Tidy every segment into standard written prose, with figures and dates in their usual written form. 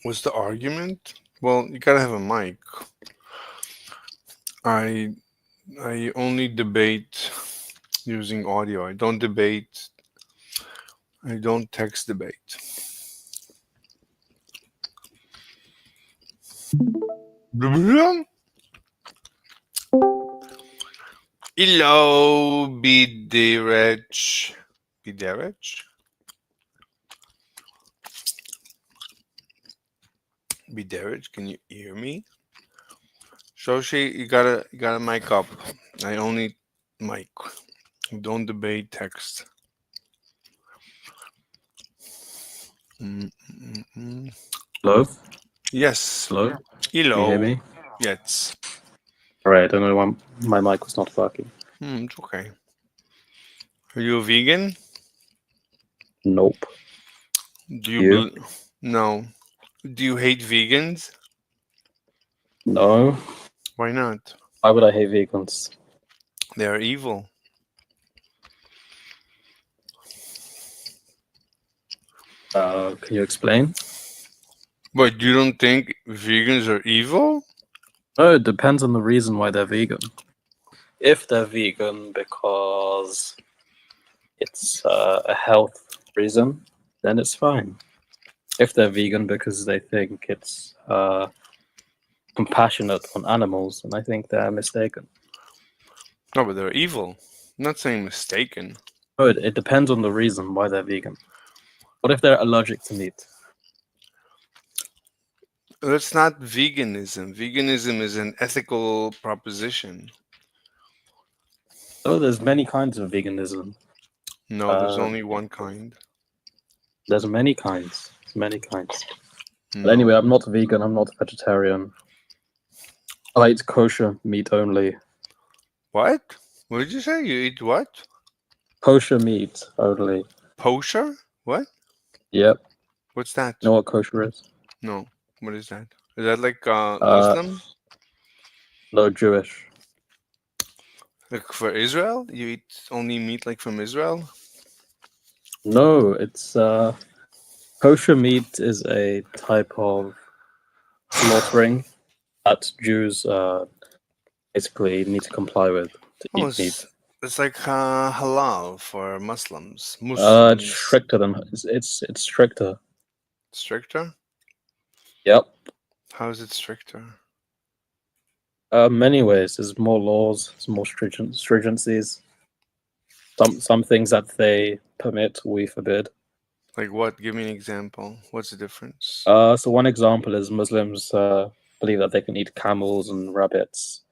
What's the argument? Well, you gotta have a mic. I I only debate using audio. I don't debate. I don't text debate. Hello, Bidirech. Bidirech? Bidirech, can you hear me? Shoshi, you gotta mic up. I only mic. Don't debate text. Mm, mm, mm. Hello? Yes. Hello? Can you hear Hello. me? Yes. Alright, I don't know why my mic was not working. It's okay. Are you a vegan? Nope. Do you You? No. Do you hate vegans? No. Why not? Why would I hate vegans? They are evil. Can you explain? But you don't think vegans are evil? No, it depends on the reason why they're vegan. If they're vegan because it's a health reason, then it's fine. If they're vegan because they think it's compassionate on animals, then I think they're mistaken. No, but they're evil. I'm not saying mistaken. No, it depends on the reason why they're vegan. What if they're allergic to meat? That's not veganism. Veganism is an ethical proposition. Oh, there's many kinds of veganism. No, there's only one kind. There's many kinds. Many kinds. But No. anyway, I'm not vegan. I'm not vegetarian. I eat kosher meat only. What? What did you say? You eat what? Kosher meat only. Kosher? What? Yep. What's that? You know what kosher is? No. What is that? Is that like Uh, Muslim? no, Jewish. Like for Israel? You eat only meat like from Israel? No, it's kosher meat is a type of slaughtering that Jews basically need to comply with to Oh, eat meat. it's like halal for Muslims. It's Muslims. stricter than it's stricter. Stricter? Yep. How is it stricter? Many ways. There's more laws. There's more stringencies. Some things that they permit, we forbid. Like what? Give me an example. What's the difference? So one example is Muslims believe that they can eat camels and rabbits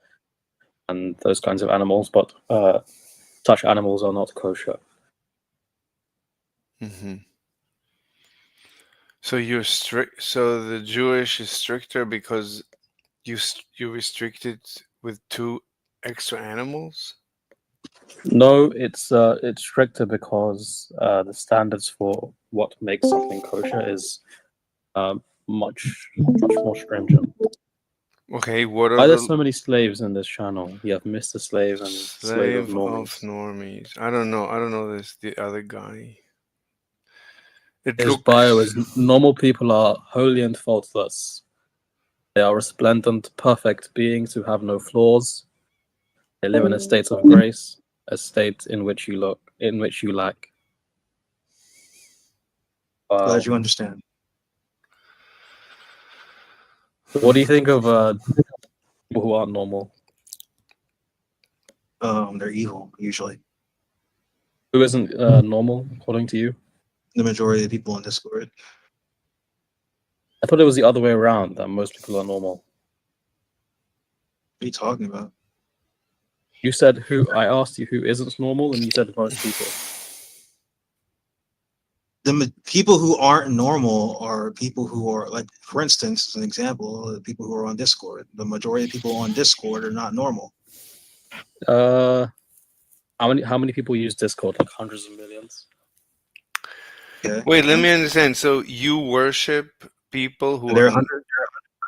and those kinds of animals, but such animals are not kosher. hmm So you're strict. So the Jewish is stricter because you restrict it with two extra animals. No, it's stricter because the standards for what makes something kosher is much more stringent. Okay, what are Why there's the so many slaves in this channel? You have Mr. Slave and Slave of slave of Normies. normies? I don't know. I don't know this. The other guy. It His bio is looks. normal people are holy and faultless. They are resplendent, perfect beings who have no flaws. They live in a state of grace, a state in which you lack. Glad Wow. you understand. What do you think of people who aren't normal? They're evil usually. Who isn't normal, according to you? The majority of the people on Discord. I thought it was the other way around, that most people are normal. What are you talking about? You said who? I asked you who isn't normal, and you said most people. People who aren't normal are people who are like, for instance, as an example, the people who are on Discord. The majority of people on Discord are not normal. How many people use Discord? Like hundreds of millions. Okay. Wait, let me understand. So you worship people who There are are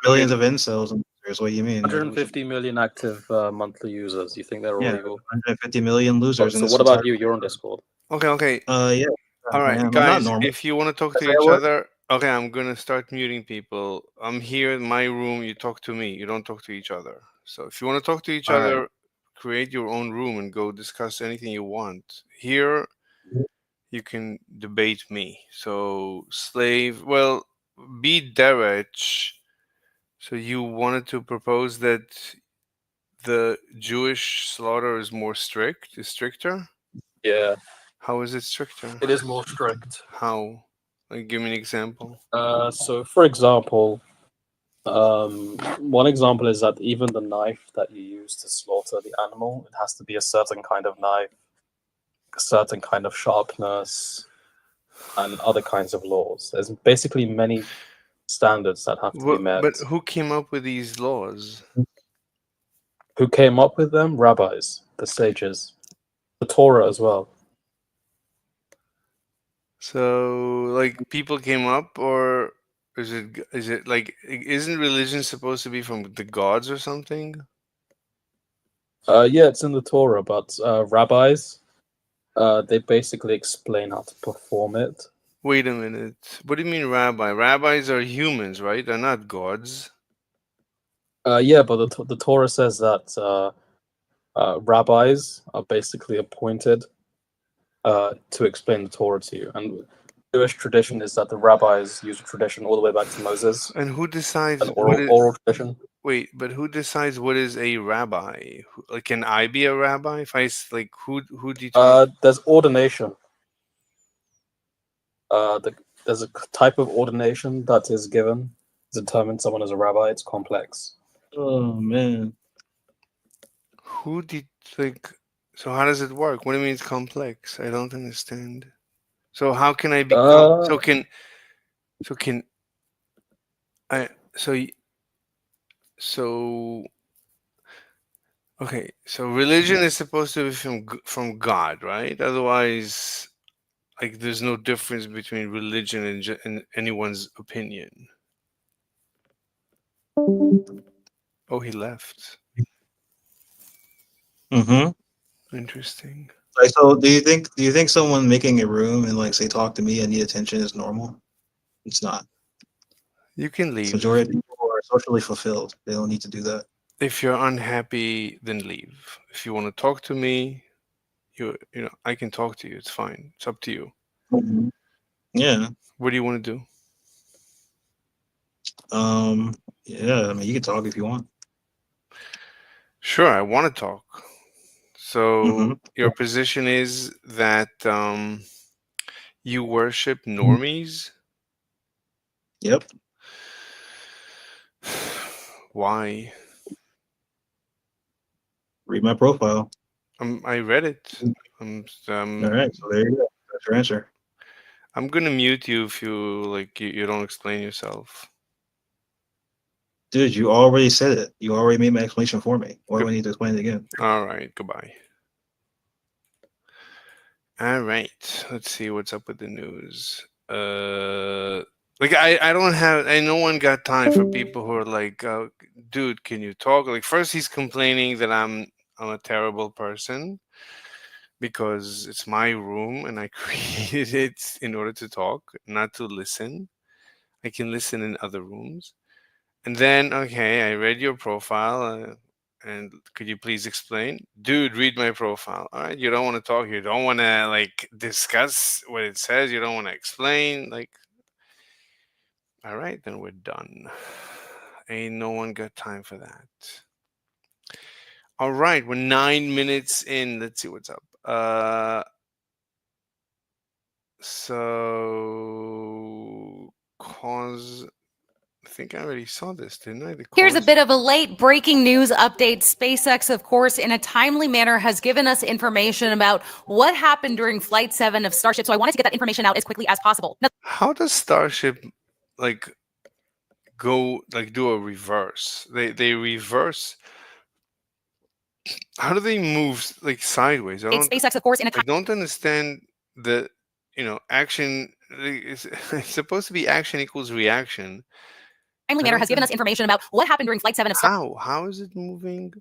millions of incels. Is what you mean? 150 million active monthly users. You think they're all Yeah, evil? 150 million losers. So what about you? You're on Discord. okay. Yeah. All I right, am. I'm not guys. normal. If you want to talk to Say each what? other, Okay, I'm gonna start muting people. I'm here in my room. You talk to me. You don't talk to each other. So if you want to talk to each All right. other, create your own room and go discuss anything you want. Here, you can debate me. So slave. Well, be Derek. So you wanted to propose that the Jewish slaughter is more strict, is stricter? Yeah, How is it stricter? it is more strict. How? Like, give me an example. So, for example, one example is that even the knife that you use to slaughter the animal, it has to be a certain kind of knife, a certain kind of sharpness, and other kinds of laws. There's basically many standards that have to be But met. who came up with these laws? Who came up with them? Rabbis, the sages, the Torah as well. So, like, people came up, or is it like isn't religion supposed to be from the gods or something? Yeah, it's in the Torah, but rabbis, they basically explain how to perform it. Wait a minute. What do you mean, rabbi? Rabbis are humans, right? They're not gods. Yeah, but the Torah says that rabbis are basically appointed to explain the Torah to you. And Jewish tradition is that the rabbis use a tradition all the way back to Moses, And who decides an what is? oral tradition. Wait, but who decides what is a rabbi? Like, can I be a rabbi if like who determines? There's ordination. There's a type of ordination that is given to determine someone as a rabbi. It's complex. Oh man. Who did like? So how does it work? What do you mean it's complex? I don't understand. So how can I become? Uh, So can I? So okay. So religion is supposed to be from God, right? Otherwise, like, there's no difference between religion and anyone's opinion. Oh, he left. Mm-hmm. Interesting. Like, so do you think someone making a room and like say talk to me, I need attention is normal? It's not. You can The leave. majority of people are socially fulfilled. They don't need to do that. If you're unhappy, then leave. If you want to talk to me, I can talk to you. It's fine. It's up to you. Mhm. Yeah. What do you want to do? Um. Yeah. I mean, you can talk if you want. Sure, I want to talk. So Mm-hmm. your position is that you worship normies? Yep. Why? Read my profile. I read it. All right. So there you go. That's your answer. I'm gonna mute you if you don't explain yourself. Dude, you already said it. You already made my explanation for me. Why do I need to explain it again? All right, goodbye. All right, let's see what's up with the news. Like I don't have, no one got time for people who are like, dude, can you talk? Like, first he's complaining that I'm a terrible person because it's my room and I created it in order to talk, not to listen. I can listen in other rooms. And then, okay, I read your profile, and could you please explain? Dude, read my profile. All right, you don't want to talk. You don't want to like discuss what it says. You don't want to explain. Like, all right, then we're done. Ain't no one got time for that. All right, we're 9 minutes in. Let's see what's up. So cause I think I already saw this, didn't I? Here's a bit of a late breaking news update. SpaceX, of course, in a timely manner, has given us information about what happened during Flight 7 of Starship. So I wanted to get that information out as quickly as possible. Now, How does Starship like go like do a reverse? They reverse. How do they move like sideways? it's SpaceX, of course, in a I don't understand the action. It's supposed to be action equals reaction. timely manner has given us information about what happened during Flight 7 of Starship. How is it moving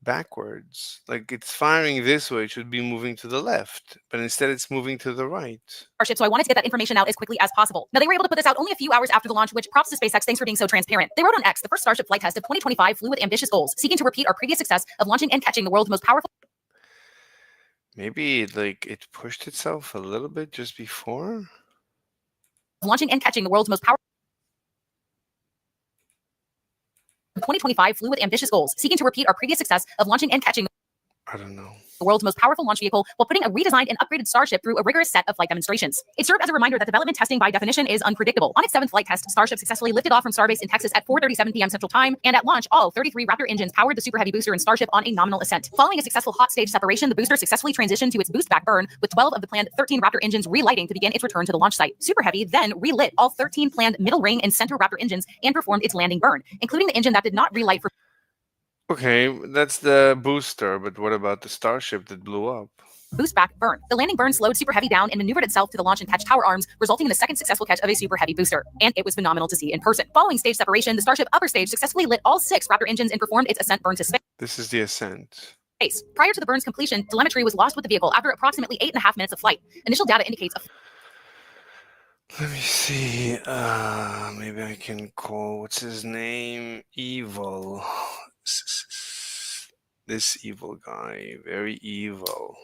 backwards. Like it's firing this way, it should be moving to the left, but instead it's moving to the right. Starship, so I wanted to get that information out as quickly as possible. Now, they were able to put this out only a few hours after the launch, which props to SpaceX. Thanks for being so transparent. They wrote on X, the first Starship flight test of 2025 flew with ambitious goals, seeking to repeat our previous success of launching and catching the world's most powerful. Maybe it pushed itself a little bit just before. Launching and catching the world's most powerful. 2025 flew with ambitious goals, seeking to repeat our previous success of launching and catching I don't know. the world's most powerful launch vehicle while putting a redesigned and upgraded Starship through a rigorous set of flight demonstrations. It served as a reminder that development testing by definition is unpredictable. On its seventh flight test, Starship successfully lifted off from Starbase in Texas at 4:37 p.m. Central Time, and at launch, all 33 Raptor engines powered the Super Heavy booster in Starship on a nominal ascent. Following a successful hot stage separation, the booster successfully transitioned to its boost back burn, with 12 of the planned 13 Raptor engines relighting to begin its return to the launch site. Super Heavy then relit all 13 planned middle ring and center Raptor engines and performed its landing burn, including the engine that did not relight for Okay, that's the booster, but what about the Starship that blew up? boost back burn. The landing burn slowed Super Heavy down and maneuvered itself to the launch and catch tower arms, resulting in the second successful catch of a Super Heavy booster. And it was phenomenal to see in person. Following stage separation, the Starship upper stage successfully lit all 6 Raptor engines and performed its ascent burn to This is the ascent. space. Prior to the burn's completion, telemetry was lost with the vehicle after approximately 8.5 minutes of flight. Initial data indicates Let me see. Maybe I can call, what's his name? Evil. This evil guy, very evil.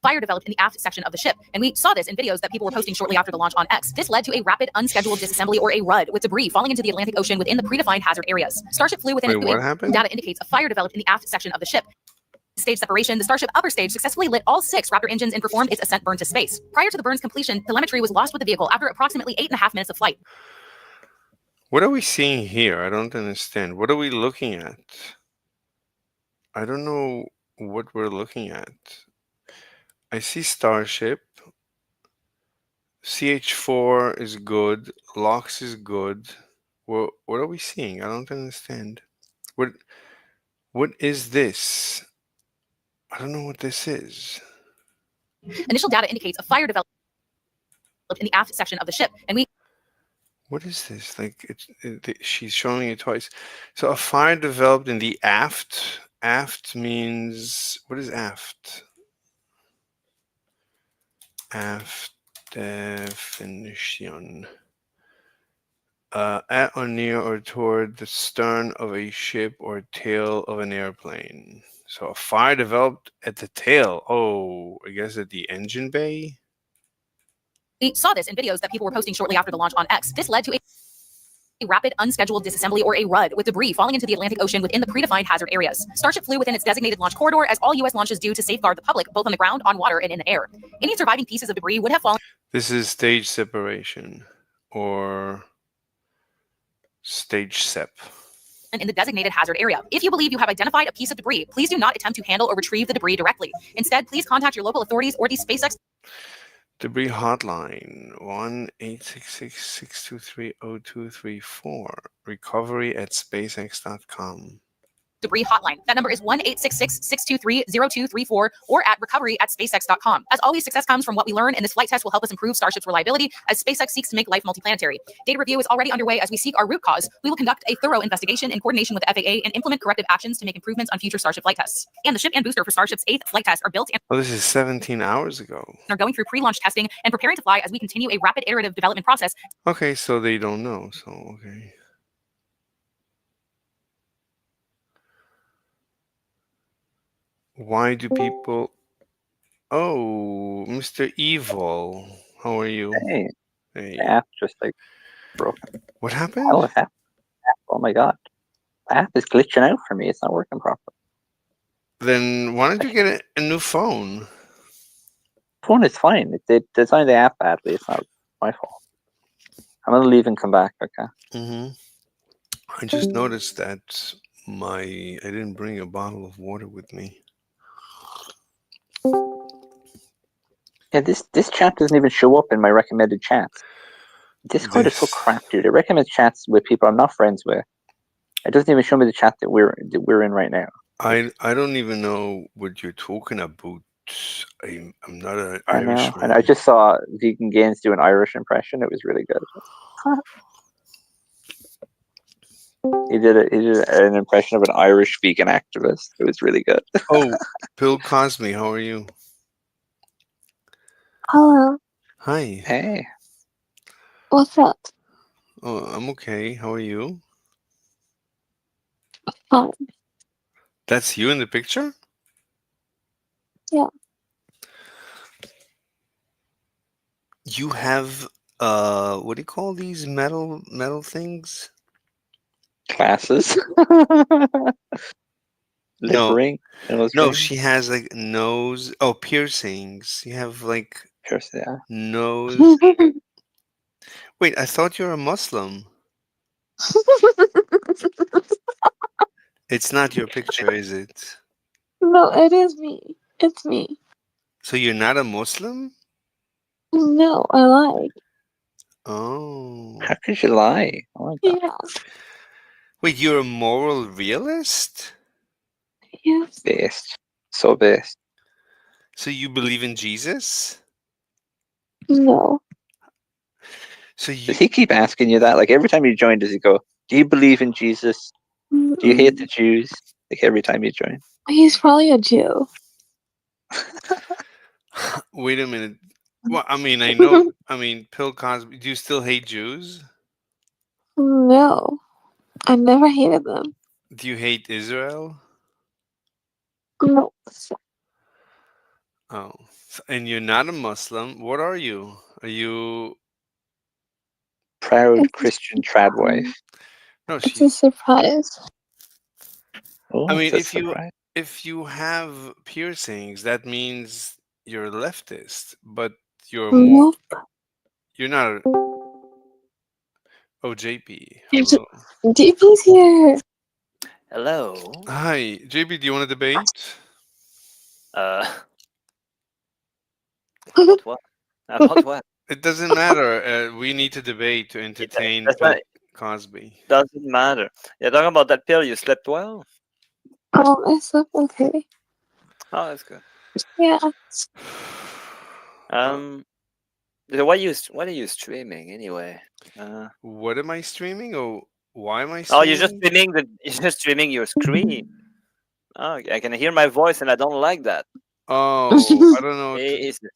fire developed in the aft section of the ship, and we saw this in videos that people were posting shortly after the launch on X. This led to a rapid, unscheduled disassembly, or a RUD, with debris falling into the Atlantic Ocean within the predefined hazard areas. Starship flew within Wait, what happened? Data indicates a fire developed in the aft section of the ship. Stage separation, the Starship upper stage successfully lit all 6 Raptor engines and performed its ascent burn to space. Prior to the burn's completion, telemetry was lost with the vehicle after approximately 8.5 minutes of flight. What are we seeing here? I don't understand. What are we looking at? I don't know what we're looking at. I see Starship. CH4 is good. LOX is good. What are we seeing? I don't understand. What is this? I don't know what this is. Initial data indicates a fire developed in the aft section of the ship, and we What is this? Like she's showing it twice. So a fire developed in the aft. Aft means, what is aft? Aft definition. At or near or toward the stern of a ship or tail of an airplane. So a fire developed at the tail. Oh, I guess at the engine bay. saw this in videos that people were posting shortly after the launch on X. This led to a rapid, unscheduled disassembly, or a RUD, with debris falling into the Atlantic Ocean within the predefined hazard areas. Starship flew within its designated launch corridor, as all U.S. launches do, to safeguard the public, both on the ground, on water, and in the air. Any surviving pieces of debris would have fallen This is stage separation or stage sep. in the designated hazard area. If you believe you have identified a piece of debris, please do not attempt to handle or retrieve the debris directly. Instead, please contact your local authorities or the SpaceX Debris hotline 1-866-623-0234. Recovery@spacex.com. debris hotline. That number is 1-866-623-0234 or at recovery@spacex.com. As always, success comes from what we learn, and this flight test will help us improve Starship's reliability as SpaceX seeks to make life multiplanetary. Data review is already underway as we seek our root cause. We will conduct a thorough investigation in coordination with the FAA and implement corrective actions to make improvements on future Starship flight tests. And the ship and booster for Starship's 8th flight test are built and Oh, this is 17 hours ago. are going through pre-launch testing and preparing to fly as we continue a rapid iterative development process. Okay, so they don't know. So, okay. Why do people... Oh, Mr. Evil. How are you? Hey, Hey. the app just like broken. What happened? Oh, app. Oh my god. The app is glitching out for me. It's not working properly. Then why don't you get a new phone? Phone is fine. They designed the app badly. It's not my fault. I'm gonna leave and come back, okay? I just noticed that I didn't bring a bottle of water with me. Yeah, this chat doesn't even show up in my recommended chats. Discord is so This- crap, dude. It recommends chats with people I'm not friends with. It doesn't even show me the chat that we're in right now. I don't even know what you're talking about. I'm not an I know. Irishman. And I just saw Vegan Gains do an Irish impression. It was really good. He did an impression of an Irish vegan activist. It was really good. Oh, Bill Cosby, how are you? Hello. Hi. Hey, What's up? Oh, I'm okay. How are you? Fine. That's you in the picture? Yeah. You have what do you call these metal things? classes. Lip No. ring. Nose No, ring. she has like nose piercings. You have like Yeah. nose. Wait, I thought you're a Muslim. It's not your picture, is it? No, it is me. It's me. So you're not a Muslim? No, I lied. Oh. How could you lie? Oh my god. Yeah. Wait, you're a moral realist? Yes. Based. So based. So you believe in Jesus? No. So Does you he keep asking you that? Like every time you join, does he go, "Do you believe in Jesus? Do you hate the Jews?" Like every time you join. He's probably a Jew. wait a minute. Well, I mean, I know. I mean, Bill Cosby. Do you still hate Jews? No. I never hated them. Do you hate Israel? No. Oh, and you're not a Muslim. What are you? Are you? Proud It's Christian trad wife. No, It's a surprise. Oh, I it's mean, a surprise. if you have piercings, that means you're a leftist, but you're more. Nope. You're not. Oh, JP. There's a Hello. DP's here. Hello. Hi, JP. Do you want to debate? Uh, about what? About what? It doesn't matter. We need to debate to It, entertain that's Bill not, Cosby. doesn't matter. You're talking about that pill. You slept well. I slept okay. Oh, that's good. Yeah. So what are you streaming anyway? What am I streaming? Oh, why am I Oh, you're just streaming? streaming you're just streaming your screen. Oh, I can hear my voice, and I don't like that. Oh, I don't know. Is it?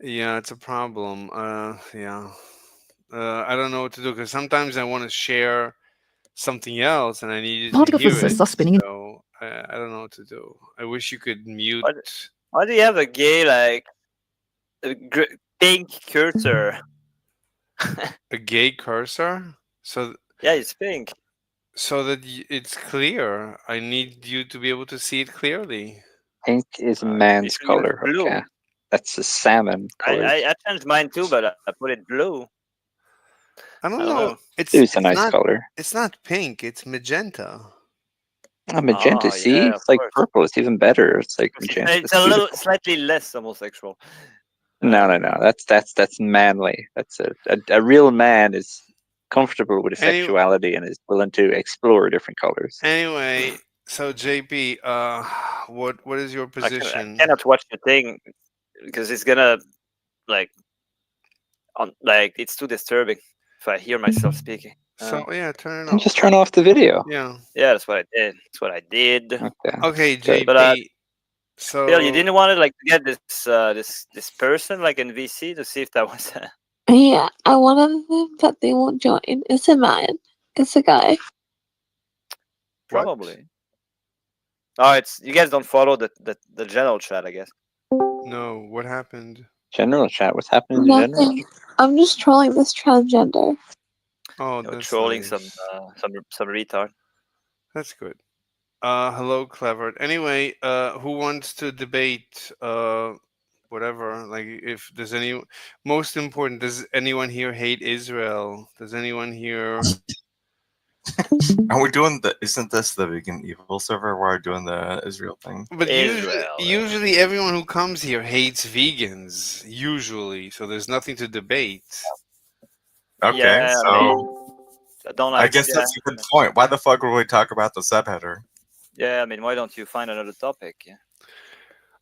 Yeah, it's a problem. Yeah. I don't know what to do because sometimes I want to share something else and I need you to Particle hear physicists it. are spinning in. So I don't know what to do. I wish you could mute Why do you have a gay like pink cursor? a gay cursor so Yeah, it's pink. so that it's clear. I need you to be able to see it clearly. Pink is You man's should use color. blue. Okay. That's the salmon color. I changed mine too, but I put it blue. I don't I don't know. know. Blue's a nice color. It's not pink. It's magenta. Magenta, Oh see? yeah, of It's like course. purple. It's even better. It's like magenta. It's It's a little beautiful. slightly less homosexual. No. That's manly. That's a real man is comfortable with his Any, sexuality and is willing to explore different colors. anyway, so JP, what is your I position? cannot watch the thing because it's gonna like it's too disturbing if I hear myself speaking. So yeah, turn it And off. just turn off the video. Yeah. Yeah, that's what I did. That's what I did. Okay. Okay, Good. JP. But so Bill, you didn't want to like get this person like in VC to see if that was Yeah, I wanted them, but they won't join. It's a man. It's a guy. What? probably. Oh, it's you guys don't follow the general chat, I guess. No, what happened? General chat. What's happening in general? Nothing. I'm just trolling this transgender. Oh, You're that's trolling nice. some retard. That's good. Hello, Clever. Anyway, who wants to debate? Whatever. Like, if does any most important, does anyone here hate Israel? Does anyone here? Are we doing the? Isn't this the vegan evil server where we're doing the Israel thing? But Israel. usually everyone who comes here hates vegans. Usually, so there's nothing to debate. Okay, Yeah, so I mean, I don't I like. guess that's a good point. Why the fuck would we talk about the subheader? Yeah, I mean, why don't you find another topic? Yeah.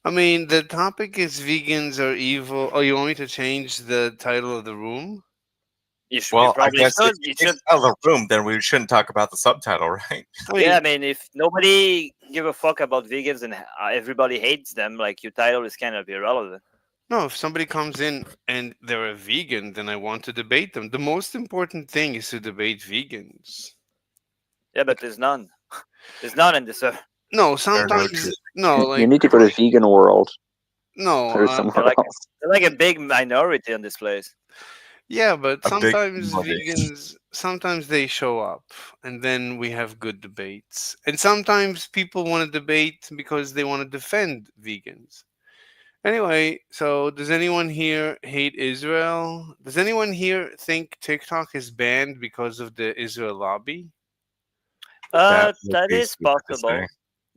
I mean, the topic is vegans are evil. Oh, you want me to change the title of the room? You Well, I probably guess if should. you You kick should. us out of the room, then we shouldn't talk about the subtitle, right? I mean, Yeah, I mean, if nobody give a fuck about vegans and everybody hates them, like your title is kind of irrelevant. no, if somebody comes in and they're a vegan, then I want to debate them. The most important thing is to debate vegans. Yeah, but there's none. There's none in this. No, There are no sometimes true. no, You like need to go to vegan world no, or They're somewhere like else. they're like a big minority in this place. yeah, but A big sometimes body. sometimes they show up, and then we have good debates. And sometimes people want to debate because they want to defend vegans. Anyway, so does anyone here hate Israel? Does anyone here think TikTok is banned because of the Israel lobby? That would That be is stupid to say. possible.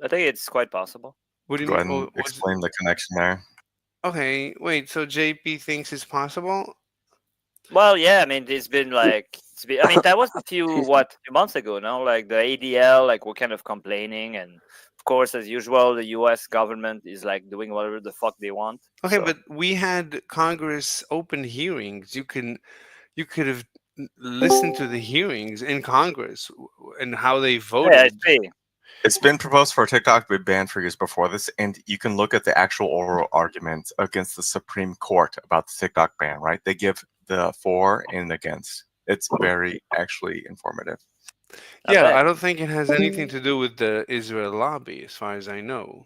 I think it's quite possible. What do you Go mean? ahead Oh, and explain the connection there. okay, wait. So JP thinks it's possible? Well, yeah, I mean, it's been like I mean, that was a few months ago, no? Like the ADL, like were kind of complaining, and of course, as usual, the U.S. government is like doing whatever the fuck they want. Okay, So but we had Congress open hearings. You could have listened to the hearings in Congress and how they yeah, I voted. see. It's been proposed for TikTok to be banned for years before this, and you can look at the actual oral argument against the Supreme Court about the TikTok ban, right? They give the for and against. It's very actually informative. I Yeah, bet. I don't think it has anything to do with the Israel lobby, as far as I know.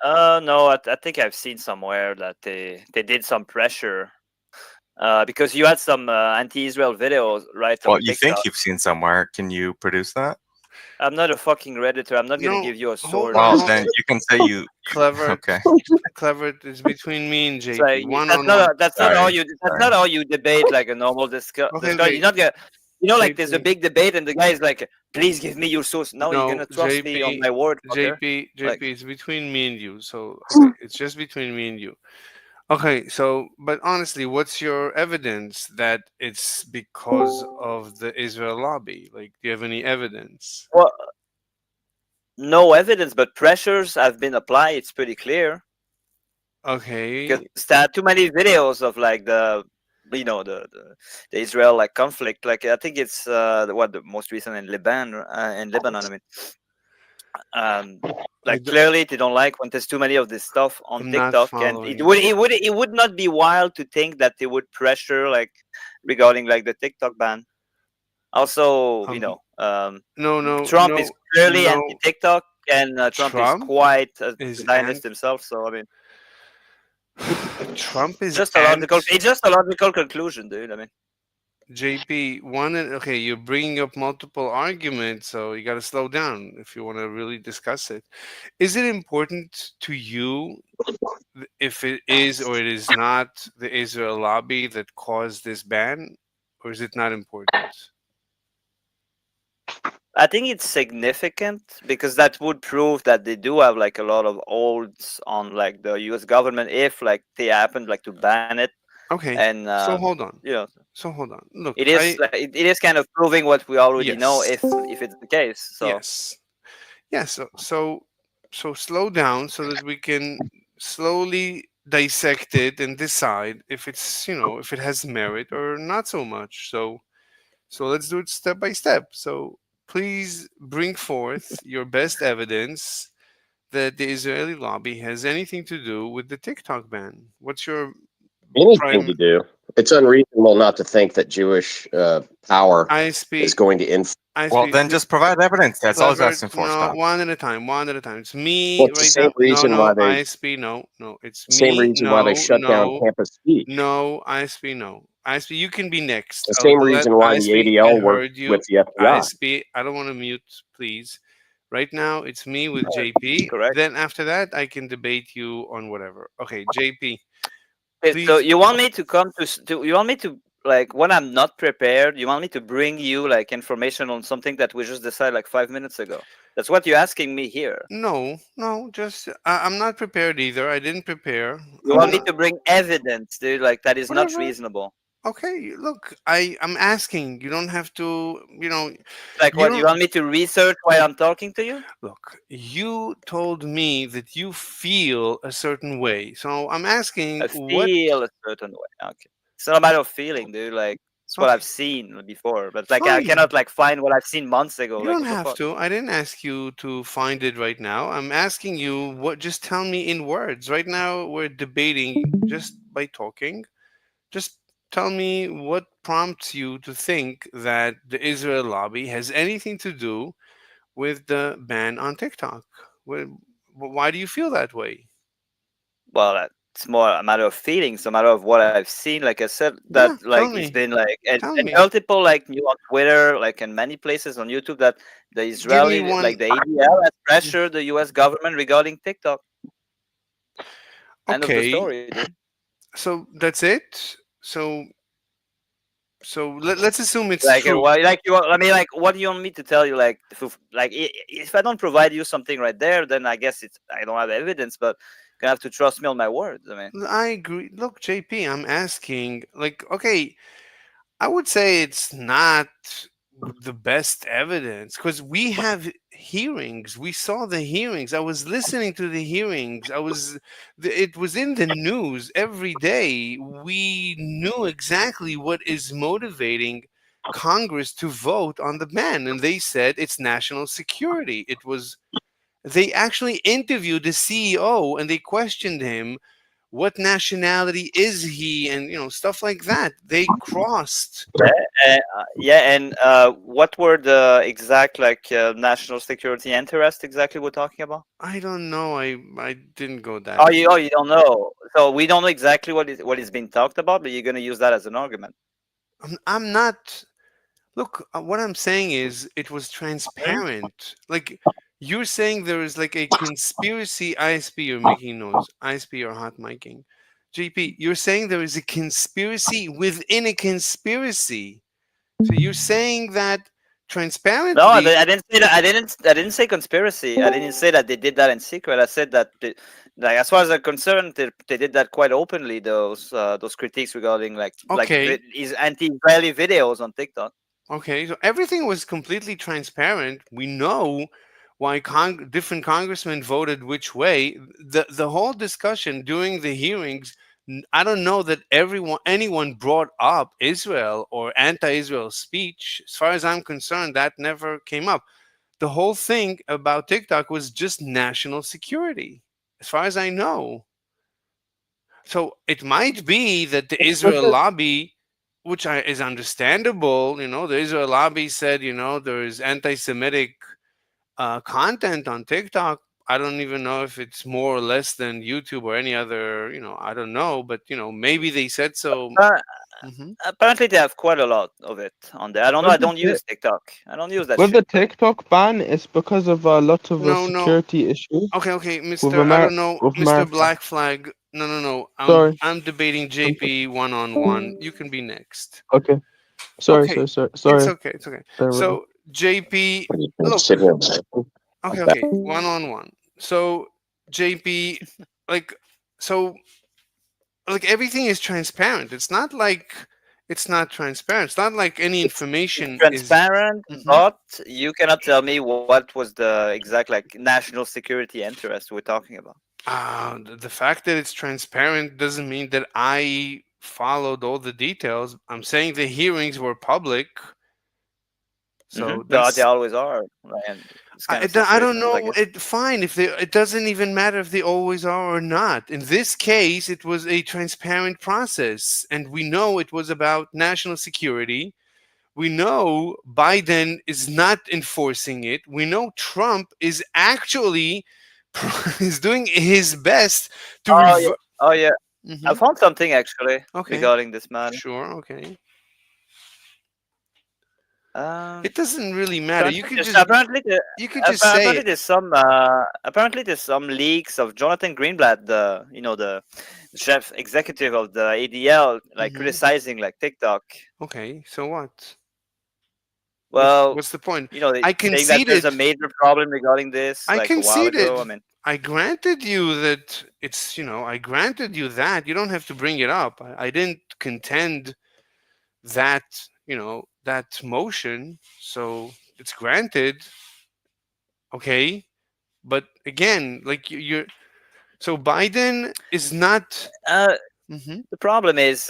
No, I think I've seen somewhere that they did some pressure. Because you had some anti-Israel videos, right, Well, on you think TikTok. you've seen somewhere. Can you produce that? I'm not a fucking redditor. I'm not gonna No, give you a hold sword. on, Well, hold then you can say you Clever, okay. clever. It's between me and It's JP, like one that's on not one. that's not Sorry, how you that's sorry. not how you debate like a normal Okay, discussion. You're okay. not gonna, like there's a JP, big debate and the guy is like, please give me your source. No, you're no, gonna trust me on my word, fucker. Like, JP. It's between me and you. So okay, it's just between me and you. Okay, so but honestly, what's your evidence that it's because of the Israel lobby? Like, do you have any evidence? well, no evidence, but pressures have been applied. It's pretty clear because Okay, too many videos of like the Israel like conflict. Like I think it's the most recent in Lebanon. I mean, um, I like d- clearly they don't like when there's too many of this stuff on I'm not TikTok, and following. it would not be wild to think that they would pressure like regarding like the TikTok ban. Also, Um, no, no, Trump is no, clearly no. anti-TikTok, and Trump is Trump quite a is Zionist and himself. So I mean, Trump is just a and logical. It's just a logical conclusion, dude. I mean, JP. Okay, you're bringing up multiple arguments, so you got to slow down if you want to really discuss it. Is it important to you if it is or it is not the Israel lobby that caused this ban, or is it not important? I think it's significant because that would prove that they do have like a lot of holds on like the U.S. government if like they happened like to ban it, Okay, and so hold on. you know So hold on. Look, it is it is kind of proving what we already know yes, if it's the case. So yes, yes. So slow down so that we can slowly dissect it and decide if it's if it has merit or not so much. So let's do it step by step. So please bring forth your best evidence that the Israeli lobby has anything to do with the TikTok ban. What's your Anything prime to do. It's unreasonable not to think that Jewish power is ISP? going to influence. Well, ISP, then just provide evidence. That's all I was clever. asking for. No, Stop. one at a time. One at a time. It's Well, me it's the right same now. No, reason why no, they, ISP. No, no. It's same me. reason why they No, shut down no, campus speech. no. ISP. No. ISP. You can be next. The I'll same let reason why the ISP. I ADL worked heard you. with the FBI. ISP. I don't want to mute, please. Right now, it's me with JP. correct. Then after that, I can debate you on whatever. Okay, JP. Okay, so Please. you want me to come to you want me to like when I'm not prepared, you want me to bring you like information on something that we just decided like 5 minutes ago. That's what you're asking me here. No, no. Just I'm not prepared either. I didn't prepare. You I'm want me not. to bring evidence, dude, like that is not Whatever. reasonable. Okay, look, I'm asking. You don't have to, Like you what? You don't want me to research while I'm talking to you? look. You told me that you feel a certain way. So I'm asking I what feel a certain way. Okay. It's not a matter of feeling, dude. Like It's what Okay, I've seen before, but like I fine. cannot like find what I've seen months ago. You Like don't what the have fuck? to. I didn't ask you to find it right now. I'm asking you what. Just tell me in words. Right now, we're debating just by talking. Just tell me what prompts you to think that the Israel lobby has anything to do with the ban on TikTok. Why do you feel that way? Well, it's more a matter of feelings, a matter of what I've seen. Like I said, that Yeah, like tell it's me. been like Tell and me. multiple like new on Twitter, like in many places on YouTube, that the Give me Israeli, one. like the ADL, has pressured the U.S. government regarding TikTok. End of the Okay, story, dude. so that's it. Let's assume it's Like, true. why? Like, I mean, like, what do you want me to tell you? Like, like, if I don't provide you something right there, then I guess it's I don't have evidence, but you're gonna have to trust me on my words. I mean, I agree. Look, JP, I'm asking, like, okay, I would say it's not the best evidence because we have hearings. We saw the hearings. I was listening to the hearings. It was in the news every day. We knew exactly what is motivating Congress to vote on the ban, and they said it's national security. They actually interviewed the CEO and they questioned him, what nationality is he, and stuff like that. They crossed. yeah, and what were the exact like national security interests exactly we're talking about? I don't know. I didn't go that Oh, you deep. don't know. So we don't know exactly what is being talked about, but you're gonna use that as an argument. I'm not. Look, what I'm saying is it was Hmm? transparent. Like, you're saying there is like a conspiracy. ISP, you're making noise. ISP, you're hot miking. JP, you're saying there is a conspiracy within a conspiracy. So you're saying that No, transparently. I didn't say that. I didn't say conspiracy. I didn't say that they did that in secret. I said that, like, as far as I'm concerned, they did that quite openly. Those critiques regarding Okay, is anti-Israeli videos on TikTok. okay. So everything was completely transparent. We know why different congressmen voted which way. The whole discussion during the hearings. I don't know that anyone brought up Israel or anti-Israel speech. As far as I'm concerned, that never came up. The whole thing about TikTok was just national security, as far as I know. So it might be that the Israel lobby, is understandable, the Israel lobby said, there is anti-Semitic content on TikTok. I don't even know if it's more or less than YouTube or any other, I don't know, but maybe they said so. Uh, Hmm. Apparently, they have quite a lot of it on there. I don't know. I With the don't Tik use TikTok. I don't use that with the shit. TikTok ban, it's because of a lot of No, no. security issues Okay, with Mister. I don't know, Mister America. Black Flag. No, no, no. Sorry. I'm debating I'm so- JP one on one. You can be next. Okay. Sorry, Okay, sorry, sorry, it's sorry. okay. It's okay. Sorry about that. So JP, You can't sit look. here and say Okay, like that. okay. One on one. So JP, like, so everything is transparent. It's not transparent. It's not like any It's information is. transparent, Mhm. but you cannot tell me what was the exact like national security interest we're talking about. The fact that it's transparent doesn't mean that I followed all the details. I'm saying the hearings were public, so They that's. always are, and this kind of I don't situations, I know. guess. Fine, if they, it doesn't even matter if they always are or not. In this case, it was a transparent process, and we know it was about national security. We know Biden is not enforcing it. We know Trump is actually is doing his best to Oh yeah, reverse. oh yeah. I Hmm. found something actually Okay, regarding this matter. sure, okay. Um, It doesn't really matter. apparently there's apparently the, You could just say apparently it. there's some leaks of Jonathan Greenblatt, the chef executive of the ADL, like Hmm. criticizing like TikTok. Okay, so what? Well, What's the point? they I saying that there's a conceded. major problem regarding this I like a while ago. I conceded. mean, I granted you that it's, I granted you that. You don't have to bring it up. I didn't contend that, that motion. So it's granted. Okay. But again, like you're, so Biden is not. uh, Hmm. the problem is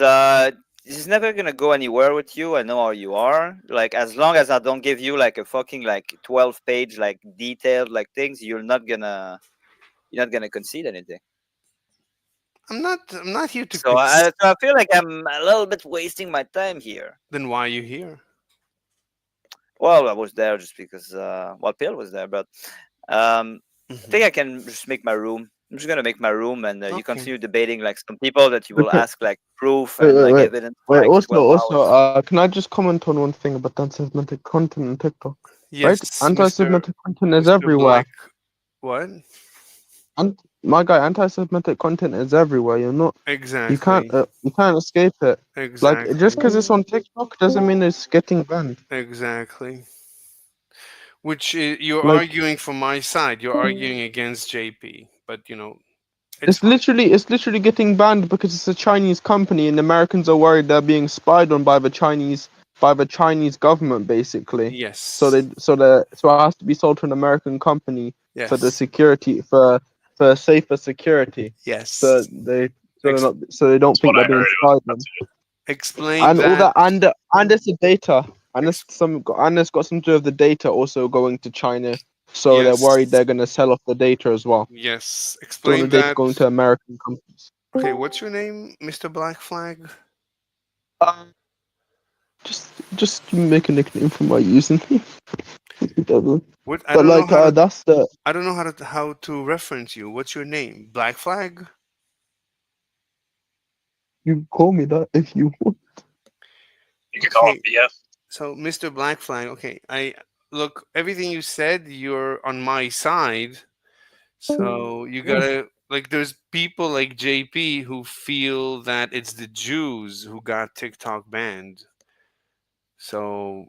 this is never gonna go anywhere with you. I know how you are. Like, as long as I don't give you like a fucking like 12-page like detailed like things, you're not gonna concede anything. I'm not here to So I feel like I'm a little bit wasting my time here. Then why are you here? Well, I was there just because Pill was there, but I think I can just make my room. I'm just gonna make my room, and you Okay. continue debating like some people that you will Okay. ask like proof Wait, and wait, like wait. evidence. Wait, Like 12 hours. also, can I just comment on one thing about anti-Semitic content on TikTok? Yes, Right? Anti-Semitic content is Mr. everywhere. Black. What? And my guy, anti-Semitic content is everywhere. Exactly. You can't escape it. Exactly. Like, just because it's on TikTok doesn't mean it's getting banned. Exactly. Which you're Like, arguing for my side. You're arguing against JP, but it's literally getting banned because it's a Chinese company, and Americans are worried they're being spied on by the Chinese government, basically. yes. So it has to be sold to an American company Yes. for the security for safer security. Yes. So they don't think they're being spied on. Explain And that. all that and it's the data and it's got some to do with the data also going to China. So they're worried they're gonna sell off the data as well. Yes. So Explain the data that. going to American companies. Okay, what's your name, Mr. Black Flag? Just make a nickname for my username. What? But like that's the. I don't know how to reference you. What's your name? Black Flag? You call me that if you want. You can call him BF. So, Mr. Black Flag, okay. Look, everything you said, you're on my side. So you gotta like. There's people like JP who feel that it's the Jews who got TikTok banned. So,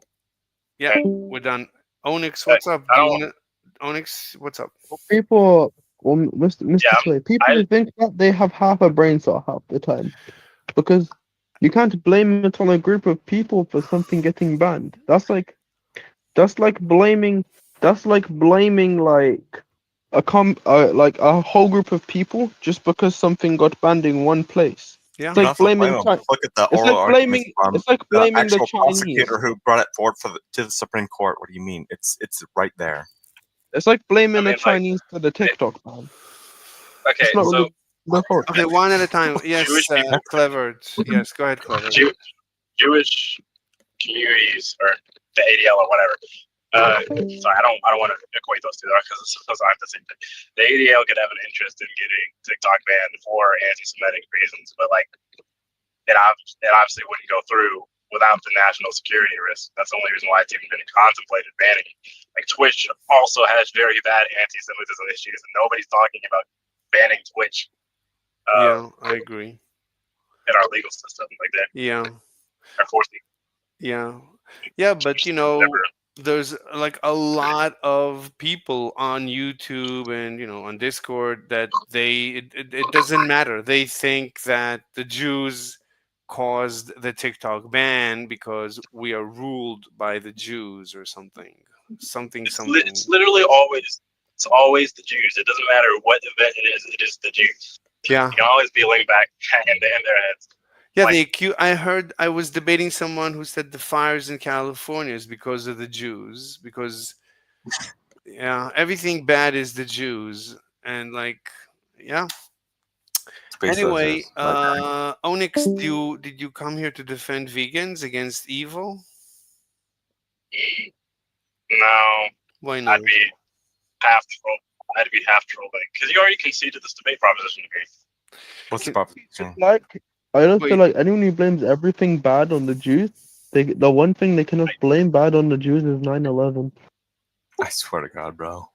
yeah, we're done. Onyx, what's up? Onyx, what's up? People, Mr. Sway, people think that they have half a brain cell half the time, because you can't blame it on a group of people for something getting banned. That's like blaming like a whole group of people just because something got banned in one place. Yeah. It's like blaming Look at the it's oral like arguments blaming from it's like the blaming the actual Chinese. prosecutor who brought it forward to the Supreme Court. What do you mean? It's right there. It's like blaming the Chinese for the TikTok ban. Okay, It's not so really their fault. Okay, one at a time. Yes, Jewish people- Clever. Yes, go ahead, Clever. Jewish communities or the ADL or whatever. Sorry, I don't want to equate those two because those aren't the same thing. The ADL could have an interest in getting TikTok banned for anti-Semitic reasons, but like it obviously wouldn't go through without the national security risk. That's the only reason why it's even been contemplated banning. Like Twitch also has very bad anti-Semitism issues, and nobody's talking about banning Twitch. Yeah, I agree. In our legal system, like that. Yeah. Or forcing. Yeah, but there's like a lot of people on YouTube and on Discord that it doesn't matter. They think that the Jews caused the TikTok ban because we are ruled by the Jews or something. It's literally always the Jews. It doesn't matter what event it is the Jews. Yeah. You can always be linked back in their heads. Yeah, I was debating someone who said the fires in California is because of the Jews, because everything bad is the Jews, and Anyway, Onyx, did you come here to defend vegans against evil? No. Why not? I'd be half trolling because you already conceded this debate proposition to me. What's the proposition? I don't feel like anyone who blames everything bad on the Jews, the one thing they cannot blame bad on the Jews is 9/11. I swear to God, bro.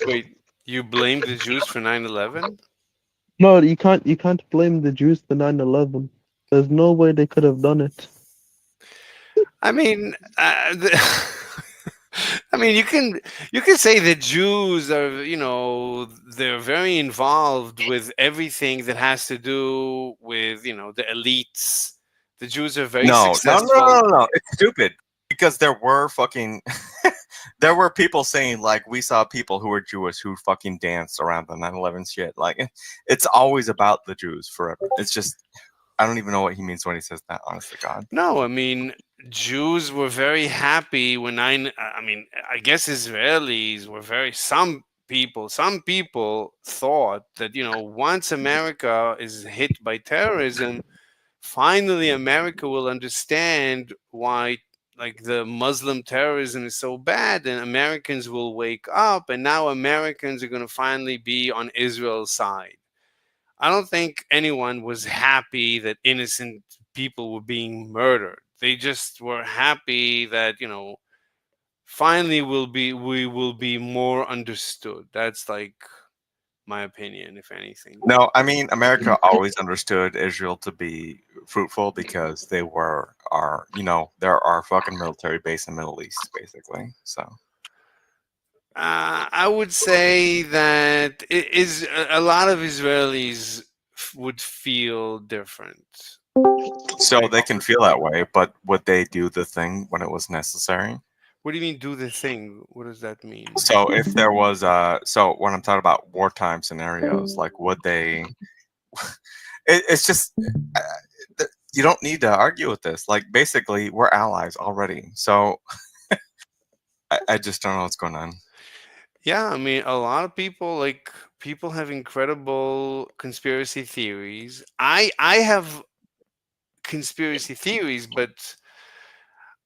Wait, you blamed the Jews for 9/11? No, you can't blame the Jews for 9/11. There's no way they could have done it. I mean, you can say the Jews are, they're very involved with everything that has to do with, the elites. The Jews are very successful. No. It's stupid because there were there were people saying like we saw people who were Jewish who fucking danced around the 9/11 shit. Like it's always about the Jews forever. It's just I don't even know what he means when he says that. Honest to God. No, I mean Jews were very happy when I mean I guess Israelis were very some people thought that once America is hit by terrorism, finally America will understand why like the Muslim terrorism is so bad, and Americans will wake up, and now Americans are going to finally be on Israel's side. I don't think anyone was happy that innocent people were being murdered. They just were happy that, finally we will be more understood. That's like my opinion, if anything. No, I mean America always understood Israel to be fruitful because they're our fucking military base in the Middle East, basically. So I would say that it is a lot of Israelis would feel different. so they can feel that way, but would they do the thing when it was necessary? What do you mean do the thing? What does that mean? So if there was so when I'm talking about wartime scenarios, like would they? It's just you don't need to argue with this. Like basically, we're allies already. So I just don't know what's going on. Yeah, I mean, a lot of people have incredible conspiracy theories. I have conspiracy theories, but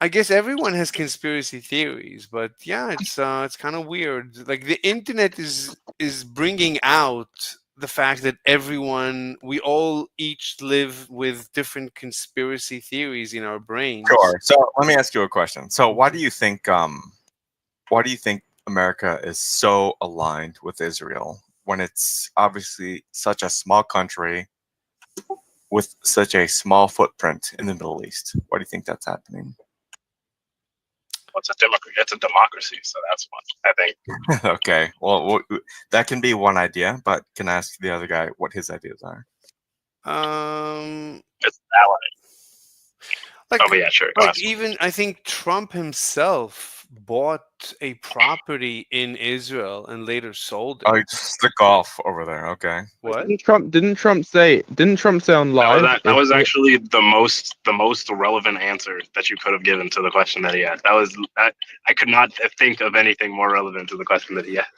I guess everyone has conspiracy theories. But yeah, it's kind of weird. Like the internet is bringing out the fact that we all each live with different conspiracy theories in our brains. Sure. So let me ask you a question. So why do you think America is so aligned with Israel when it's obviously such a small country with such a small footprint in the Middle East? Why do you think that's happening? Well, it's a democracy, so that's one. I think. Okay. Well, that can be one idea, but can I ask the other guy what his ideas are? It's ally. Like, oh, but yeah, sure. like even I think Trump himself bought a property in Israel and later sold it. Oh, it's the golf over there. Okay. What? Didn't Trump say on live? That was actually the most relevant answer that you could have given to the question that he asked. I could not think of anything more relevant to the question that he asked.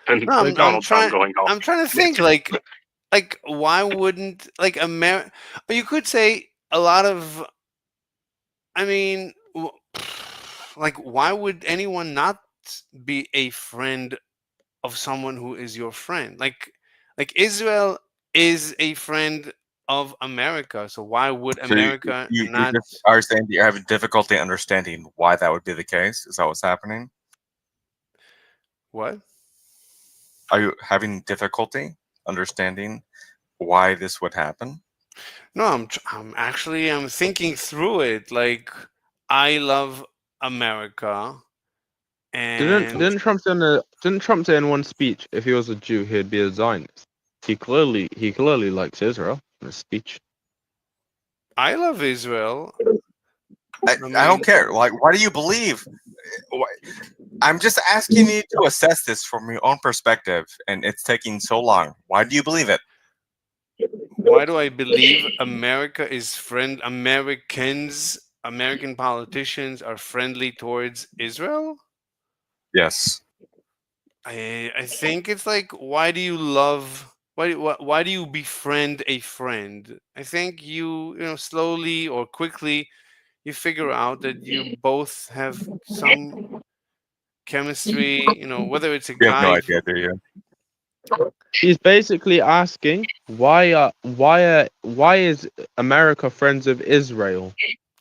And No, Donald Trump going golf. I'm trying to think like why wouldn't like America? You could say a lot of. I mean, like why would anyone not be a friend of someone who is your friend? Like Israel is a friend of America, so why would So America you not? just are saying you're having difficulty understanding why that would be the case? Is that what's happening? What? Are you having difficulty understanding why this would happen? No, I'm thinking through it. Like I love America, and Didn't Trump say in one speech if he was a Jew he'd be a Zionist? He clearly likes Israel in his speech. I love Israel. I don't care. Like, why do you believe? I'm just asking you to assess this from your own perspective, and it's taking so long. Why do you believe it? Why do I believe American politicians are friendly towards Israel? Yes. I think it's like why do you befriend a friend? I think you slowly or quickly you figure out that you both have some chemistry, whether it's a You have no guy. idea, do you? He's basically asking why is America friends of Israel?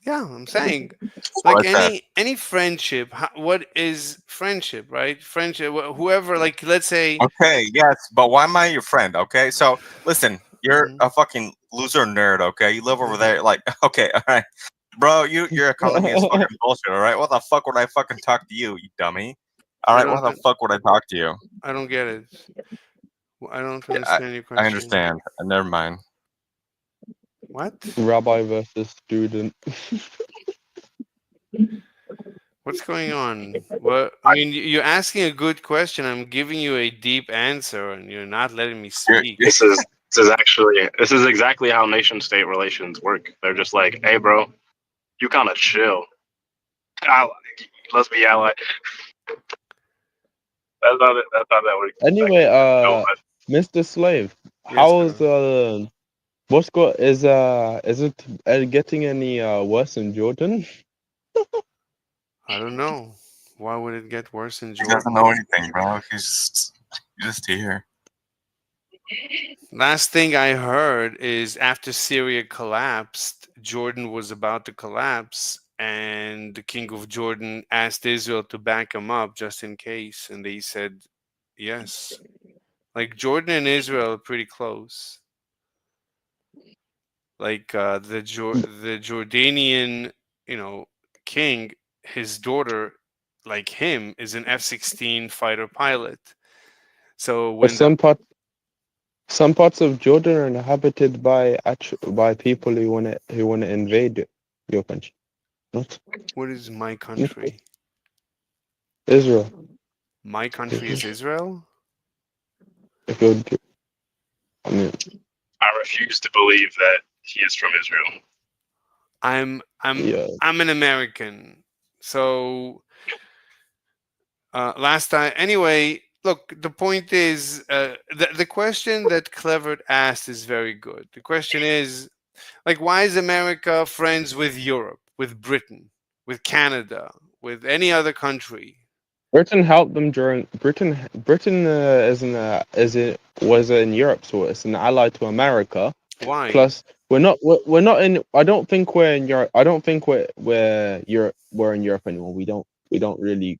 Yeah, I'm saying Well, like it's that. any friendship. What is friendship, right? Friendship. Whoever, like, let's say. Okay, yes, but why am I your friend? Okay, so listen, you're Mhm. a fucking loser nerd. Okay, you live over there. Like, okay, all right, bro, your economy is fucking bullshit. All right, what the fuck would I fucking talk to you, you dummy? All I right, what the don't. fuck would I talk to you? I don't get it. I don't Yeah, understand your I question. understand. Never mind. What? Rabbi versus student. What's going on? Well, I mean, you're asking a good question. I'm giving you a deep answer, and you're not letting me speak. This is This is exactly how nation-state relations work. They're just like, hey, bro, you kind of chill. Let's be allies. That's how that works. Anyway, No, Mr. Slave, Yes, how's bro. what's got is it getting any worse in Jordan? I don't know. Why would it get worse in He doesn't Jordan? know anything, bro. He's just here. Last thing I heard is after Syria collapsed, Jordan was about to collapse, and the king of Jordan asked Israel to back him up just in case, and they said yes. Like Jordan and Israel are pretty close. Like the Jordanian, king, his daughter, like him, is an F-16 fighter pilot. So But when the some parts of Jordan are inhabited by people who wanna invade your country. Not what is my country? Israel. My country is Israel. If you're, I mean, I refuse to believe that he is from Israel. I'm yeah. an American. So last time, anyway. Look, the point is, the question that Clever asked is very good. The question is, like, why is America friends with Europe, with Britain, with Canada, with any other country? Britain helped them during Britain was in Europe, so it's an ally to America. Why? Plus, we're not in. I don't think we're in Europe. I don't think we're Europe. We're in Europe anymore. We don't really.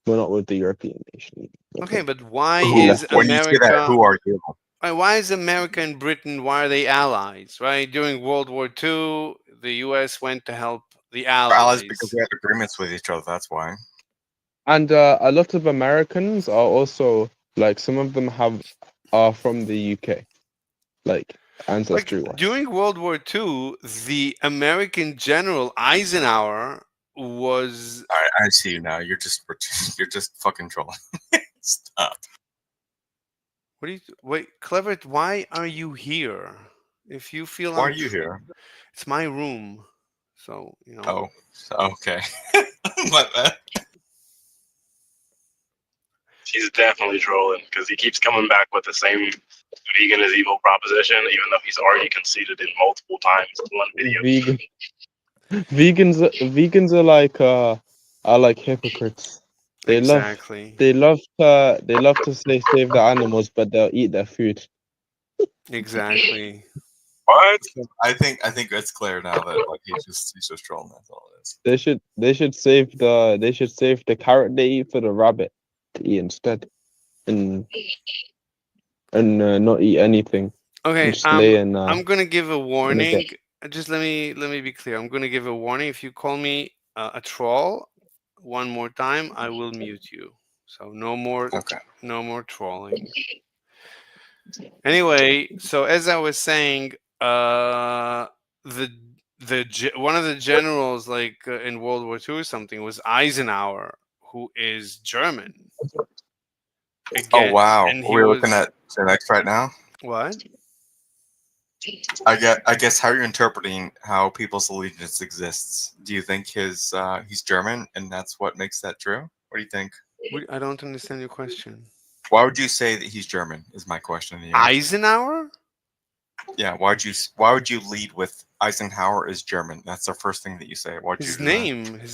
We're not with the European nation. Okay, but why We is left. When you say that, America? who are you? Why is America and Britain? Why are they allies? Right? During World War II, the U.S. went to help the We're allies Allies. because we have agreements with each other. That's why. And a lot of Americans are also like some of them are from the UK, like ancestry wise. During World War II, the American general Eisenhower was. I see you now. You're just fucking trolling. Stop. What do you wait, Clever? Why are you here? If you feel Why are you here? It's my room, so Oh, okay. My bad. He's definitely trolling because he keeps coming back with the same vegan is evil proposition, even though he's already conceded it multiple times in one video. Vegans are like hypocrites. They Exactly. love to say save the animals, but they'll eat their food. Exactly. What? I think it's clear now that like he's just trolling. That's all it is. They should save the carrot they eat for the rabbit to eat instead, and not eat anything. Okay. Just lay in, I'm gonna give a warning. bed. Just let me be clear. I'm gonna give a warning. If you call me a troll one more time, I will mute you. So no more. Okay. No more trolling. Anyway, so as I was saying, one of the generals, like in World War II or something, was Eisenhower, who is German. Oh wow, and he we're was looking at Gen-X right now. what? I guess how you're interpreting how people's allegiance exists. Do you think he's German and that's what makes that true? What do you think? I don't understand your question. Why would you say that he's German? Is my question to you. Eisenhower? Yeah. Why would you lead with Eisenhower is German? That's the first thing that you say. Why'd you His do that?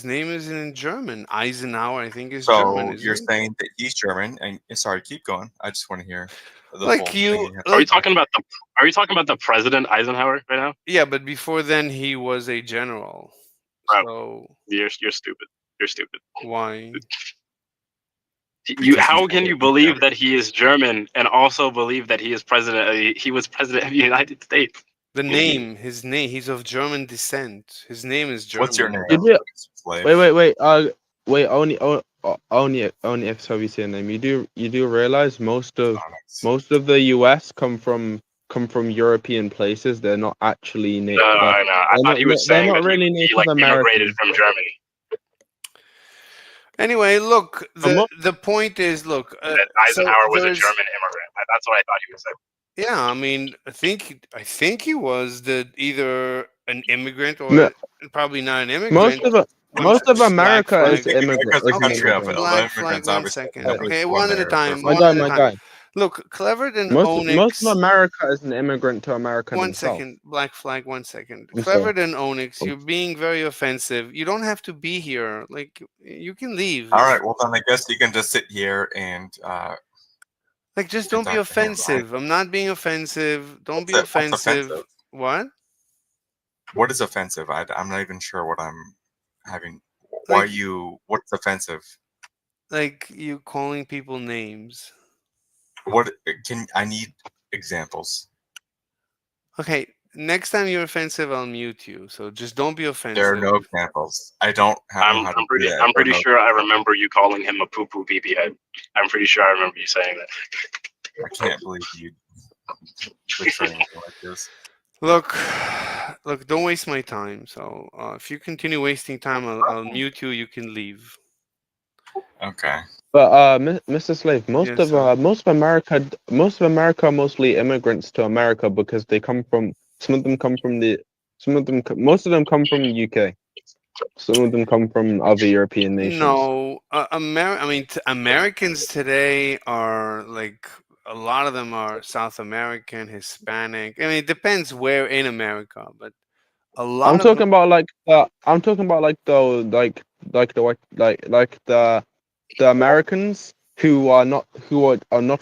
name is in German. Eisenhower, I think, is So German. Isn't you're it? saying that he's German, and sorry, keep going. I just want to hear the Like full you- thing. Are we talking about the President Eisenhower right now? Yeah, but before then he was a general. Bro, So you're stupid. You're stupid. why? How can you believe that he is German and also believe that he is president? He was president of the United States. His name, he's of German descent. His name is German. What's your name? Wait. Only if Soviet say name. You do realize most of the US come from European places. They're not actually native. I know. I thought he was saying that he like immigrated from Germany. Anyway, look, the point is, look, that Eisenhower was a German immigrant. That's what I thought he was saying. Yeah, I mean, I think he was either an immigrant or No, probably not an most immigrant. of it, One most of black America flag. is immigrant. America's a Is an country of immigrant. Black flag. immigrants, 1 obviously. second. Nobody's Okay, born one at a there. time. My One guy, at a my time. guy. Look, Clevered and Most of Onyx. America is an immigrant to America 1 themselves. second. Black flag. 1 second. I'm sorry. Clevered and Onyx, you're being very offensive. You don't have to be here. Like, you can leave. All right, well then I guess you can just sit here and Like, just don't be talk to him, right? offensive. I'm not being offensive. Don't be What's offensive. offensive? What? What is offensive? I'm not even sure what I'm having. Why Like- you? What's offensive? Like you calling people names. What can I need examples? Okay, next time you're offensive, I'll mute you. So just don't be offensive. There are no examples. I don't have know how to do that. I'm pretty No- sure I remember you calling him a poo poo BB head. I'm pretty sure I remember you saying that. I can't believe you would say anything like this. Look, don't waste my time. So if you continue wasting time, I'll mute you. You can leave. Okay. But Mr. Slave, most Yes, of sir. most of America are mostly immigrants to America because they come from. Most of them come from the UK. Some of them come from other European nations. No, Americans today are like a lot of them are South American, Hispanic. I mean, it depends where in America, but a lot I'm of talking about like the Americans who are not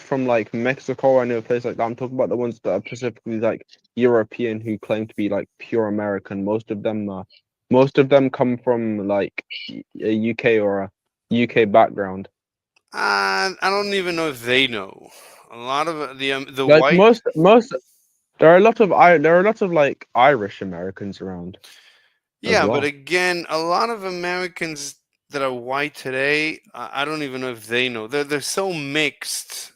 from like Mexico or any other place like that. I'm talking about the ones that are specifically like European who claim to be like pure American. Most of them come from like a UK or a UK background. I don't even know if they know. A lot of the Like white. most there are a lot of like Irish Americans around. Yeah, well. but again, a lot of Americans that are white today, I don't even know if they know. They're so mixed.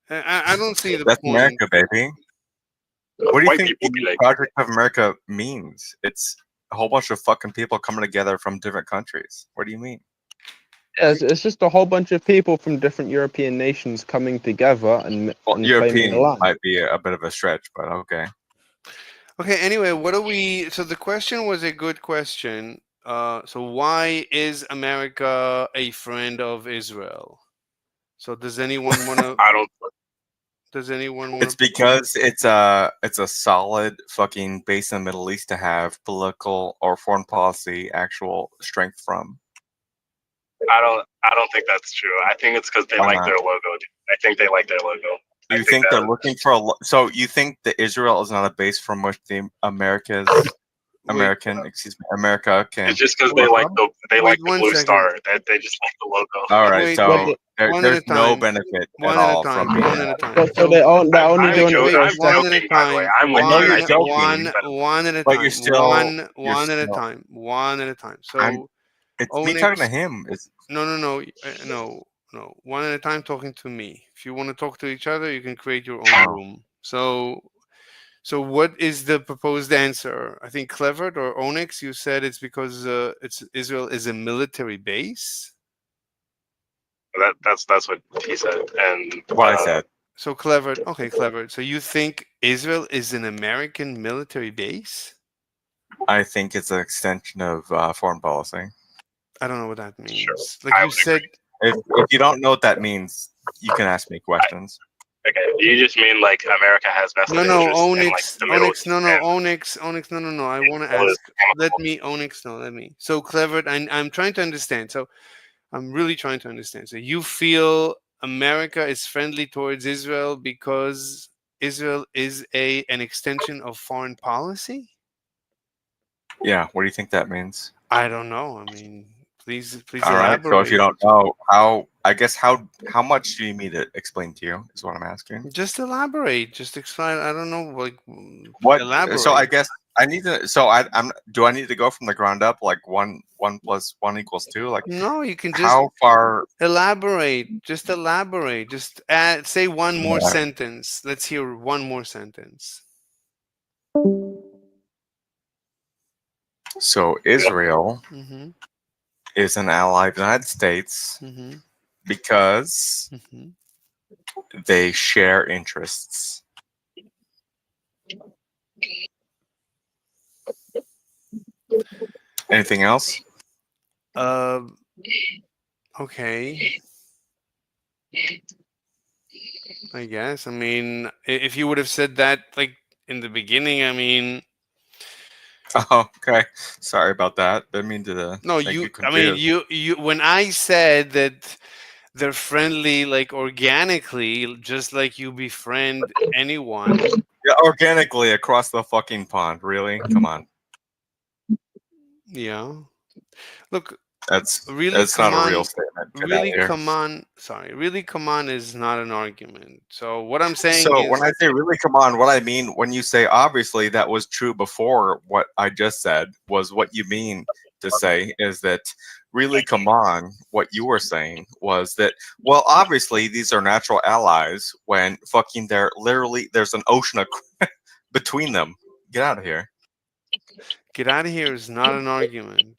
I don't see the That's point. America, baby. What do you White think people the be like, Project of America means? It's a whole bunch of fucking people coming together from different countries. What do you mean? Yeah, it's just a whole bunch of people from different European nations coming together and claiming the European land. might be a bit of a stretch, but okay. Okay, anyway, what are we? So the question was a good question. So why is America a friend of Israel? So does anyone want to? I don't. Does anyone want It's to? because it's a solid fucking base in the Middle East to have political or foreign policy actual strength from. I don't think that's true. I think it's because they Why like not? their logo. Dude. I think they like their logo. You think they're looking for so you think that Israel is not a base from which the America can. It's just because they like the blue star. They just like the logo. All right, Wait, so one at a there's no time. benefit One at at a all time. from being One at a time. So they're only doing it for I'm one at a joking, by the way. time. I'm with I know you. you're I think joking, One at a but time. you're still One at a time. One at a time. So it's me talking to him. It's no. One at a time talking to me. If you want to talk to each other, you can create your own room. So what is the proposed answer? I think Clevered or Onyx, you said it's because Israel is a military base. that's what he said, and what I said. So Clevered, okay, Clevered. So you think Israel is an American military base? I think it's an extension of foreign policy. I don't know what that means. Sure. Like you said, if you don't know what that means, you can ask me questions. Okay, you just mean like America has vested interest in like Onyx, the Middle Onyx, East. Onyx, no. I want to ask. Let me. So Clevered, I'm trying to understand. So I'm really trying to understand. So you feel America is friendly towards Israel because Israel is an extension of foreign policy? Yeah, what do you think that means? I don't know. I mean, please All right. elaborate. So if you don't know how much do you need me to explain to you? Is what I'm asking. Just elaborate. Just explain. I don't know. Like what? Elaborate. So I guess I need to. So I'm. Do I need to go from the ground up? Like 1 + 1 = 2? Like no, you can just how far? elaborate. Just elaborate. Just say one more sentence. Let's hear one more sentence. So Israel Mm-hmm. is an ally of the United States because they share interests. Anything else? Okay. I guess. I mean, if you would have said that like in the beginning, I mean, Oh, okay. Sorry about that. Didn't mean to no, make you. you I mean, confused. you. When I said that they're friendly, like organically, just like you befriend anyone. Yeah, organically across the fucking pond. Really? Come on. Yeah. Look, That's really not come a real on. statement. Get out Really of here. come on. Sorry. Really come on is not an argument. So what I'm saying So when is, I say really come on, what I mean when you say obviously that was true before what I just said was what you mean to say is that really come on, what you were saying was that well obviously these are natural allies when fucking they're literally there's an ocean between them. Get out of here. get out of here is not an argument.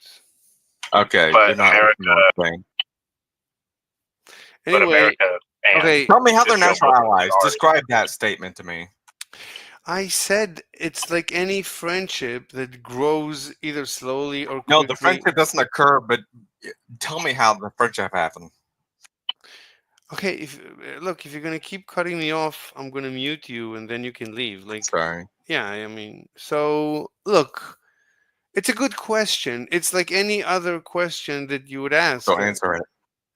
Okay, But you're not America, listening to what I'm saying. but Anyway, America and okay. Tell me how they're Israel natural both allies. are. Describe that statement to me. I said it's like any friendship that grows either slowly or No, the quickly. friendship doesn't occur, but tell me how the friendship happened. Okay, if you're gonna keep cutting me off, I'm gonna mute you, and then you can leave. Like, Sorry. yeah, I mean, so look, it's a good question. It's like any other question that you would ask. So answer it.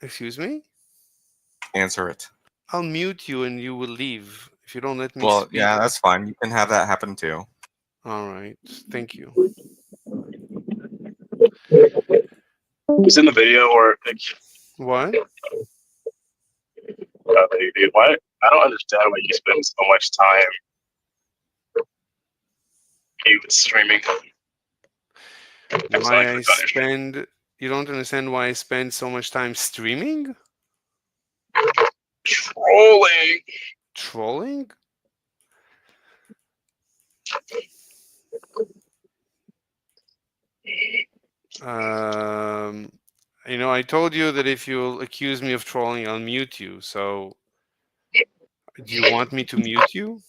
Excuse me? Answer it. I'll mute you, and you will leave if you don't let me Well, speak. yeah, that's fine. You can have that happen too. All right, thank you. It's in the video where What? why I don't understand why you spend so much time even streaming. Why I spend? You don't understand why I spend so much time streaming? Trolling. Trolling? I told you that if you'll accuse me of trolling, I'll mute you. So, do you want me to mute you?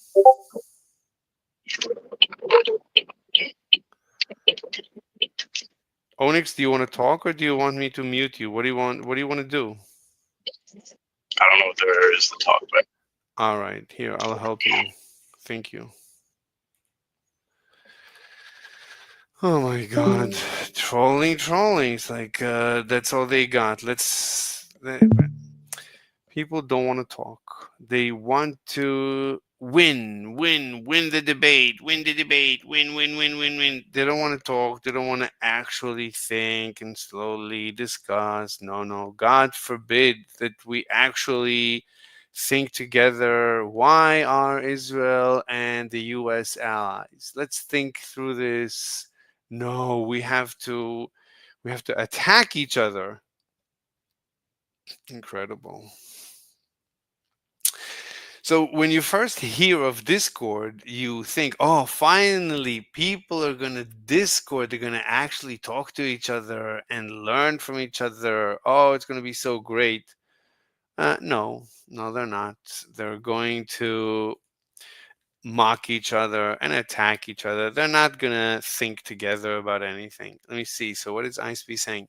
Onyx, do you want to talk or do you want me to mute you? What do you want? What do you want to do? I don't know what there is to talk about. All right, here, I'll help you. Thank you. Oh my God, trolling. It's like that's all they got. People don't want to talk. They want to win the debate, win, win. They don't want to talk. They don't want to actually think and slowly discuss. No. God forbid that we actually think together. Why are Israel and the U.S. allies? Let's think through this. No, we have to attack each other. Incredible. So when you first hear of Discord, you think, oh, finally people are going to Discord. They're going to actually talk to each other and learn from each other. Oh, it's going to be so great. No, they're not. They're going to mock each other and attack each other. They're not going to think together about anything. Let me see. So what is ISP saying?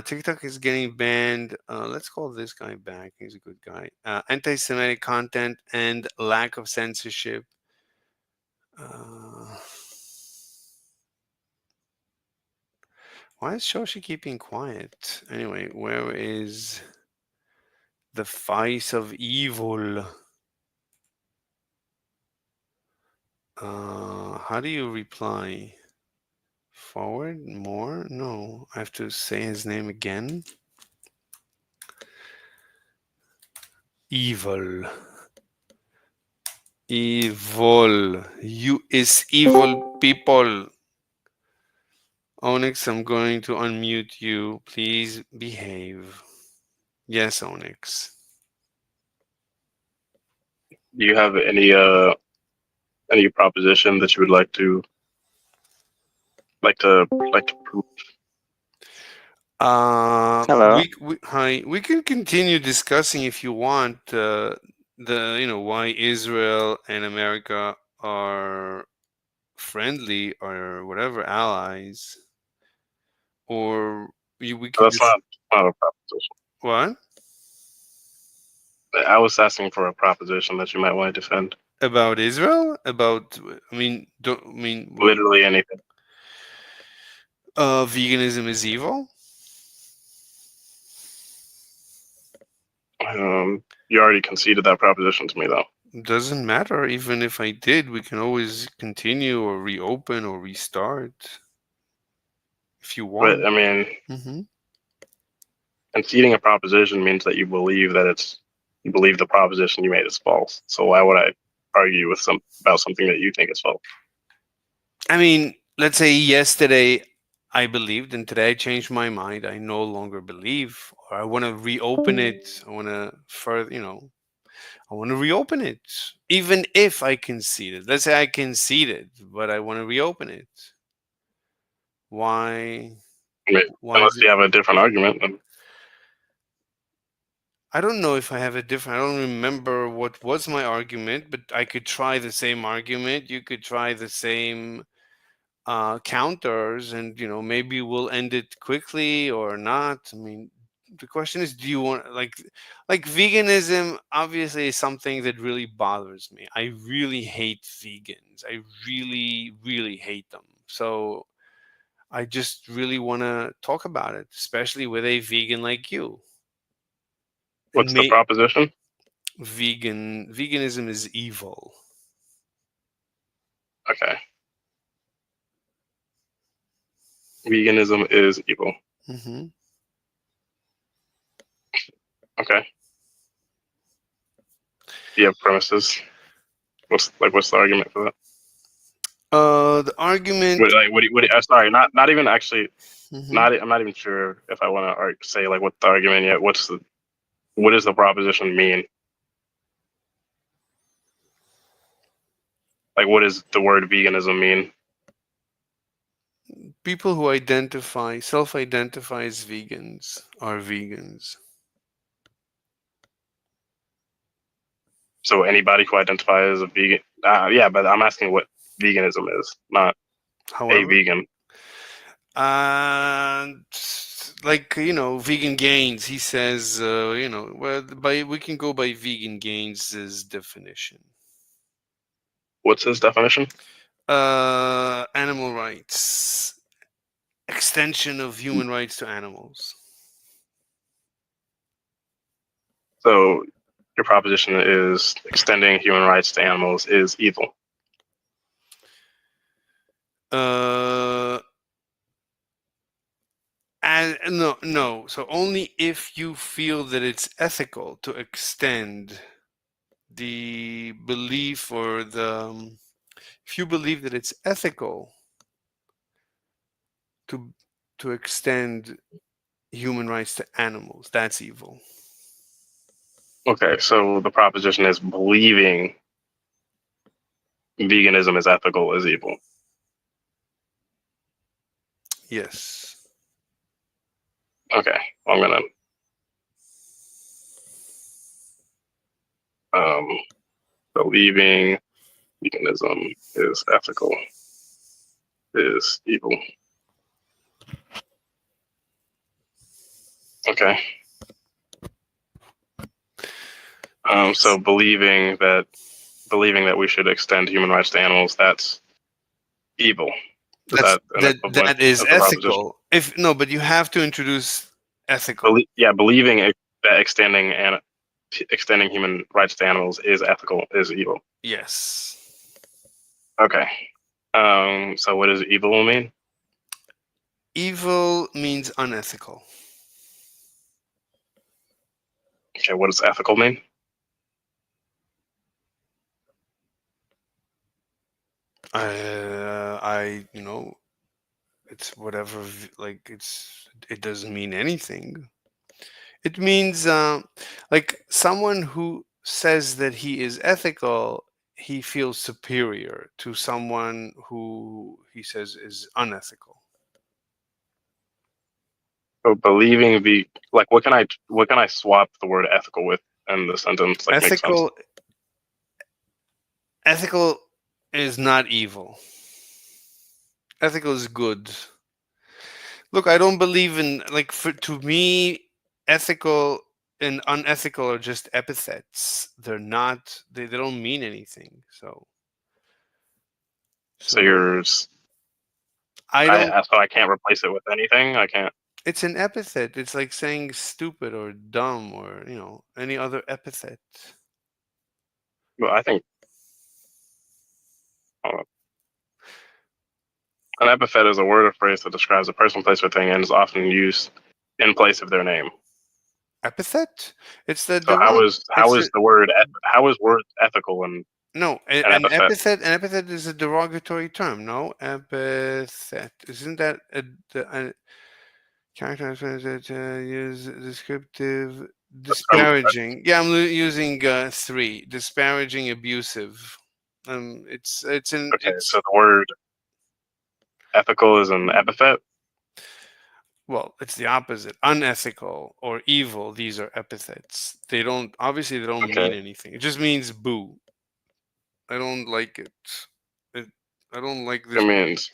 TikTok is getting banned. Let's call this guy back. He's a good guy. Anti-Semitic content and lack of censorship. Why is Shoshi keeping quiet? Anyway, where is the face of evil? How do you reply? Forward? More? No, I have to say his name again. Evil. Evil. You is evil people. Onyx, I'm going to unmute you. Please behave. Yes, Onyx. Do you have any proposition that you would like to prove? Hello. We can continue discussing if you want why Israel and America are friendly or whatever allies, or we could That's just not a proposition. what I was asking for a proposition that you might want to defend. about Israel? About I mean, don't I mean Literally anything. veganism is evil? You already conceded that proposition to me, though. Doesn't matter. Even if I did, we can always continue or reopen or restart if you want. But I mean, Hmm. conceding a proposition means that you believe the proposition you made is false. So why would I argue with about something that you think is false? I mean, let's say yesterday I believed and today I changed my mind. I no longer believe, or I want to reopen it. I want to further, I want to reopen it, even if I conceded. Let's say I conceded, but I want to reopen it. Why? I mean, Why unless is you it? have a different argument, then I don't know if I have a different. I don't remember what was my argument, but I could try the same argument. You could try the same counters, and maybe we'll end it quickly or not. I mean, the question is, do you want like veganism? Obviously, is something that really bothers me. I really hate vegans. I really, really hate them. So I just really want to talk about it, especially with a vegan like you. And what's the proposition? veganism is evil. Okay. Veganism is evil. Hmm. Okay. Do you have premises? What's the argument for that? The argument. Sorry, not even actually. Mhm. I'm not even sure if I want to say what the argument yet. What does the proposition mean? Like, what does the word veganism mean? People who self-identify as vegans are vegans. So anybody who identifies as a vegan, yeah, but I'm asking what veganism is, not a However, vegan. like vegan gains. He says, well, we can go by vegan gains' definition. What's his definition? Animal rights, extension of human rights to animals. So your proposition is extending human rights to animals is evil. And no. So only if you feel that it's ethical to extend the belief or if you believe that it's ethical to extend human rights to animals, that's evil. Okay, so the proposition is believing veganism is ethical is evil. Yes. Okay, I'm gonna believing veganism is ethical is evil. Okay. So believing that we should extend human rights to animals, that's evil. That is ethical. But you have to introduce ethical. Believing that extending human rights to animals is ethical is evil. Yes. Okay. So what does evil mean? Evil means unethical. Okay, what does ethical mean? It's whatever. It doesn't mean anything. It means like someone who says that he is ethical, he feels superior to someone who he says is unethical. So believing what can I swap the word ethical with in the sentence? Make sense. Ethical is not evil. Ethical is good. Look, I don't believe in like to me, ethical and unethical are just epithets. They're not. They don't mean anything. So So you're. I don't. So I can't replace it with anything. I can't. It's an epithet. It's like saying stupid or dumb or any other epithet. Well, I think an epithet is a word or phrase that describes a person, place, or thing, and is often used in place of their name. Epithet? It's the So how is word ethical and no an epithet? An epithet is a derogatory term. No epithet isn't that a character use descriptive disparaging? Yeah, I'm using 3 disparaging, abusive. It's an Okay, so the word ethical is an epithet. Well, it's the opposite. Unethical or evil, these are epithets. They don't mean anything. It just means boo. I don't like it. I don't like this. It means.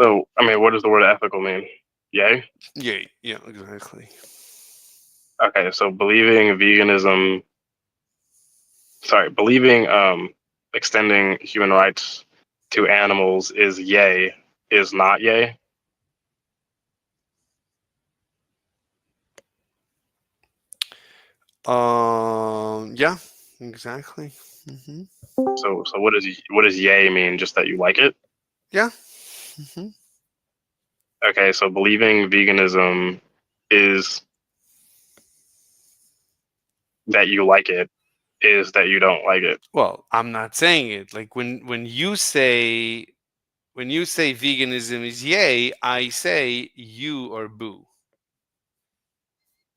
So, I mean, what does the word ethical mean? Yay? Yay. Yeah, exactly. Okay, so believing extending human rights to animals is yay, is not yay? Yeah, exactly. Mm-hmm. So what does yay mean? Just that you like it? Yeah. Mm-hmm. Okay, so believing veganism is that you like it, is that you don't like it. Well, I'm not saying it. Like when you say veganism is yay, I say you or boo.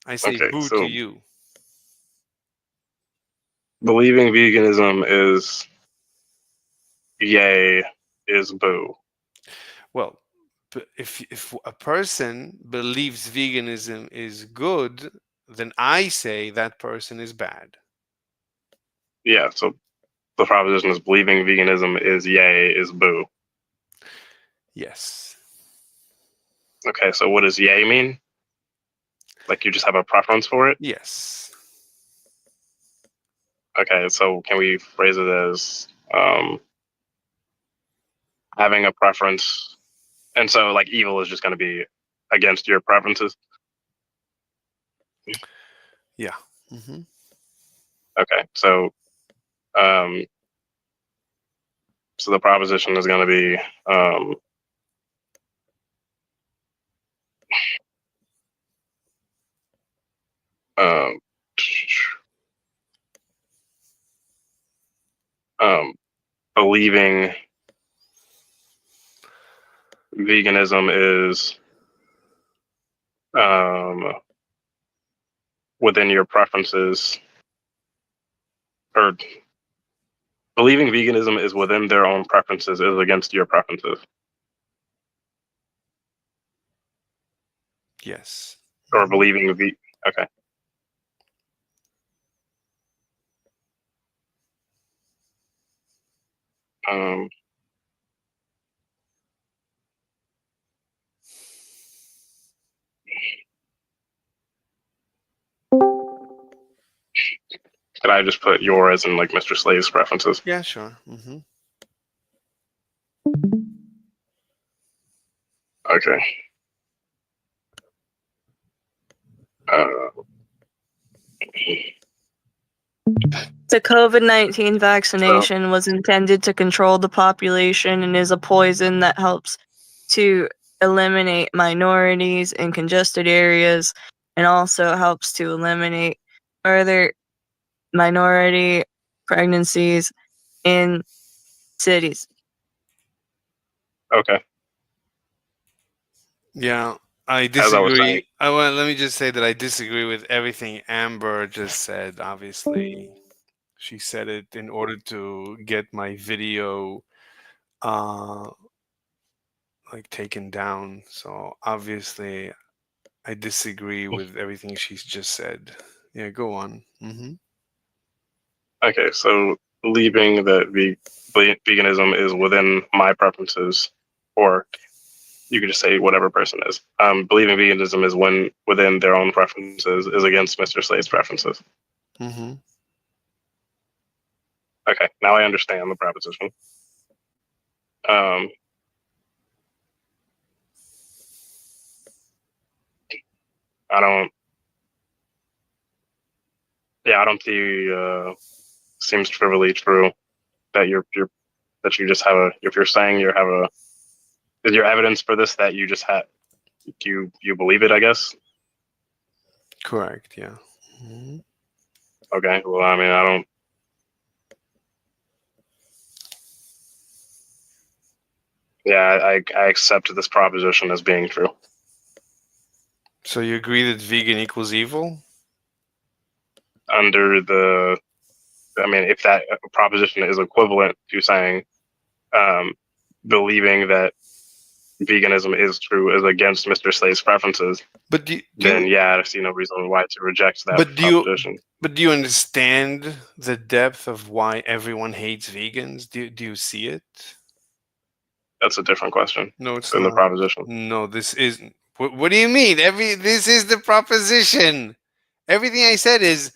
I say Okay, boo so to you. believing veganism is yay, is boo. Well, if a person believes veganism is good, then I say that person is bad. Yeah, so the proposition is believing veganism is yay, is boo. Yes. Okay, so what does yay mean? Like you just have a preference for it? Yes. Okay, so can we phrase it as having a preference? And so, like, evil is just going to be against your preferences? Yeah. Mm-hmm. Okay, um, so the proposition is going to be um, believing veganism is within your preferences, or believing veganism is within their own preferences is against your preferences. Yes. Or believing okay. Um, Could I just put your as in like Mr. Slave's preferences? Yeah, sure. Mm-hmm. Okay. The COVID-19 vaccination was intended to control the population and is a poison that helps to eliminate minorities in congested areas and also helps to eliminate further minority pregnancies in cities. Okay. Yeah, I As I was saying. disagree. Well, let me just say that I disagree with everything Amber just said. Obviously, she said it in order to get my video uh like taken down. So obviously I disagree with everything she's just said. Yeah, go on. Mm-hmm. Okay, so believing that veganism is within my preferences, or you could just say whatever person is. Believing veganism is within their own preferences is against Mr. Slade's preferences. Mm-hmm. Okay, now I understand the proposition. I don't. Yeah, I don't see. Seems trivially true that that you just have a. If you're saying you have a, is your evidence for this that you just had? You believe it? I guess. Correct. Yeah. Mm-hmm. Okay. Well, I mean, I don't. Yeah, I accept this proposition as being true. So you agree that vegan equals evil? Under the, I mean, if that proposition is equivalent to saying, believing that veganism is true is against Mr. Slade's preferences, but then yeah, I see no reason why to reject that but proposition. do you understand the depth of why everyone hates vegans? Do you see it? That's a different question. No, it's than not. the proposition. No, this isn't. What do you mean? This is the proposition. Everything I said is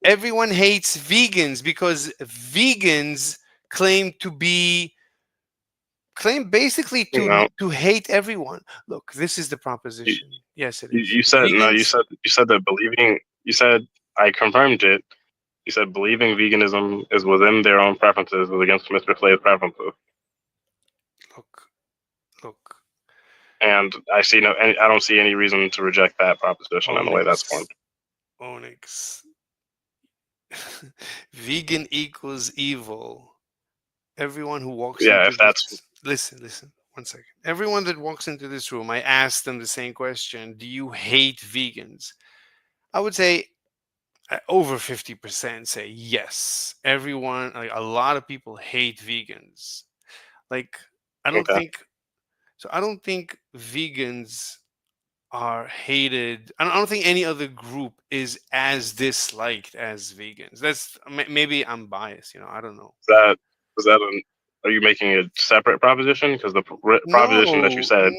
everyone hates vegans because vegans claim basically to hate everyone. Look, this is the proposition. Yes, it is. You said no. Vegans, You said that believing. You said I confirmed it. You said believing veganism is within their own preferences is against Mr. Slade's preferences. Look. And I don't see any reason to reject that proposition in the way that's formed. Onyx. Vegan equals evil. Everyone who walks into this, listen, 1 second. Everyone that walks into this room, I asked them the same question: do you hate vegans? I would say over 50% say yes. Everyone, like a lot of people, hate vegans. Like I don't think vegans are hated. I don't think any other group is as disliked as vegans. That's maybe I'm biased. I don't know. Are you making a separate proposition? Because the proposition that you said,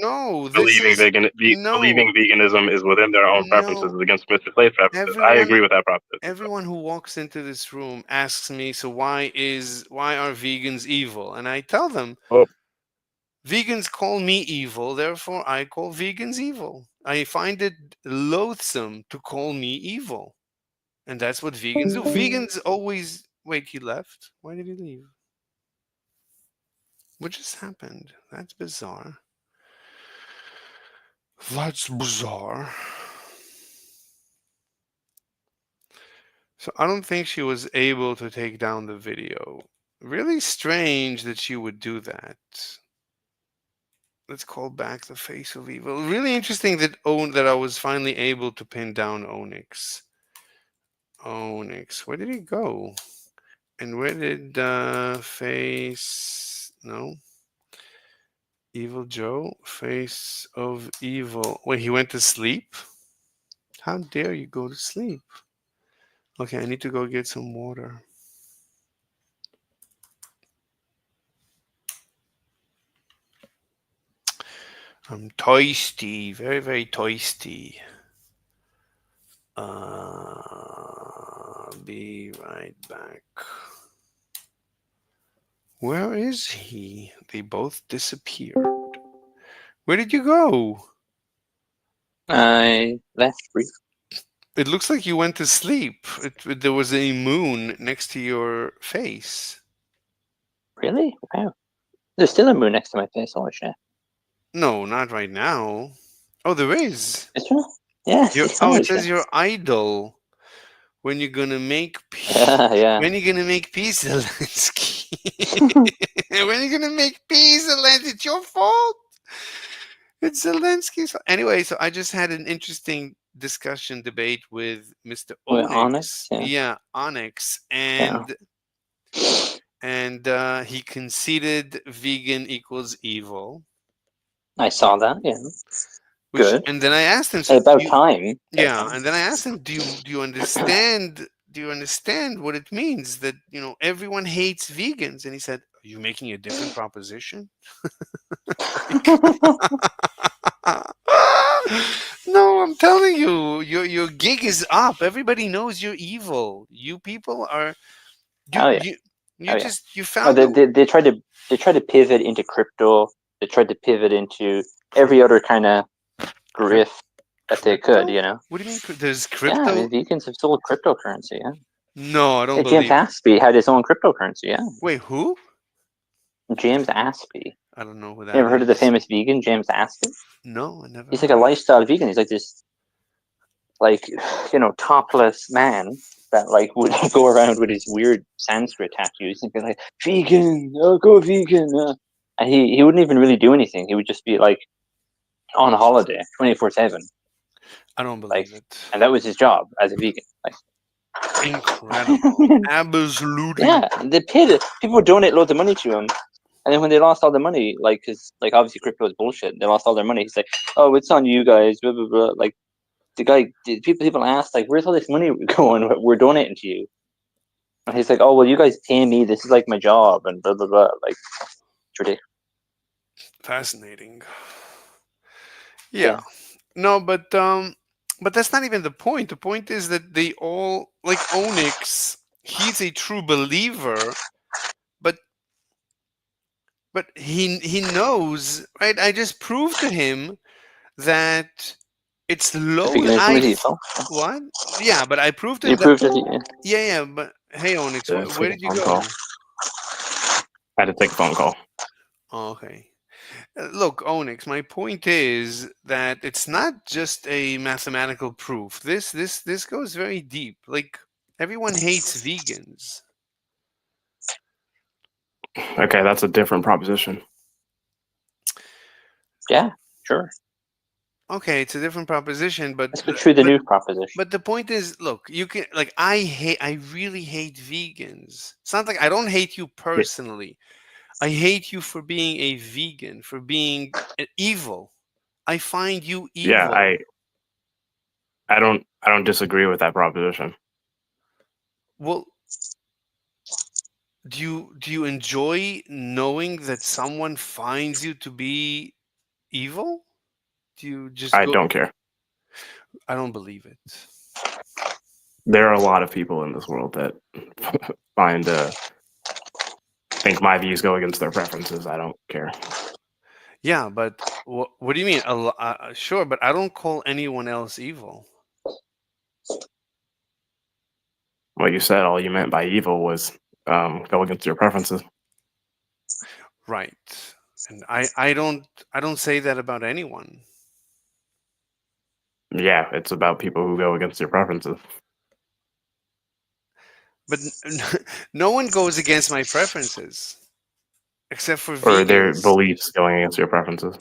believing veganism is within their own preferences is against Mr. Slade's preferences. I agree with that proposition. Everyone who walks into this room asks me, so why are vegans evil? And I tell them, vegans call me evil, therefore I call vegans evil. I find it loathsome to call me evil. And that's what vegans do. Vegans always... Wait, he left? Why did he leave? What just happened? That's bizarre. That's bizarre. So I don't think she was able to take down the video. Really strange that she would do that. Let's call back the face of evil. Really interesting that I was finally able to pin down Onyx. Onyx, where did he go? And where did face... No. Evil Joe, face of evil. Wait, he went to sleep? How dare you go to sleep? Okay, I need to go get some water. I'm thirsty, very, very thirsty. Be right back. Where is he? They both disappeared. Where did you go? I left brief. It looks like you went to sleep. There was a moon next to your face. Really? Wow. There's still a moon next to my face. Holy shit. No, not right now. Oh, there is. Is there? Yeah. It says your idol. When you're gonna make peace? Yeah. When you're gonna make peace, Zelensky? When you're gonna make peace, Zelensky? It's your fault. It's Zelensky's fault. Anyway, so I just had an interesting discussion debate with Mr. Onyx. Yeah, Onyx, and he conceded vegan equals evil. I saw that. Yeah. Good. And then I asked him, about time. Yeah, and then I asked him, do you understand do you understand what it means that everyone hates vegans?" And he said, "Are you making a different proposition?" No, I'm telling you, your gig is up. Everybody knows you're evil. You people are you Oh yeah, you you oh yeah. just you Oh, found the they tried to pivot into crypto. They tried to pivot into every other kind of grift that they could. crypto. What do you mean? There's Yeah, I crypto? mean, vegans have sold cryptocurrency. Yeah, No, I don't yeah. James believe. Aspie had his own cryptocurrency. Yeah, Wait, who? James Aspie. I don't know who You that ever heard of the is. famous vegan James Aspie? No, I never He's heard like a of it. lifestyle vegan. He's like this, like, topless man that like would go around with his weird Sanskrit tattoos and be like, "Vegan, oh, go vegan." And he wouldn't even really do anything. He would just be like on holiday 24/7. I don't Like, believe it. and that was his job as a vegan. Like, Incredible. Absolutely. yeah, they paid it. People would donate loads of money to him. And then when they lost all their money, like, cause like obviously crypto is bullshit. They lost all their money. He's like, "Oh, it's on you guys." Blah blah blah. Like, the guy, people ask like, "Where's all this money going? We're donating to you." And he's like, "Oh, well, you guys pay me. This is like my job." And blah blah blah. Like, it's ridiculous. Fascinating. Yeah. Yeah. No, but that's not even the point. The point is that they all like Onyx, he's a true believer, but he knows, right? I just proved to him that it's The low. veganism is evil. What? Yeah, but I proved to You him that. proved it. Yeah, but hey, Onyx, Yeah, where take a did you phone go? call. I had to take a phone call. Oh, okay. Look, Onyx, my point is that it's not just a mathematical proof. This goes very deep. Like everyone hates vegans. Okay, that's a different proposition. Yeah, sure. Okay, it's a different proposition, but Let's go through the new proposition. but the point is, look, you can like I really hate vegans. It's not like I don't hate you personally. I hate you for being a vegan, for being evil. I find you Yeah, evil. I don't disagree with that proposition. Well, do you enjoy knowing that someone finds you to be evil? Do you just I go? don't care. I don't believe it. There are a lot of people in this world that find think my views go against their preferences. I don't care. Yeah, but what do you mean? Sure, but I don't call anyone else evil. Well, you said all you meant by evil was go against your preferences. Right. And I don't say that about anyone. Yeah, it's about people who go against your preferences. But no one goes against my preferences except for Or their vegans. beliefs going against your preferences.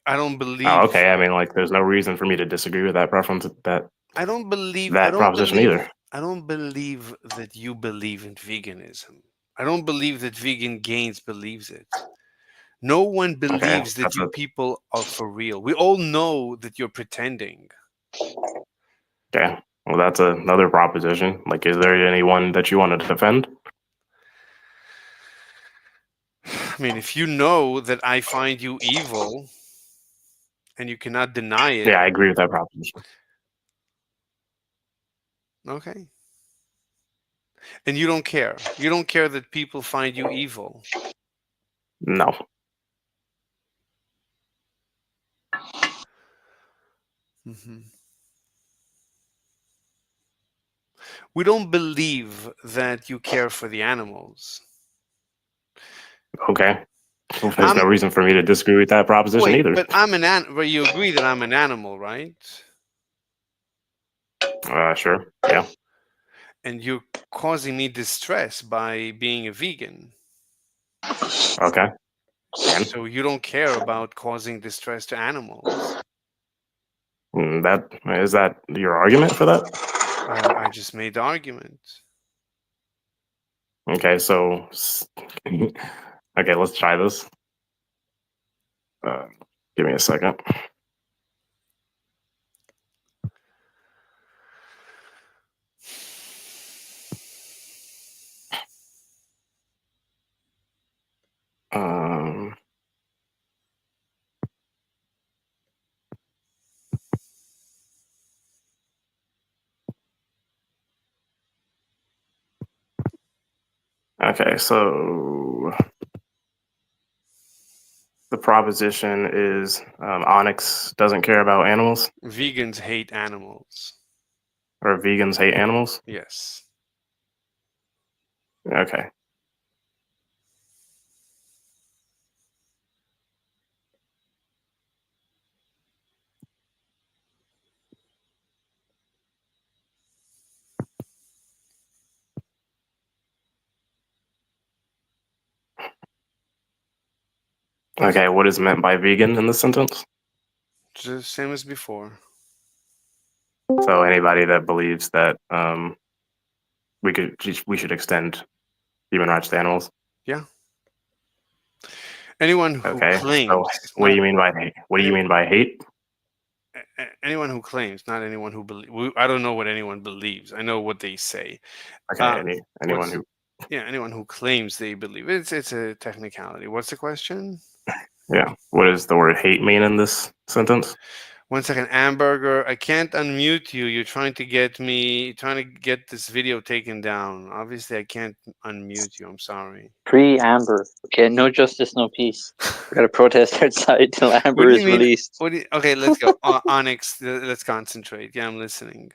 I don't Oh, believe. okay. I mean, like, there's no reason for me to disagree with that preference, that I don't believe. proposition either. I don't believe that you believe in veganism. I don't believe that vegan gains believes it. No one Okay, believes that that's you people are for real. We all know that you're pretending. okay. Well, that's another proposition. Like, is there anyone that you want to defend? I mean, if you know that I find you evil and you cannot deny it, Yeah, I agree with that proposition. okay. And you don't care. You don't care that people find you evil. No. hmm We don't believe that you care for the animals. Okay. There's no reason for me to disagree with that proposition Wait, either. but but you agree that I'm an animal, right? Sure. Yeah. And you're causing me distress by being a vegan. Okay. And So you don't care about causing distress to animals. is that your argument for that? I just made the argument. Okay, so okay, let's try this. Give me a second. Um, okay, so the proposition is Onyx doesn't care about animals, Vegans hate animals. or vegans hate animals. Yes. Okay. Okay, what is meant by vegan in this sentence? Just same as before. So anybody that believes that we should extend human rights to animals. Yeah. Anyone who Okay. claims. So what do you mean by hate? What do you mean by hate? Anyone who claims, not anyone who believes. I don't know what anyone believes. I know what they say. Okay. Anyone what's- who. Yeah, anyone who claims they believe. It's a technicality. What's the question? Yeah. What does the word hate mean in this sentence? 1 second, Amberger. I can't unmute you. You're trying to get this video taken down. Obviously, I can't unmute you. I'm sorry. Free Amber. Okay, no justice, no peace. We gotta protest outside till What Amber do you is mean? released. Okay, let's go. Onyx, let's concentrate. Yeah, I'm listening.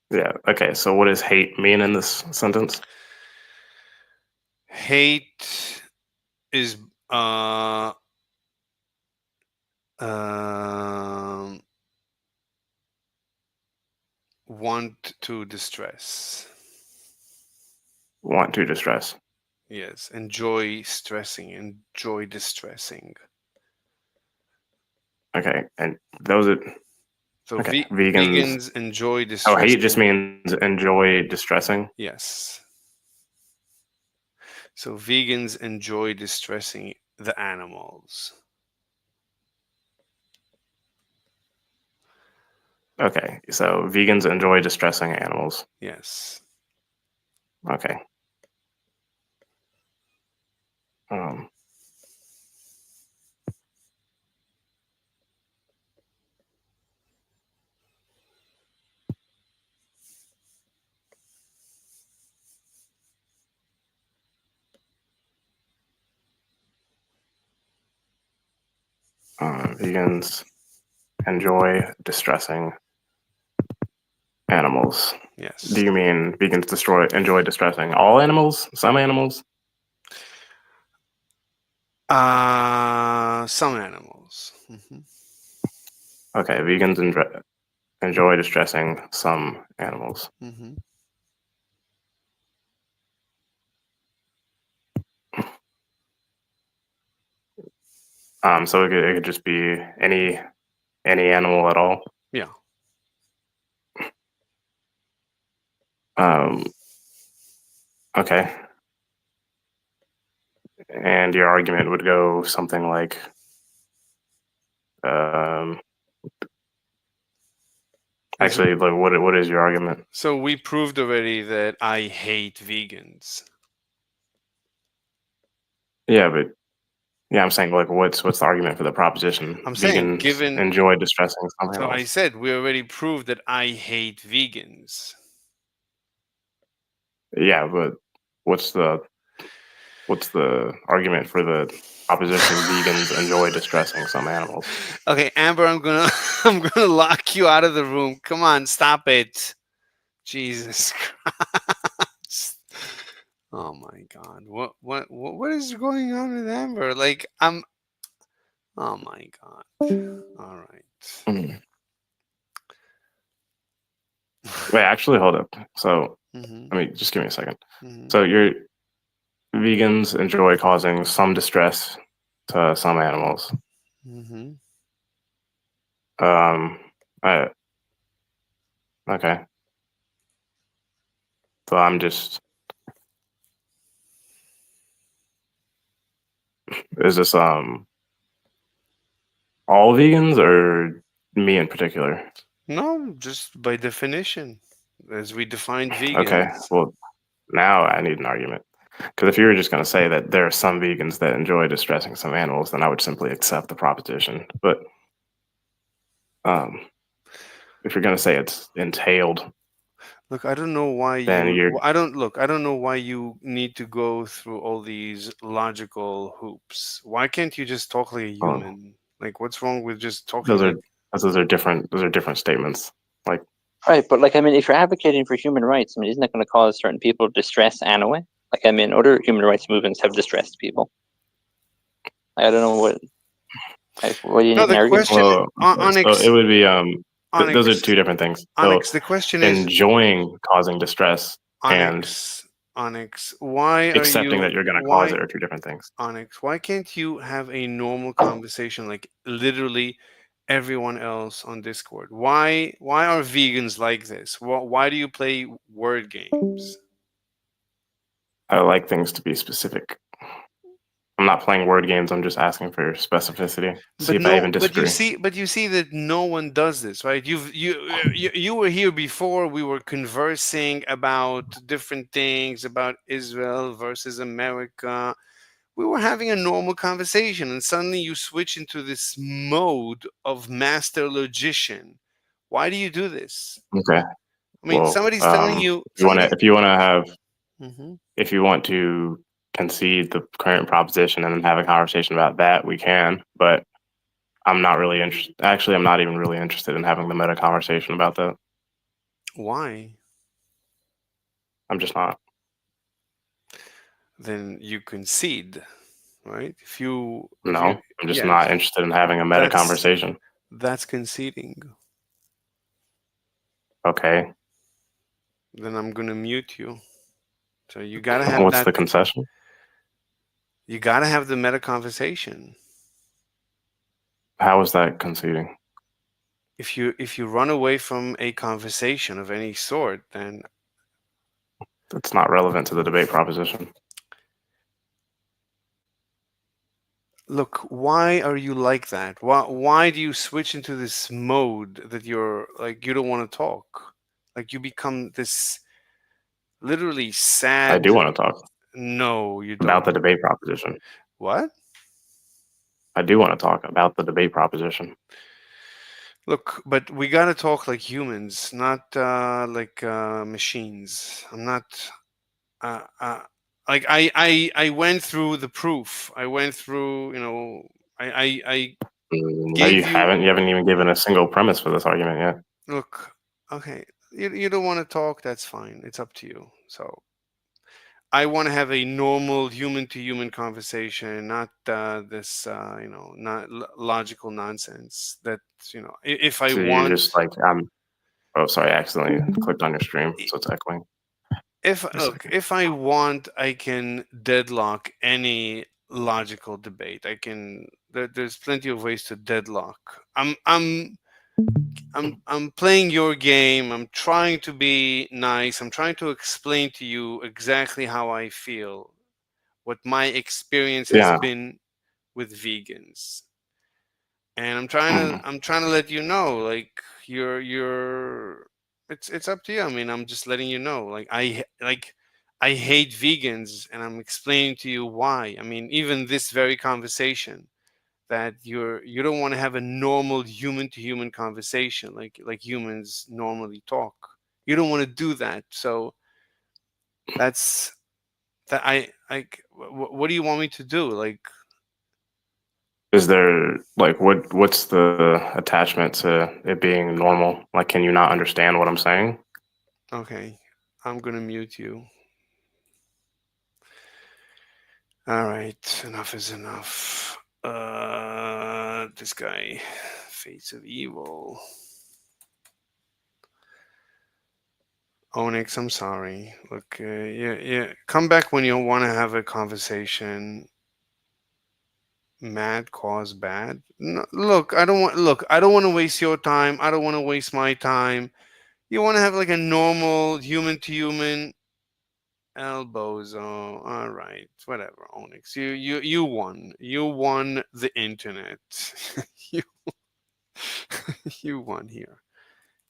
Yeah. Okay. So what does hate mean in this sentence? Hate is um want to distress. Want to distress. Yes, enjoy stressing, enjoy distressing. Okay, and those are So okay. Vegans. vegans enjoy Oh, distressing. hate just means enjoy distressing. Yes. So vegans enjoy distressing the animals. Okay, so vegans enjoy distressing animals. Yes. Okay. Um, vegans enjoy distressing animals. Yes. Do you mean vegans enjoy distressing all animals? Some animals? Some animals. Okay, vegans enjoy distressing some animals. So it could just be any animal at all. Yeah. Okay. And your argument would go something like, actually, like, what is your argument? So we proved already that I hate vegans. Yeah, but yeah, I'm saying like, what's the argument for the proposition? I'm saying, Vegans given enjoy distressing some So I animals. said we already proved that I hate vegans. Yeah, but what's the argument for the opposition? Vegans enjoy distressing some animals. Okay, Amber, I'm gonna lock you out of the room. Come on, stop it. Jesus Christ. Oh my God. What is going on with Amber? Like oh my God. All right. Wait, actually, hold up. So, I mean, just give me a second. So, your vegans enjoy causing some distress to some animals. Okay. So I'm just. Is this all vegans or me in particular? No, just by definition, as we defined vegans. Okay. Well, now I need an argument. Because if you were just going to say that there are some vegans that enjoy distressing some animals, then I would simply accept the proposition. But if you're going to say it's entailed, Look, I don't know why then you're I don't look. I don't know why you need to go through all these logical hoops. Why can't you just talk like a human? Like, what's wrong with just talking those are like? those are different statements. Like, Right, but like I mean, if you're advocating for human rights, I mean, isn't that going to cause certain people distress anyway? Like I mean, other human rights movements have distressed people. I don't know what. Like, what do you No, need an the argument? question, so Onyx, it would be those are Onyx, two different things. So Onyx. The question is, enjoying causing distress and Onyx, Onyx. Why are accepting you? that you're going to cause Why, it are two different things. Onyx? Why can't you have a normal conversation like literally everyone else on Discord? Why are vegans like this? Why do you play word games? I like things to be specific. I'm not playing word games. I'm just asking for specificity. See But if I even no, disagree. but you see that no one does this, right? You were here before. We were conversing about different things about Israel versus America. We were having a normal conversation, and suddenly you switch into this mode of master logician. Why do you do this? Okay. I mean, Well, somebody's telling you if you want to, somebody. if you want to have, Mhm. if you want to concede the current proposition and then have a conversation about that, we can. But I'm not really interested. Actually, I'm not even really interested in having the meta conversation about that. Why? I'm just not. Then you concede, right? If you, No, I'm just yes, not interested in having a meta that's conversation. that's conceding. Okay. Then I'm gonna mute you. So you gotta have What's that. the concession? You gotta have the meta conversation. How is that conceding? If you run away from a conversation of any sort, then That's not relevant to the debate proposition. look, why are you like that? Why do you switch into this mode that you're like you don't want to talk? Like you become this literally I sad. do want to talk No, you about the don't. debate proposition. What? I do want to talk about the debate proposition. Look, but we gotta talk like humans, not like machines. I'm not. Uh, uh, like I went through the proof. I went through. I No, you gave you. haven't. You haven't even given a single premise for this argument yet. Look, okay. You don't want to talk. That's fine. It's up to you. So I want to have a normal human to human conversation, not this not logical nonsense. That if I So you're want. just like, oh, sorry, I accidentally clicked on your stream, so it's echoing. If Just a look, second. if I want, I can deadlock any logical debate. I can. There's plenty of ways to deadlock. I'm playing your game. I'm trying to be nice. I'm trying to explain to you exactly how I feel, what my experience has Yeah. been with vegans, and Mhm. I'm trying to let you know, like it's up to you. I mean, I'm just letting you know, like I hate vegans, and I'm explaining to you why. I mean, even this very conversation, that you don't want to have a normal human to human conversation like humans normally talk. You don't want to do that. So that's that. I like. What do you want me to do? Like, Is there like what's the attachment to it being normal? Like, can you not understand what I'm saying? okay, I'm gonna mute you. All right, enough is enough. This guy, Fates of Evil. Onyx, I'm sorry. Look, yeah. Come back when you want to have a conversation. Mad cause bad. No, look, I don't want. Look, I don't want to waste your time. I don't want to waste my time. You want to have like a normal human to human elbows. Oh, all right, whatever. Onyx, you won. You won the internet. you you won here.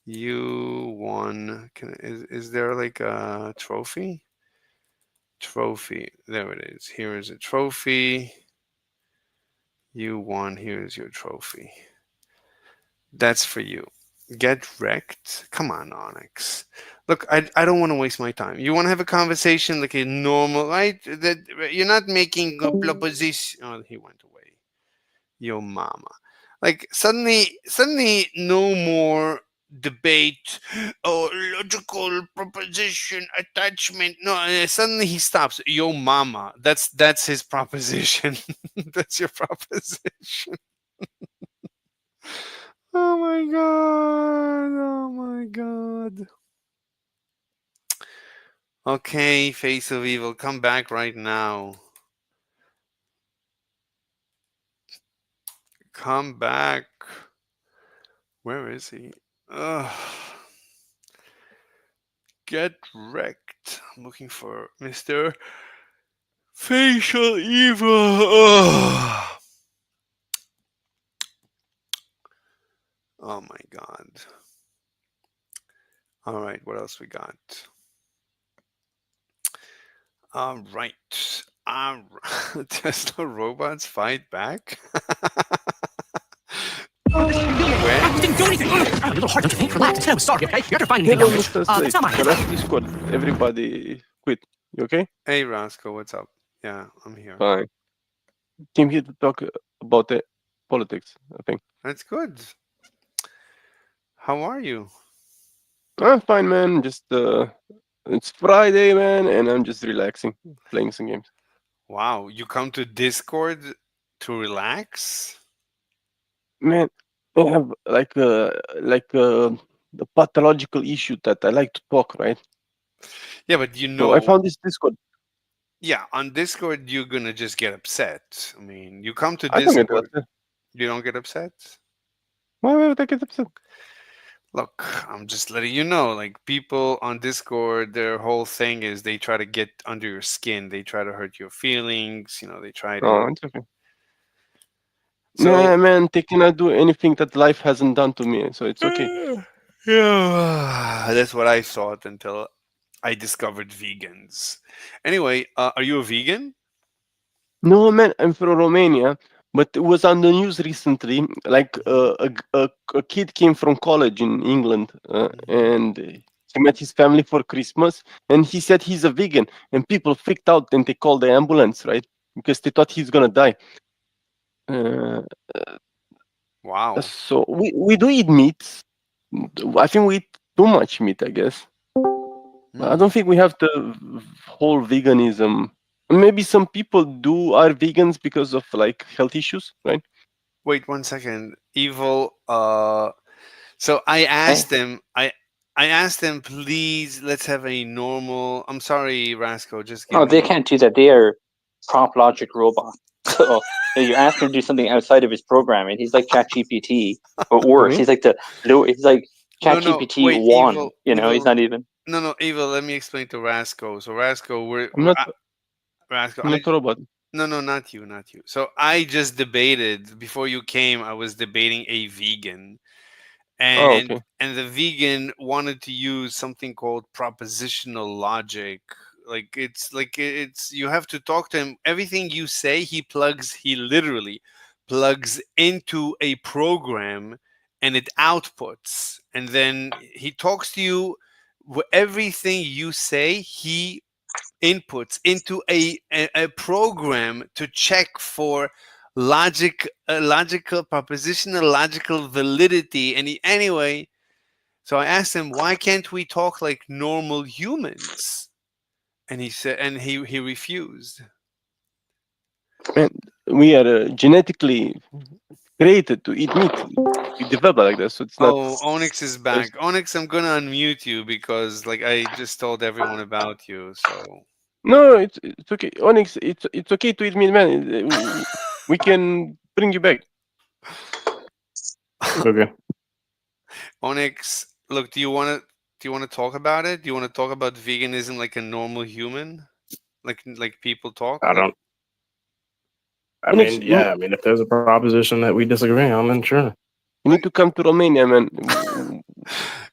You won. Is there like a trophy? Trophy. There it is. Here is a trophy. You won. Here's your trophy. That's for you. Get wrecked. Come on, Onyx. Look, I don't want to waste my time. You want to have a conversation like a normal, right? That you're not making a proposition. Oh, he went away. Yo, mama. Like suddenly, no more debate or logical proposition attachment. No, suddenly he stops. Yo, mama. That's his proposition. That's your proposition. Oh my god. Oh my god. Okay, face of evil, come back right now. Come back. Where is he? Ugh. Get wrecked. I'm looking for Mr. Facial Evil. Ugh. Oh my god. All right, what else we got? All right. Tesla robots fight back? I didn't do anything. I'm a little hard to think. Relax. I was sorry, okay? You have to find anything Hello, else. Mr. That's not my The last Discord, everybody quit. You okay? Hey, Roscoe, what's up? Yeah, I'm here. Fine. Came here to talk about the politics, I think. That's good. How are you? I'm fine, man. Just it's Friday, man, and I'm just relaxing, playing some games. Wow, you come to Discord to relax? Man, I have the pathological issue that I like to talk, right? Yeah, but you So I know, found this Discord. yeah, on Discord you're gonna just get upset. I mean, you come to I don't get Discord, upset. you don't get upset? Why would I get upset? Look, I'm just letting you know, like people on Discord, their whole thing is they try to get under your skin. They try to hurt your feelings, they try to. Oh, it's okay. So, Nah, man, they cannot do anything that life hasn't done to me, so it's okay. yeah, that's what I thought until I discovered vegans. Anyway, are you a vegan? No, man, I'm from Romania, but it was on the news recently. Like a kid came from college in England, and he met his family for Christmas, and he said he's a vegan, and people freaked out and they called the ambulance, right? Because they thought he's gonna die. Wow. So we do eat meat. I think we eat too much meat, I guess. I don't think we have the whole veganism. Maybe some people are vegans because of like health issues, right? Wait 1 second. Evil. So I asked them. I asked them, please, let's have a normal. I'm sorry, Rasco. Just give Oh, me. they can't do that. They are prompt logic robots. So you ask him to do something outside of his programming. He's like ChatGPT, but worse. He's like he's like ChatGPT wait, 1. Evil. He's not even. No, Evil. Let me explain to Rasco. So Rasco, I'm not. Rasco. I'm not a robot. No, not you, not you. So I just debated before you came. I was debating a vegan, and okay. and the vegan wanted to use something called propositional logic. Like it's you have to talk to him. Everything you say, he literally plugs into a program, and it outputs, and then he talks to you. Everything you say, he inputs into a program to check for logical propositional logical validity. And anyway, so I asked him, why can't we talk like normal humans? And he said, and he refused. Man, we are genetically created to eat meat. We develop like that, so it's not. Oh, Onyx is back. Onyx, I'm gonna unmute you because like I just told everyone about you. So No, it's okay, Onyx. It's okay to eat meat, man. We can bring you back. Okay. Onyx, look, do you want to talk about it? Do you want to talk about veganism like a normal human, like people talk? I don't. I Onyx, mean, yeah. I mean, if there's a proposition that we disagree on, then sure. You need to come to Romania, man.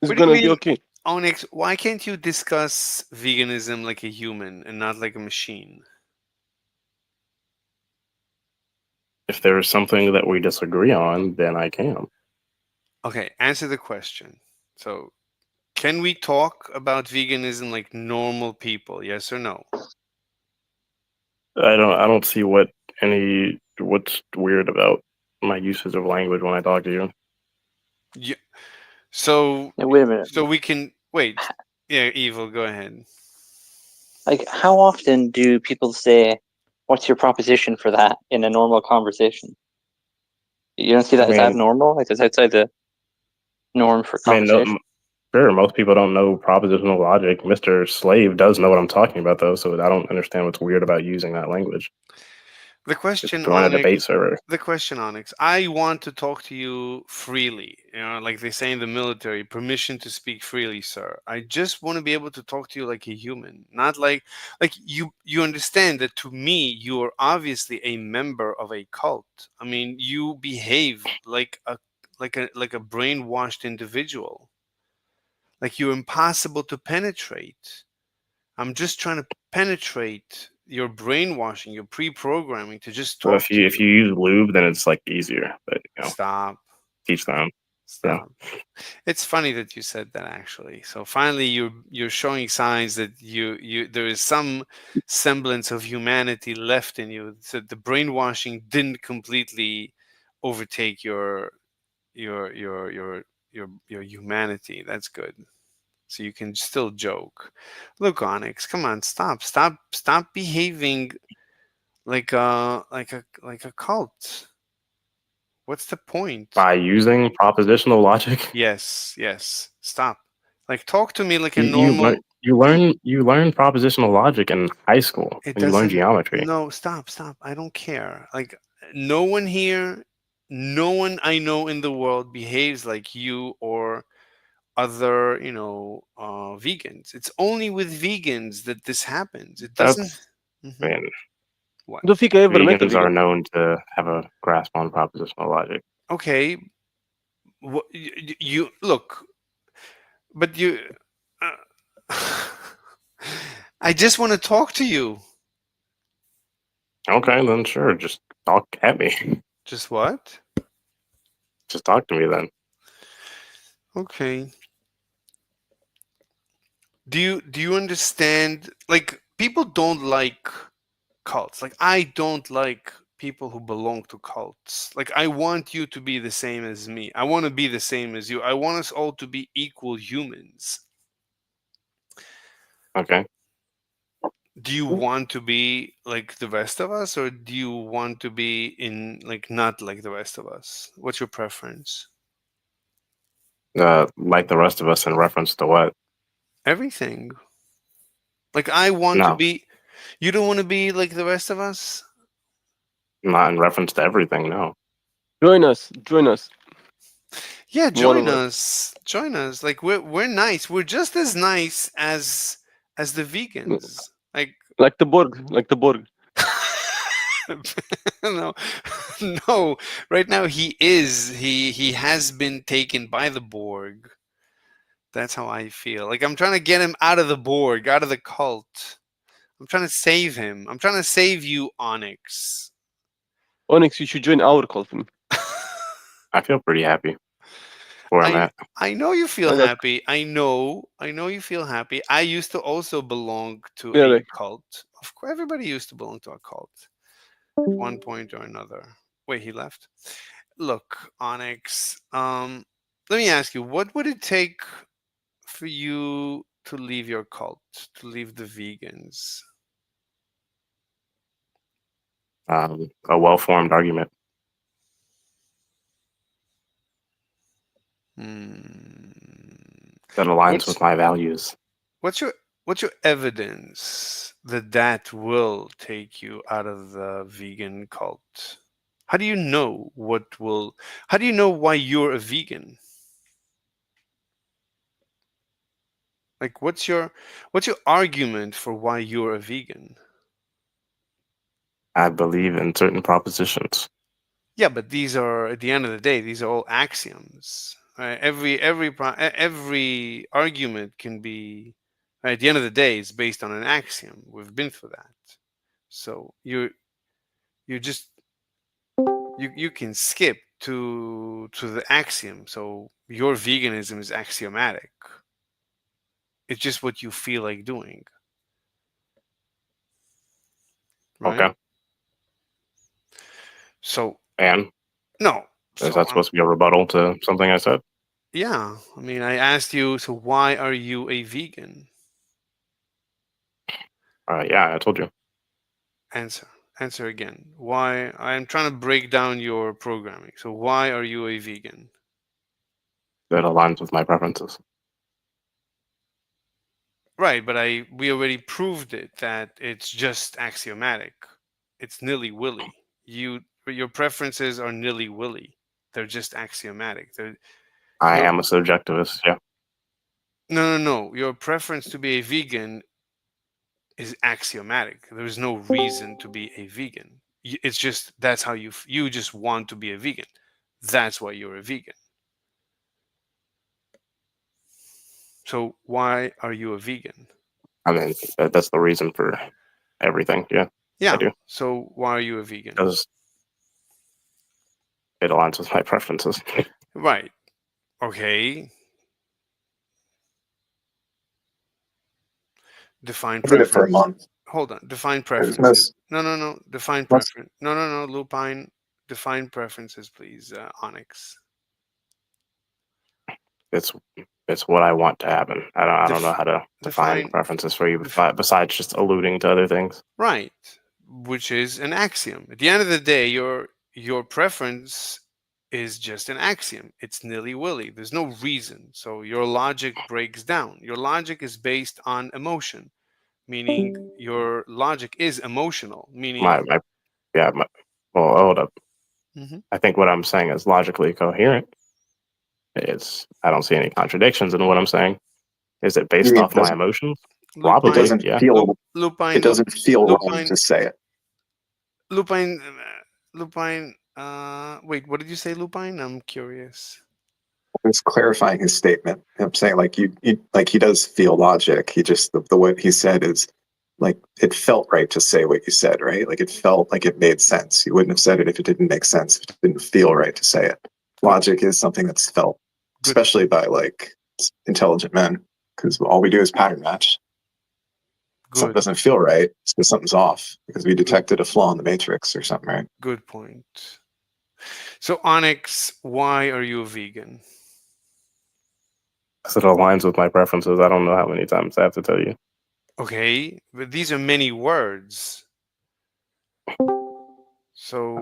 It's What do you gonna be mean? okay. Onyx, why can't you discuss veganism like a human and not like a machine? If there's something that we disagree on, then I can. Okay, answer the question. So, can we talk about veganism like normal people? Yes or no? I don't see what's weird about my usage of language when I talk to you. Yeah. So, Now, wait a minute. so we can wait. Yeah, Evil, go ahead. Like, how often do people say, "What's your proposition for that?" in a normal conversation? You don't see that I as mean, abnormal? Like, it's outside the norm for I mean, conversation. sure, most people don't know propositional logic. Mr. Slave does know what I'm talking about, though, so I don't understand what's weird about using that language. The Just question, join a debate Onyx. server. The question, Onyx. I want to talk to you freely. You know, like they say in the military, permission to speak freely, sir. I just want to be able to talk to you like a human, not like you. You understand that to me, you are obviously a member of a cult. I mean, you behave like a brainwashed individual. Like you're impossible to penetrate. I'm just trying to penetrate your brainwashing, your pre-programming to just So talk to if you you. use lube, then it's like easier, but Stop. teach them. Yeah. Stop. It's funny that you said that actually. So finally you're showing signs that you there is some semblance of humanity left in you. So the brainwashing didn't completely overtake your your your your humanity. That's good. So you can still joke. Look, Onyx, come on, stop behaving like a cult. What's the point? By using propositional logic, Yes. Stop. Like talk to me like a you normal. learn propositional logic in high school It when you learn doesn't. geometry. No, stop. I don't care. Like no one here, no one I know in the world behaves like you or other, vegans. It's only with vegans that this happens. It doesn't. That's I Mhm. mean, What? Do fica ever met a vegans are vegan? known to have a grasp on propositional logic. Okay. You look, but you. Uh, I just want to talk to you. Okay, then sure, just talk at me. Just what? Just talk to me then. Okay. Do you understand? Like people don't like cults. Like I don't like people who belong to cults. Like I want you to be the same as me. I want to be the same as you. I want us all to be equal humans. Okay. Do you want to be like the rest of us or do you want to be in like not like the rest of us? What's your preference? Like the rest of us in reference to what? Everything. Like I want to No, be. You don't want to be like the rest of us? not in reference to everything. No. Join us. Yeah, One of join us. us. Join us. Like we're nice. We're just as nice as the vegans. Like Like the Borg. no, no. Right now he is. He has been taken by the Borg. That's how I feel. Like I'm trying to get him out of the Borg, out of the cult. I'm trying to save him. I'm trying to save you, Onyx. Onyx, you should join our cult. I feel pretty happy where I'm I at. I know you feel Okay. happy. I know you feel happy. I used to also belong to Yeah, a like, cult. Of course, everybody used to belong to a cult at one point or another. Wait, he left. Look, Onyx. Let me ask you, what would it take for you to leave your cult, to leave the vegans? A well-formed argument. That aligns What's with my values. what's your what's your evidence that that will take you out of the vegan cult? How do you know what will? How do you know why you're a vegan? Like, what's your argument for why you're a vegan? I believe in certain propositions. Yeah, but these are at the end of the day, these are all axioms. Right? Every argument can be, at the end of the day, it's based on an axiom. We've been through that. So you just you can skip to the axiom. So your veganism is axiomatic. It's just what you feel like doing. Right? Okay. So And no. is So that supposed to be a rebuttal to something I said? yeah. I mean, I asked you. So why are you a vegan? Yeah, I told you. Answer again. Why? I'm trying to break down your programming. So why are you a vegan? That aligns with my preferences. Right, but we already proved it that it's just axiomatic. It's nilly-willy. Your preferences are nilly-willy. They're just axiomatic. I am a subjectivist, yeah. No. Your preference to be a vegan is axiomatic. There's no reason to be a vegan. It's just that's how you just want to be a vegan. That's why you're a vegan. So why are you a vegan? I mean, that's the reason for everything, yeah. Yeah. I do. So why are you a vegan? Because it aligns with my preferences. Right. Okay. Define I did it for a preference. month. Hold on. Define There's preferences. No. Define most- preference. No. Lupine. Define preferences, please, Onyx. It's what I want to happen. I don't know how to define define- preferences for you besides just alluding to other things. Right. Which is an axiom. At the end of the day, your preference is just an axiom. It's nilly-willy. There's no reason. So your logic breaks down. Your logic is based on emotion, meaning your logic is emotional, meaning Well, hold up. Mhm. I think what I'm saying is logically coherent. I don't see any contradictions in what I'm saying. Is it based mean off it my doesn't- emotions? It Probably, doesn't yeah. feel. Lupine. It doesn't feel wrong Lupine. to say it. Lupine. Wait, what did you say, Lupine? I'm curious. I was clarifying his statement. I'm saying like like he does feel logic. He just the what he said is like it felt right to say what you said, right? Like it felt like it made sense. You wouldn't have said it if it didn't make sense. If it didn't feel right to say it. Logic is something that's felt, especially by like intelligent men, because all we do is pattern match. Something doesn't feel right because something's off because we detected a flaw in the matrix or something, right? Good point. So Onyx, why are you a vegan? Because it aligns with my preferences. I don't know how many times I have to tell you. Okay, but these are many words. So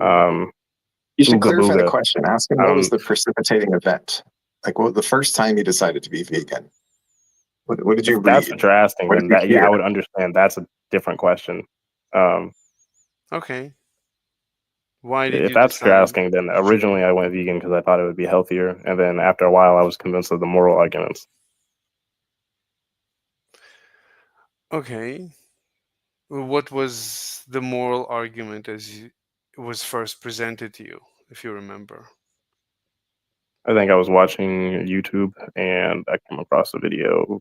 You should Ooga clarify the booga. question. Ask him what was the precipitating event. Like what the first time you decided to be vegan. What did you If that's read? what you're asking, What then did you hear? I would understand. That's a different question. Okay. Why did If you that's what you're decide? asking, then originally I went vegan because I thought it would be healthier, and then after a while, I was convinced of the moral arguments. Okay. What was the moral argument as it was first presented to you, if you remember? I think I was watching YouTube and I came across a video.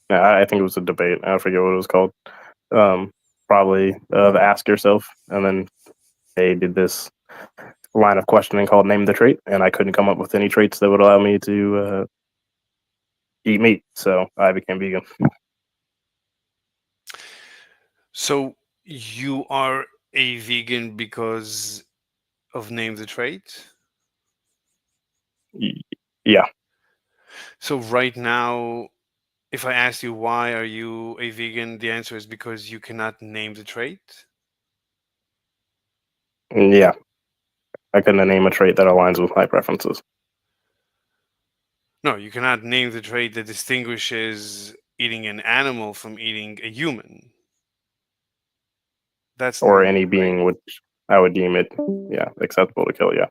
I think it was a debate. I forget what it was called. Probably the Ask Yourself, and then they did this line of questioning called Name the Trait, and I couldn't come up with any traits that would allow me to eat meat, so I became vegan. So you are a vegan because of Name the Trait? Yeah. So right now, if I ask you why are you a vegan, the answer is because you cannot name the trait? Yeah. I couldn't name a trait that aligns with my preferences. No, you cannot name the trait that distinguishes eating an animal from eating a human. That's Or not any right. being which I would deem it, acceptable to kill, yeah.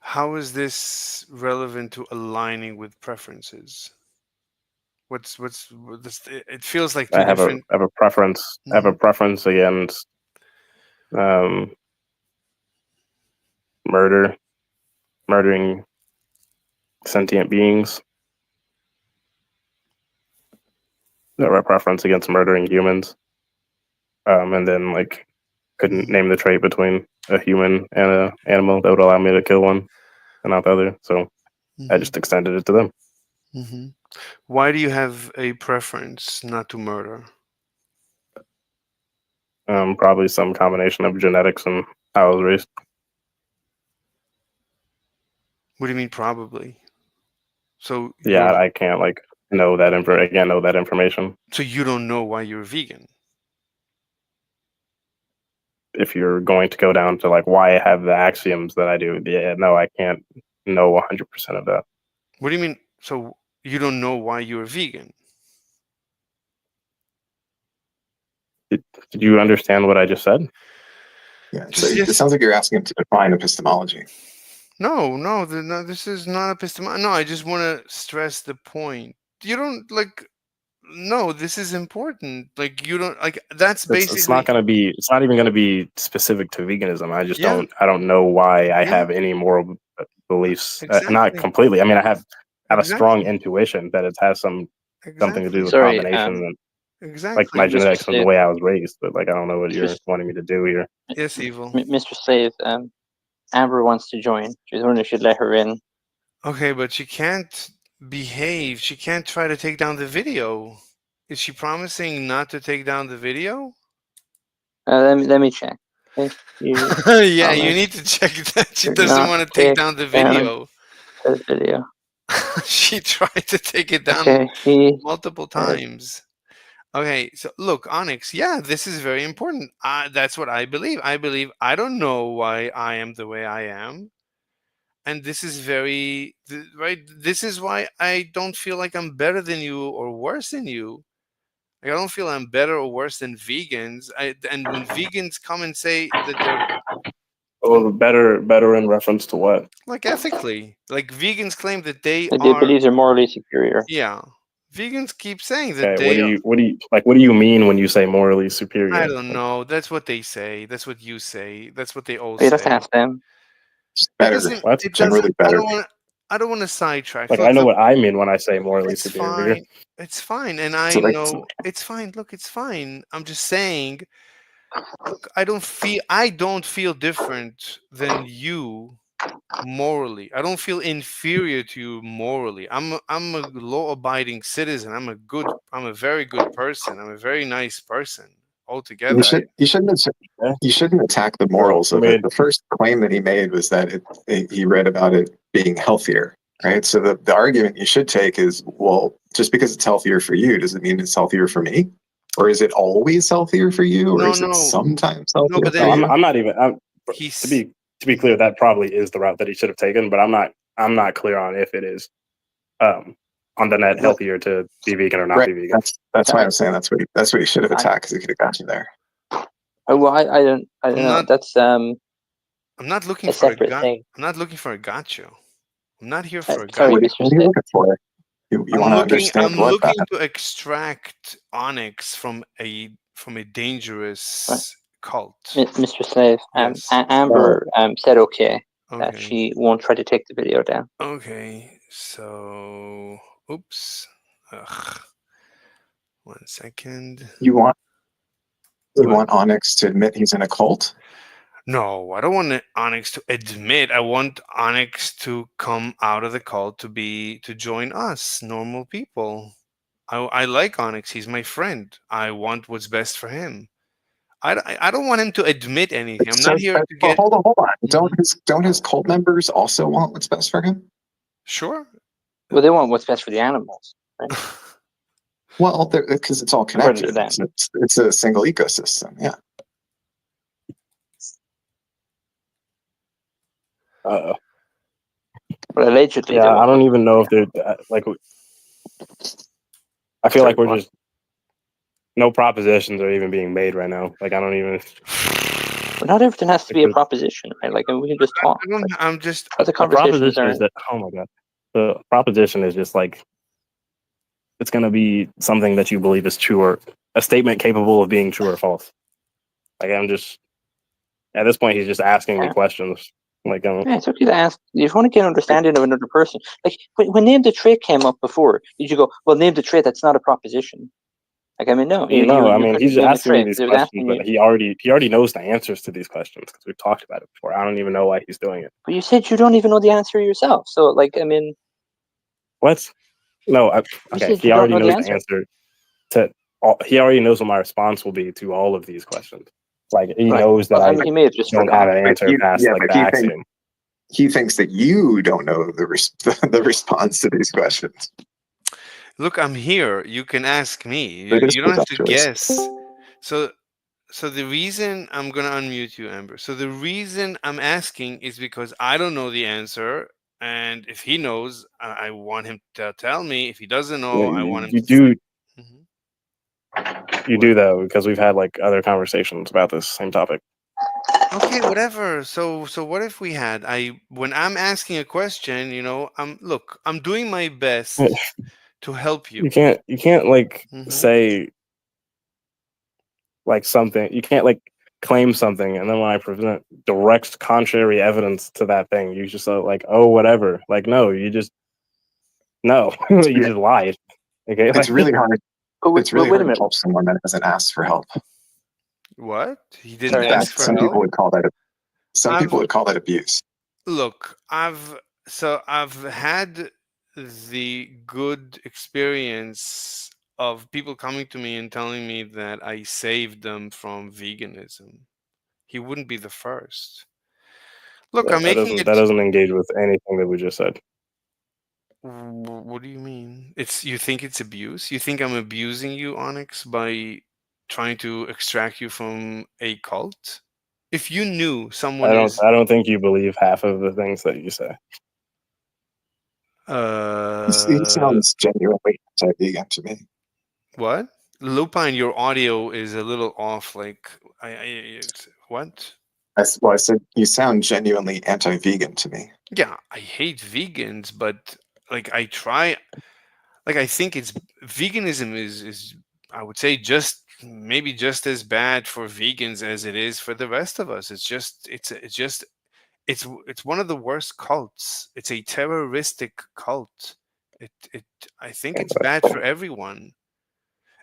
How is this relevant to aligning with preferences? It feels like two different. I have a preference. I have a preference against murdering sentient beings. A preference against murdering humans. And then like couldn't name the trait between a human and an animal that would allow me to kill one and not the other. So I just extended it to them. Mm-hmm. Why do you have a preference not to murder? Probably some combination of genetics and how I was raised. What do you mean probably? So Yeah, I can't like know that I can't know that information. So you don't know why you're vegan? If you're going to go down to like why I have the axioms that I do, yeah, no, I can't know 100% of that. What do you mean? So you don't know why you're vegan? Did you understand what I just said? Yeah. So it sounds like you're asking him to define epistemology. No, this is not epistemology. No, I just want to stress the point. You don't like. No, this is important. Like you don't like. That's basically. It's not going to be. It's not even going to be specific to veganism. I just Yeah. I don't know why I Yeah. have any moral beliefs. Exactly. Not completely. I mean, I have a strong Exactly. intuition that it has something to do with Sorry, combination and Exactly. like my Mr. genetics and the Slave. way I was raised. But like, I don't know what you're wanting me to do here. Yes, evil. Mr. Slave, Amber wants to join. She's wondering if you'd let her in. Okay, but she can't behave. She can't try to take down the video. Is she promising not to take down the video? Let me check. Okay? Yeah, you need to check that she doesn't want to take down the video. The video. She tried to take it down Okay, multiple times. Okay, so look, Onyx, yeah, this is very important. That's what I believe. I don't know why I am the way I am. And this is right. This is why I don't feel like I'm better than you or worse than you. Like, I don't feel I'm better or worse than vegans. And when vegans come and say that they're Better in reference to what? like ethically, like vegans claim that they they are. believe they're morally superior. Yeah, vegans keep saying that Okay, they. what do you mean when you say morally superior? I don't know. That's what they say. That's what you say. That's what they all You'd have say. to ask them. Better. It doesn't. I don't want to sidetrack. Like, Look, I know what I mean when I say morally it's superior. fine. It's fine, and I So, like, know it's fine. Look, it's fine. I'm just saying. Look, I don't feel different than you morally. I don't feel inferior to you morally. I'm a law-abiding citizen. I'm a very good person. I'm a very nice person altogether. You shouldn't attack the morals of it. The first claim that he made was that he read about it being healthier, right? So the argument you should take is, well, just because it's healthier for you, does it mean it's healthier for me? Or is it always healthier for you? Or is it sometimes healthier but for then you? I'm not even. To be clear, that probably is the route that he should have taken, but I'm not clear on if it is on the net healthier to be vegan or not be vegan. That's why I'm saying that's what he should have attacked, because he could have got you there. Oh, well, I don't know. That's I'm not looking a for a separate thing. I'm not looking for a gotcha. I'm not here for a gotcha. Sorry, What are you looking for? You want to understand I'm what looking to extract Onyx from a dangerous cult. Mr. Slave, Yes. Amber said okay, that she won't try to take the video down. Okay, so oops. Ugh. 1 second. You want Onyx to admit he's in a cult? No, I don't want Onyx to admit. I want Onyx to come out of the cult to join us, normal people. I like Onyx. He's my friend. I want what's best for him. I don't want him to admit anything. I'm not here to get. Hold on. Don't his cult members also want what's best for him? Sure. Well, they want what's best for the animals. Right? Well, because it's all connected. It's a single ecosystem. Yeah. But allegedly, yeah, I don't even know if they're like. I feel like we're just no propositions are even being made right now. Like, I don't even. Well, not everything has to be a proposition, right? Like, we can just talk. I'm just. The proposition is that. Oh my god, the proposition is just like. It's going to be something that you believe is true, or a statement capable of being true or false. Like, I'm just at this point, he's just asking me questions. Like, Yeah, it's okay to ask. You want to get an understanding of another person. Like when name the trait came up before, did you go, well, name the trait? That's not a proposition. Like, I mean, no. no, I mean, couldn't he's name the asking me trait. these It was questions, asking but you. he already knows the answers to these questions because we've talked about it before. I don't even know why he's doing it. But you said you don't even know the answer yourself. So, like, I mean, What? No, okay. said He you don't already know the knows the answer. answer to. He already knows what my response will be to all of these questions. Like he Right. knows that Well, I mean, he may have just don't have forgot. an answer past like the axiom. He thinks that you don't know the response to these questions. Look, I'm here. You can ask me. That is You don't have to presumptuous. guess. So the reason I'm gonna unmute you, Amber. So the reason I'm asking is because I don't know the answer, and if he knows, I want him to tell me. If he doesn't know, I want him You to. do. Mhm. You do though, because we've had like other conversations about this same topic. Okay, whatever. So what if we had when I'm asking a question, I'm doing my best to help you. You can't like Mhm. say like something. You can't like claim something, and then when I present direct contrary evidence to that thing, you just like, oh, whatever. Like, no, you just you just lied. Okay, It's really hard. It's really wait a hard to minute. help someone that hasn't asked for help. What? He didn't Sorry, ask for Some help? people would call that. Some I've- people would call that abuse. Look, I've had the good experience of people coming to me and telling me that I saved them from veganism. He wouldn't be the first. Look, I'm making it. that doesn't engage with anything that we just said. What do you mean? You think it's abuse? You think I'm abusing you, Onyx, by trying to extract you from a cult? If you knew someone is I don't think you believe half of the things that you say. He sounds genuinely anti-vegan to me. What? Lupine, your audio is a little off. Like, what? I said you sound genuinely anti-vegan to me. Yeah, I hate vegans, but like I try. Like I think veganism is I would say maybe just as bad for vegans as it is for the rest of us. It's one of the worst cults. It's a terroristic cult. I think it's bad for everyone,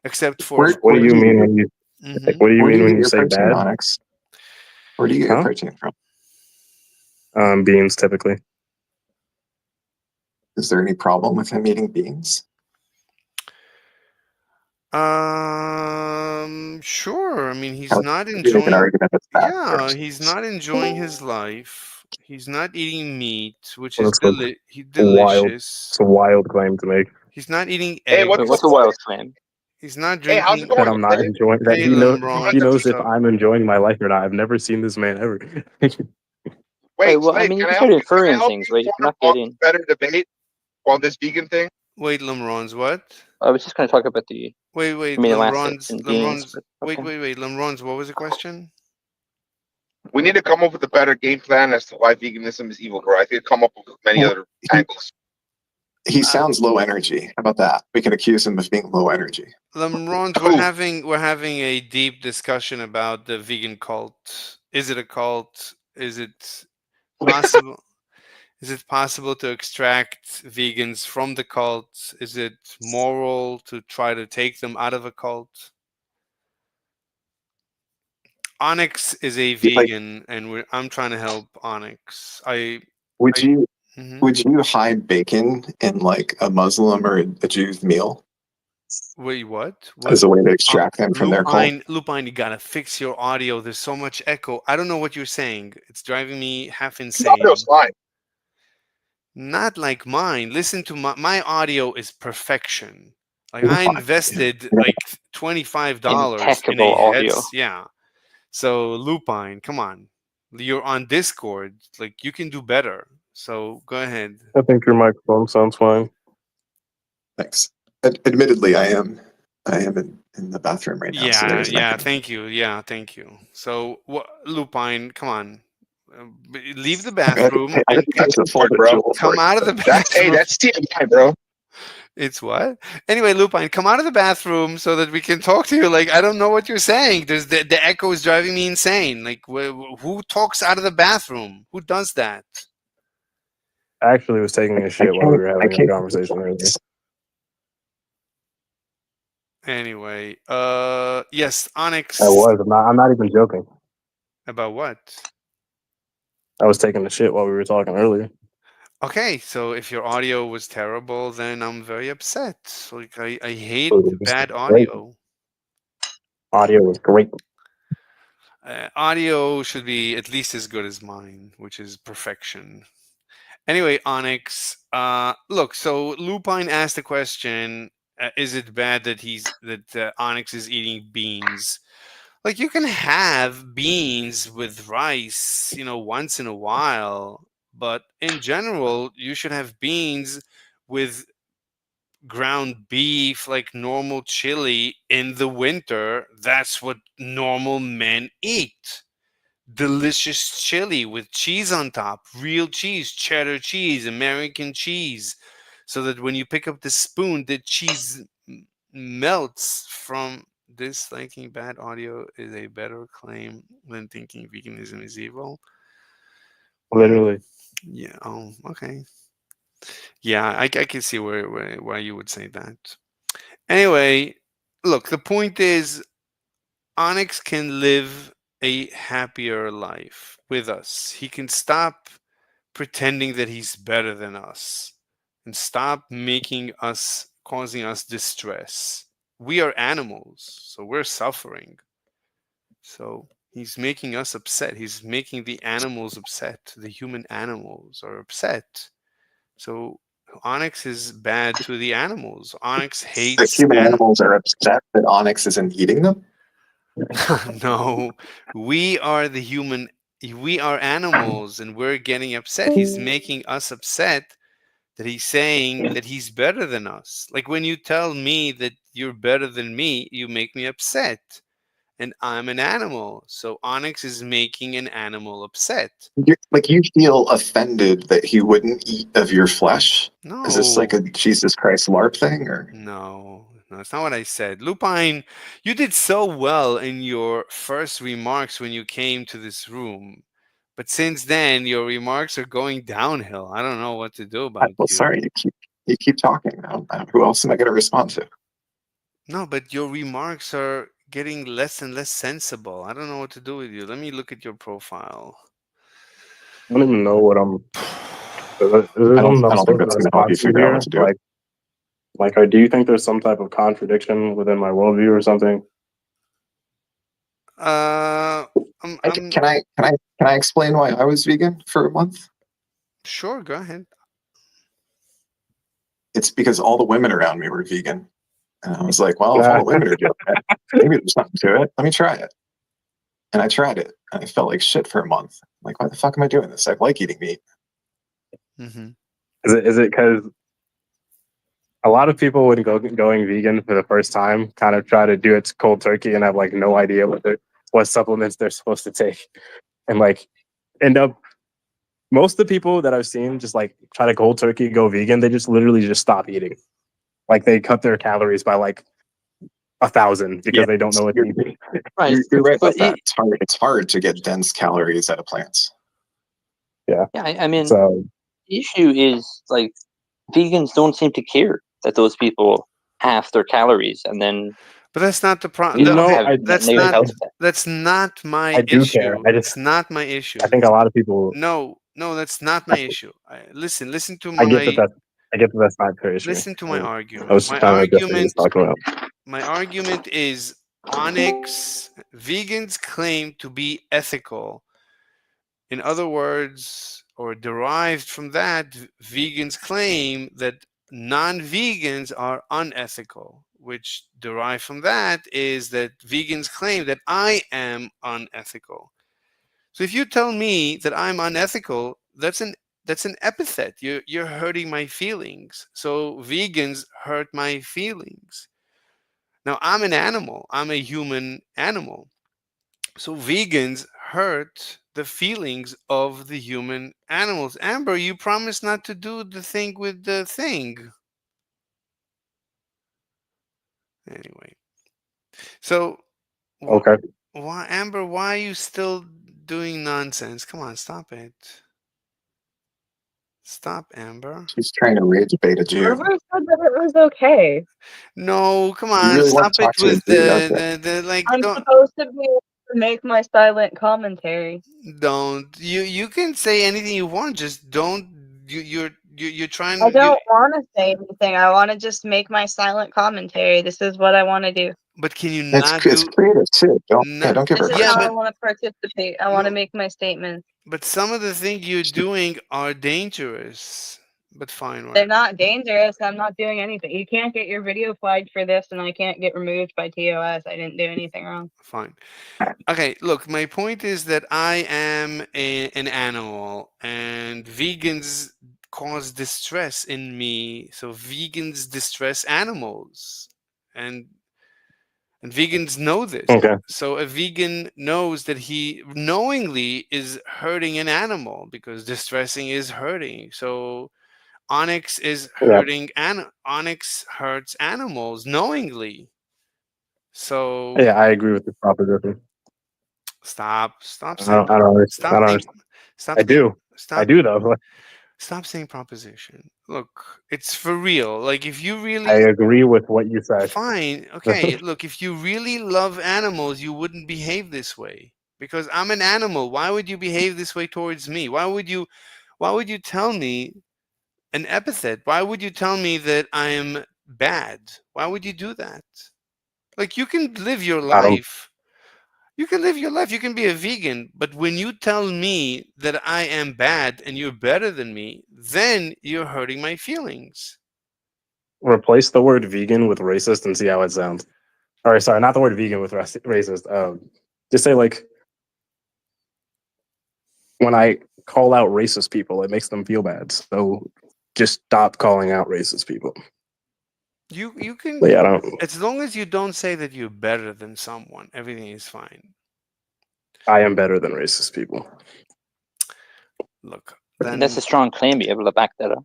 except for. What do you mean when you Mhm. what do you Where do mean you when get you your say protein, bad? Onyx? Where do you get your protein from? Beans typically. Is there any problem with him eating beans? Sure. I mean, he's How not would you make an enjoying. argument that's bad for Yeah, us? he's not enjoying his life. He's not eating meat, which Well, is that's a wild. delicious. It's a wild claim to make. He's not eating Hey, eggs. what's What's a wild claim? He's not Hey, how's it drinking. going? That I'm not enjoying. That Hey, he Lemron. knows if I'm enjoying my life or not. I've never seen this man ever. Wait, Well, I Slade, mean, you can can I help start you? Can I inferring help things, you right? You're form not a getting. better debate on this vegan thing? Wait, Lemron's what? I was just going to talk about the Wait, amino acids in beans. Lemron's. But Wait, okay. wait. Lemron's. What was the question? We need to come up with a better game plan as to why veganism is evil, bro. I could come up with many other angles. He sounds low energy. How about that? We can accuse him of being low energy. Lemron's. We're having a deep discussion about the vegan cult. Is it a cult? Is it possible? Is it possible to extract vegans from the cult? Is it moral to try to take them out of a cult? Onyx is a vegan, and I'm trying to help Onyx. Would you Mhm. would you hide bacon in like a Muslim or a Jew's meal Wait, what? as a way to extract them from their cult? Lupine, you gotta fix your audio. There's so much echo. I don't know what you're saying. It's driving me half insane. Audio's fine. Not like mine. Listen to my audio is perfection. Like I invested like $25 in Impeccable a audio. yeah. So Lupine, come on. You're on Discord. Like you can do better. So go ahead. I think your microphone sounds fine. Thanks. Admittedly, I am in the bathroom right now. So Yeah, there's yeah, thank you. Yeah, thank you. So Lupine, come on. Leave the bathroom and That's the point, bro. come out of the That's bathroom. that's TMI, bro. It's what? Anyway, Lupine, come out of the bathroom so that we can talk to you. Like, I don't know what you're saying. There's the echo is driving me insane. Like, who talks out of the bathroom? Who does that? I actually was taking a shit while we were having a conversation earlier. Anyway, yes, Onyx. I was. I'm not even joking. About what? I was taking a shit while we were talking earlier. Okay, so if your audio was terrible, then I'm very upset. Like, I hate It was bad great. audio. Audio was great. Audio should be at least as good as mine, which is perfection. Anyway, Onyx, look, so Lupine asked the question, is it bad that Onyx is eating beans? Like, you can have beans with rice, once in a while, but in general, you should have beans with ground beef, like normal chili in the winter. That's what normal men eat. Delicious chili with cheese on top, real cheese, cheddar cheese, American cheese, so that when you pick up the spoon, the cheese melts from. This thinking bad audio is a better claim than thinking veganism is evil. Literally. Yeah. Oh, okay. Yeah, I can see why you would say that. Anyway, look, the point is Onyx can live a happier life with us. He can stop pretending that he's better than us and stop causing us distress. We are animals, so we're suffering. So he's making us upset. He's making the animals upset. The human animals are upset. So Onyx is bad to the animals. Onyx The hates human animals. animals are upset that Onyx isn't eating them. No, we are the human. We are animals, and we're getting upset. He's making us upset that he's saying that he's better than us. Like when you tell me that you're better than me, you make me upset. And I'm an animal. So Onyx is making an animal upset. Like you feel offended that he wouldn't eat of your flesh? Is this like a No. Jesus Christ LARP thing, or? No, that's not what I said. Lupine, you did so well in your first remarks when you came to this room. But since then, your remarks are going downhill. I don't know what to do about Well, you. sorry, you keep talking. Who else am I going to respond to? No, but your remarks are getting less and less sensible. I don't know what to do with you. Let me look at your profile. I don't even know what I'm. Is there something I I'm don't think supposed that's to going to help you respond to figure out what here? to do. Do you think there's some type of contradiction within my worldview or something? Can I explain why I was vegan for a month? Sure, go ahead. It's because all the women around me were vegan, and I was like, well, if all the women are doing it, maybe there's something to it. Let me try it. And I tried it, and I felt like shit for a month. I'm like, why the fuck am I doing this? I like eating meat. Mm-hmm. Is it because a lot of people when going vegan for the first time kind of try to do it cold turkey and have like no idea what supplements they're supposed to take, and like end up most of the people that I've seen just like try to cold turkey go vegan, they just literally just stop eating. Like they cut their calories by like 1,000 because they don't know what to eat. You're right about that. It's hard to get dense calories out of plants. Yeah. Yeah, I mean, So the issue is like vegans don't seem to care that those people half their calories and then. But that's not the problem. You know, That's not my I do issue. care. It's not my issue. I think a lot of people. No, that's not my issue. Listen to I get my. I get that's not their issue. Listen to my I argument. was My trying to address what he was argument. talking about. My argument is Onyx vegans claim to be ethical. In other words, or derived from that, vegans claim that non-vegans are unethical, which derived from that is that vegans claim that I am unethical. So if you tell me that I'm unethical, that's an epithet. You're hurting my feelings. So vegans hurt my feelings. Now I'm an animal. I'm a human animal. So vegans hurt the feelings of the human animals. Amber, you promised not to do the thing with the thing. Anyway, so Okay. why, Amber? Why are you still doing nonsense? Come on, stop it. Stop, Amber. She's trying to rage bait a Jew. Whoever said that it was okay. No, come You on, really want stop to it talk to a with Jew, don't you? the like. I'm supposed to be able to make my silent commentary. Don't you can say anything you want. Just don't. You're trying. I don't want to say anything. I want to just make my silent commentary. This is what I want to do. But can you It's not it's do? creative too. Don't Not, don't give her This is credit. how I want to participate. I want to make my statements. but some of the things you're doing are dangerous. But fine, They're whatever. not dangerous. I'm not doing anything. You can't get your video flagged for this, and I can't get removed by TOS. I didn't do anything wrong. Fine. Okay, look, my point is that I am an animal, and vegans cause distress in me. So vegans distress animals, and vegans know this. Okay. So a vegan knows that he knowingly is hurting an animal because distressing is hurting. So Onyx is Yeah. hurting Onyx hurts animals knowingly. So Yeah, I agree with this proposition. stop I saying don't. I don't. Understand. stop I don't. saying Understand. stop I saying do. stop I do though. stop saying proposition. Look, it's for real. Like if you I really agree with what you said. fine, okay, look, if you really love animals, you wouldn't behave this way. Because I'm an animal. Why would you behave this way towards me? Why would you tell me an epithet? Why would you tell me that I'm bad? Why would you do that? Like you can live your I don't. life. You can live your life. You can be a vegan, but when you tell me that I am bad and you're better than me, then you're hurting my feelings. Replace the word vegan with racist and see how it sounds. Or sorry, not the word vegan with racist. Just say like when I call out racist people, it makes them feel bad. So just stop calling out racist people. You can, But yeah, I don't. as long as you don't say that you're better than someone, everything is fine. I am better than racist people. Look, And then that's a strong claim. Be able to back that up.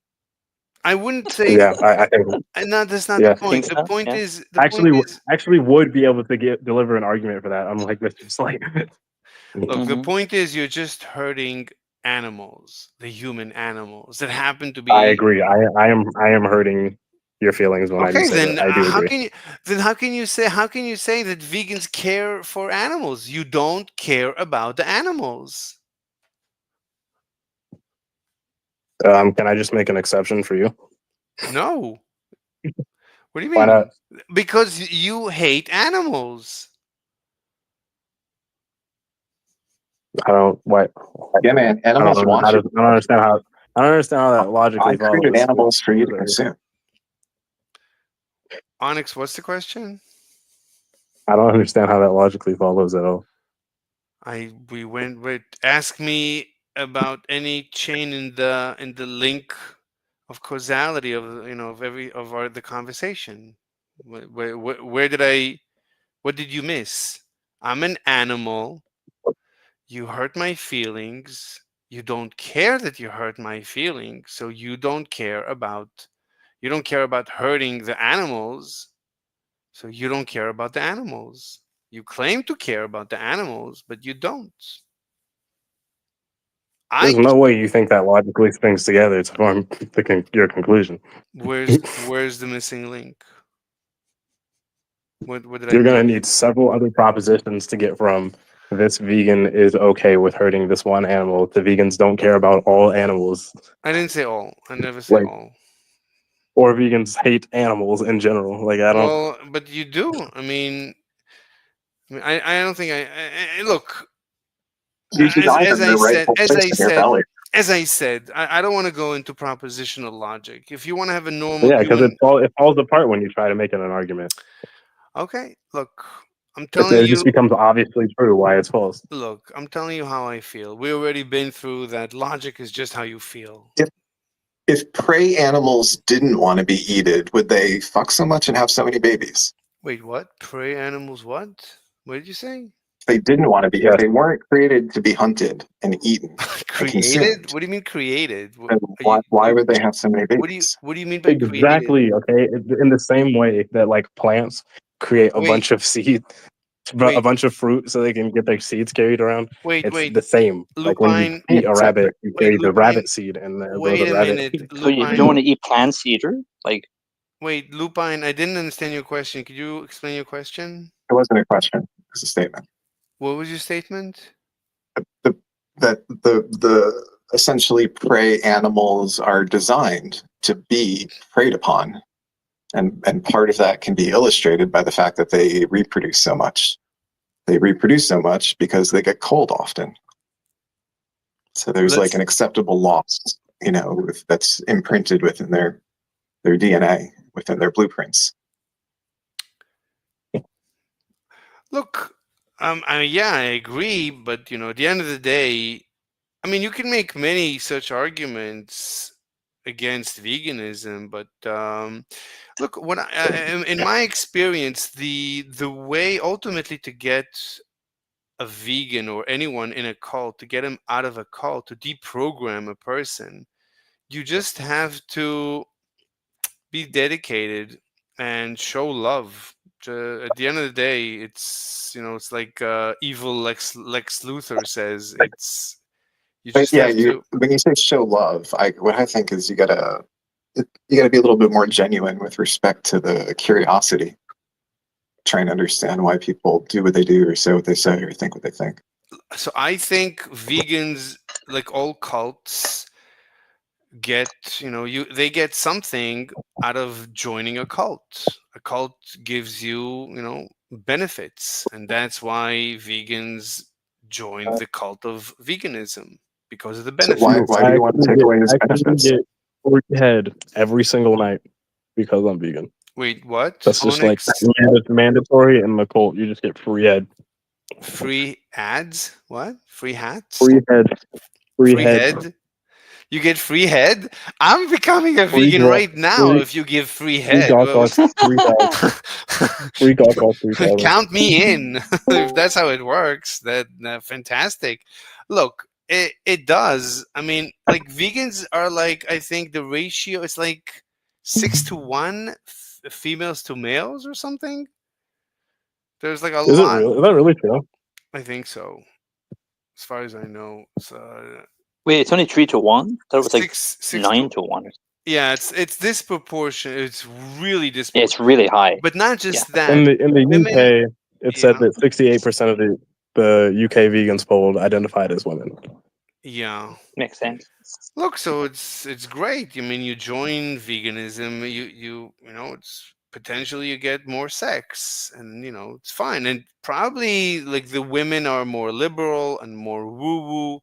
I wouldn't say. Yeah, I think. No, that's not Yeah. the point. The point Yeah. is the point is. Actually would be able to deliver an argument for that. Unlike Mr. Slate. Look, the point is you're just hurting animals, the human animals that happen to I be. agree. I am hurting your feelings when I do Okay, say then that. I do how agree. can you how can you say that vegans care for animals? You don't care about the animals. Can I just make an exception for you? No. What do you Why mean? not? Because you hate animals. I don't. Why? Yeah, man. I Animals don't know want how you. to. I don't understand how. I don't understand how that logically I created follows. animals for you to consume. Onyx, what's the question? I don't understand how that logically follows at all. We went with ask me about any chain in the link of causality of of every of our the conversation. Where did I? What did you miss? I'm an animal. You hurt my feelings. You don't care that you hurt my feelings, so you don't care about hurting the animals, so you don't care about the animals. You claim to care about the animals, but you don't. There's no way you think that logically strings together to form your conclusion. Where's the missing link? What did I You're gonna miss? need several other propositions to get from this vegan is okay with hurting this one animal to vegans don't care about all animals. I didn't say all. I never say Like, all. or vegans hate animals in general. Like, I don't. Well, but you do. I don't think look. You deny As them I their said, rightful place in your belly. I don't want to go into propositional logic. If you want to have a normal Yeah, because human, it falls apart when you try to make it an argument. okay. Look, I'm telling It just you. becomes obviously true why it's false. Look, I'm telling you how I feel. We already been through that. Logic is just how you feel. If prey animals didn't want to be eaten, would they fuck so much and have so many babies? Wait, what? Prey animals? What? What did you say? If they didn't want to be, if they weren't created to be hunted and eaten and Created? consumed, What do you mean created? then why would they have so many babies? What do you mean by created? Exactly. Okay. In the same way that like plants create a Wait. bunch of seed, a Wait. bunch of fruit, so they can get their seeds carried around. Wait, It's wait. the same. Like when you Lupine. eat a rabbit, you Wait, carry the Lupine. rabbit seed, and there goes Wait a a rabbit. minute. So you Lupine. don't want to eat plant cedar? Like, Wait, Lupine. I didn't understand your question. Could you explain your question? It wasn't a question. It was a statement. What was your statement? That the essentially prey animals are designed to be preyed upon, and part of that can be illustrated by the fact that they reproduce so much. They reproduce so much because they get cold often. So there's like an acceptable loss, that's imprinted within their DNA, within their blueprints. Look, yeah, I agree, but at the end of the day, I mean, you can make many such arguments against veganism, but look, in my experience, the way ultimately to get a vegan or anyone in a cult, to get him out of a cult, to deprogram a person, you just have to be dedicated and show love. At the end of the day, it's like evil Lex Luthor says. You But just yeah, have to. when you say show love, what I think is you gotta be a little bit more genuine with respect to the curiosity, trying to understand why people do what they do or say what they say or think what they think. So I think vegans, like all cults, get they get something out of joining a cult. A cult gives you benefits, and that's why vegans joined the cult of veganism, because of the So benefits. why do you want to take away his benefits? Get free head every single night because I'm vegan. Wait, what? That's just like Onyx? mandatory in the cult. You just get free head. Free ads? What? Free hats? Free head. Free Free head. head? You get free head? I'm becoming a Free vegan gawk- right now free- if you give free Free head. gawk Well, gawk, free dog. Free gawk gawk, free dog. count me in. If that's how it works, that fantastic. Look, it does. I mean, like vegans are like, I think the ratio is like 6-1 females to males or something. There's like a Is it lot. real? Is that really true? I think so, as far as I know. So wait, it's only 3-1? I thought it was like six 9-1. yeah, it's disproportionate. It's really Yeah, disproportionate. it's really high. But not just that. In the women, UK, it said that 68% of the UK vegans polled identified as women. yeah. Makes sense. Look, so it's great. I mean, you join veganism, it's potentially you get more sex, and it's fine. And probably like the women are more liberal and more woo-woo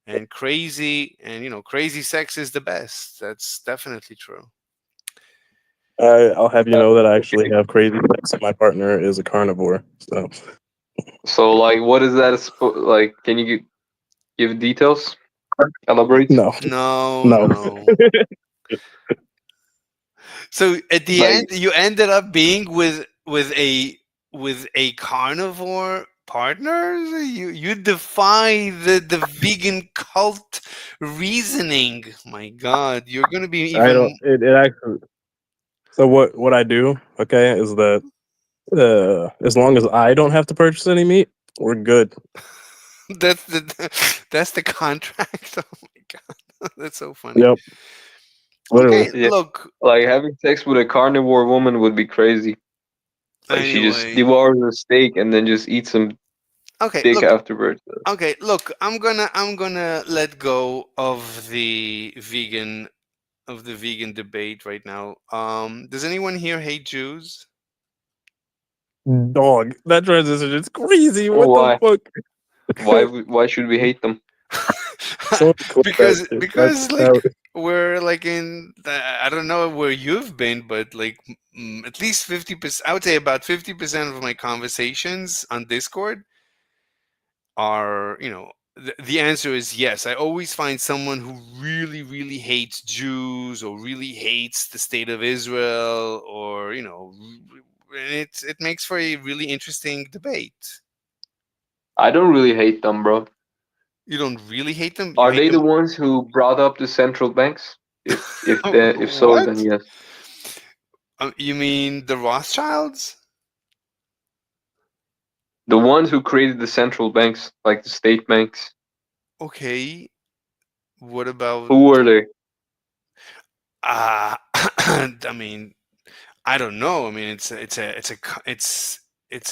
and crazy, and crazy sex is the best. That's definitely true. I'll have you know that I actually have crazy sex, and my partner is a carnivore. So, like, what is that? Like, can you give details? Elaborate? No. No. So at the end, you ended up being with a carnivore partner. You defy the vegan cult reasoning. My God, you're gonna be even. I don't. It actually. So what I do, okay, is that as long as I don't have to purchase any meat, we're good. That's the contract. Oh my God, that's so funny. Yep. Literally. Okay, look. Like having sex with a carnivore woman would be crazy. Like she just Anyway. devours a steak and then just eats some Okay, dick look. afterwards. Okay, look. I'm gonna let go of the vegan debate right now. Does anyone here hate Jews? Dog, that transition is crazy. Oh, What the fuck? Why should we hate them? because like we're like in I don't know where you've been, but like at least 50%. I would say about 50% of my conversations on Discord are the answer is yes. I always find someone who really, really hates Jews or really hates the state of Israel, or it makes for a really interesting debate. I don't really hate them, bro. You don't really hate them? You Are hate they the them? ones who brought up the central banks? If so, What? then yes. You mean the Rothschilds? The ones who created the central banks, like the state banks. Okay. What about? Who were they? I mean, I don't know. I mean, it's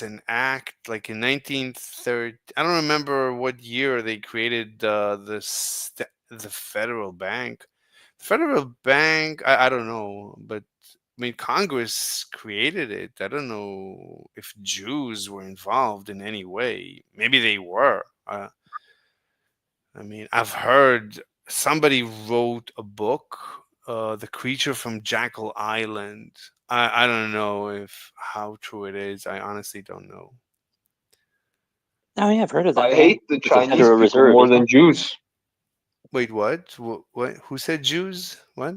an act like in 1930. I don't remember what year they created the federal bank. Federal bank. I don't know, but I mean, Congress created it. I don't know if Jews were involved in any way. Maybe they were. I mean, I've heard somebody wrote a book, "The Creature from Jackal Island." I don't know if how true it is. I honestly don't know. Oh yeah, I've heard of that. I Yeah. hate the It's a Chinese Federal people Reserve, more isn't than it? Jews. Wait, what? What? Who said Jews? What?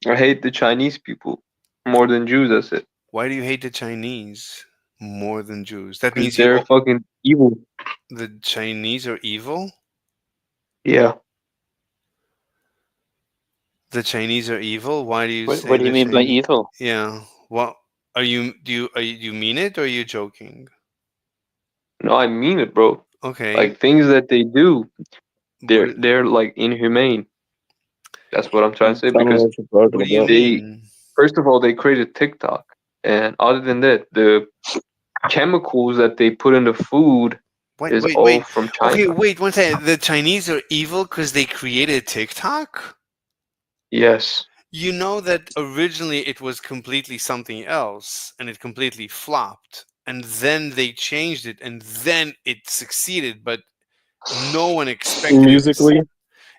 I hate the Chinese people more than Jews. That's it. Why do you hate the Chinese more than Jews? That Because means they're fucking evil. the Chinese are evil? Yeah. The Chinese are evil? Why do you What say do you the mean by Chinese? evil? Yeah. What do you mean it or are you joking? No, I mean it, bro. Okay. Like things that they do, What they're like inhumane. That's what I'm trying to say. Tell me Because what you're talking what do you about. they, mean? first of all, they created TikTok, and other than that, the chemicals that they put in the food Wait, is wait, all wait. from China. Okay, wait one second. The Chinese are evil because they created TikTok? Yes. You know that originally it was completely something else and it completely flopped. And then they changed it and then it succeeded, but no one expected it to. Musically,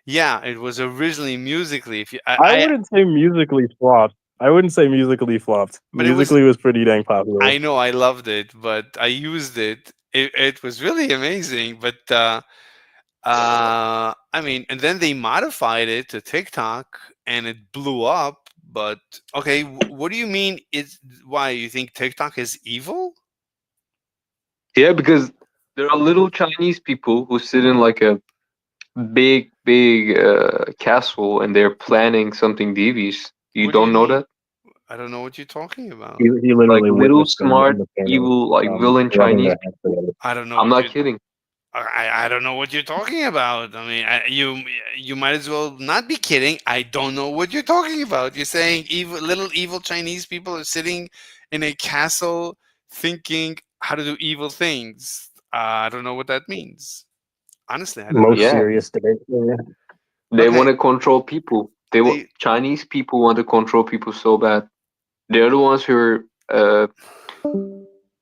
Yeah, it was originally musically. If you, I wouldn't say musically flopped. I wouldn't say musically flopped. but it was. Musically was pretty dang popular. I know I loved it, but I used it. It was really amazing. But I mean, and then they modified it to TikTok, and it blew up. But okay, what do you mean? Is why you think TikTok is evil? Yeah, because there are little Chinese people who sit in like a big castle and they're planning something devious. You What do you don't know mean? that? I don't know what you're talking about. He Like literally little witnessed them smart, in the camera, evil, like villain rubbing Chinese their hands people. together. I don't know I'm what not you. kidding. I don't know what you're talking about. I mean, you might as well not be kidding. I don't know what you're talking about. You're saying little evil Chinese people are sitting in a castle thinking how to do evil things. I don't know what that means. Honestly, I don't Most know. Yeah, serious debate. Yeah. they want Okay, to control people. they Chinese people want to control people so bad. They're the ones who are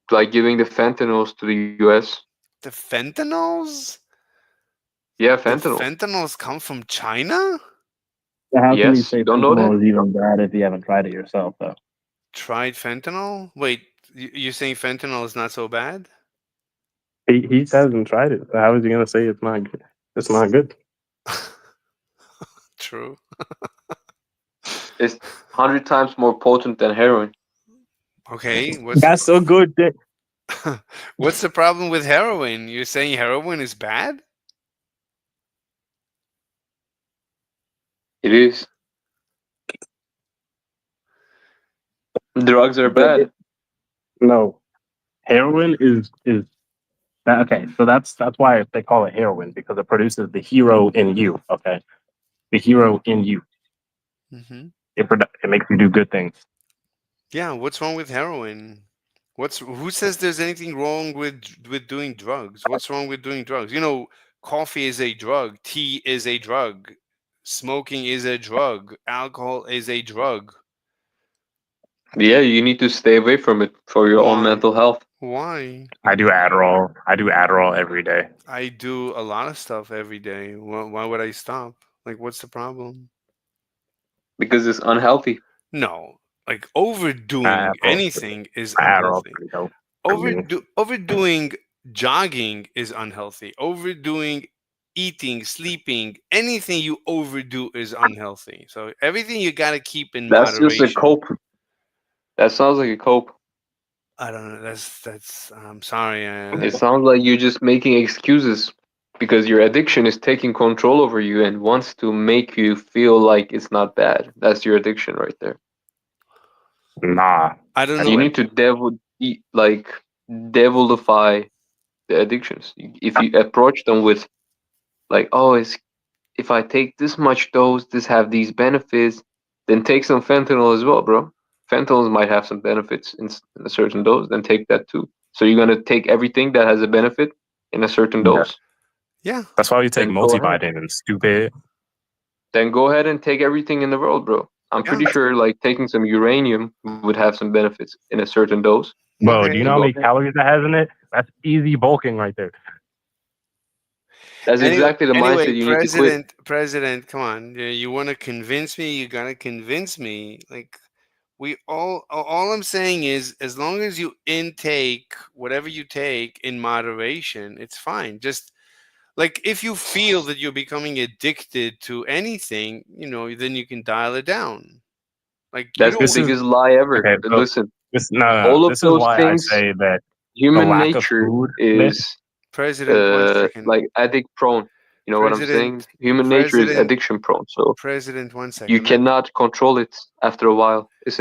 like giving the fentanyls to the US. the fentanyls. Yeah, The fentanyl. fentanyls come from China. So how can you Yes, say you don't know that? fentanyl is even bad if you haven't tried it yourself, though? Tried fentanyl? Wait, you're saying fentanyl is not so bad? He hasn't tried it. So how is he gonna say it's not good? It's not good. True. It's 100 times more potent than heroin. Okay, That's so good. what's the problem with heroin? You're saying heroin is bad? It is. Drugs are bad. No, heroin is that okay? So that's why they call it heroin because it produces the hero in you. Okay, the hero in you. Hmm. It makes you do good things. Yeah, what's wrong with heroin? Who says there's anything wrong with doing drugs? What's wrong with doing drugs? You know, coffee is a drug, tea is a drug, smoking is a drug, alcohol is a drug. Yeah, you need to stay away from it for your own Why? mental health. Why? I do Adderall. I do Adderall every day. I do a lot of stuff every day. Why would I stop? Like, what's the problem? Because it's unhealthy. No, like overdoing Adderall, anything is Adderall, unhealthy. pretty dope for me. Overdoing jogging is unhealthy. Overdoing eating, sleeping, anything you overdo is unhealthy. So everything you got to keep in That's just a moderation. cope. That sounds like a cope. I don't know. That's. I'm sorry. It sounds like you're just making excuses because your addiction is taking control over you and wants to make you feel like it's not bad. That's your addiction right there. Nah, I don't You know. need to devilify the addictions. If you approach them with like, oh, it's if I take this much dose, this have these benefits, then take some fentanyl as well, bro. Fentanyl might have some benefits in a certain dose, then take that too. So you're gonna take everything that has a benefit in a certain Yeah. dose. Yeah. That's why you take Then go ahead. multivitamins, stupid. Then go ahead and take everything in the world, bro. I'm pretty sure like taking some uranium would have some benefits in a certain dose. Bro, do you Okay. know how Go many ahead. calories that has in it? That's easy bulking right there. That's exactly the mindset you need to quit. President, come on. You want to convince me? You gotta convince me. Like we all I'm saying is, as long as you intake whatever you take in moderation, it's fine. Just like if you feel that you're becoming addicted to anything, then you can dial it down. Like you That's the don't. This is biggest lie ever. okay. So Listen, no. all of This is those why I things, say that the human lack of nature food myth. is President, 1 second. like addict prone. You know what I'm saying? President, Human nature is President, addiction prone. So President, one you second. cannot control it after a while. It's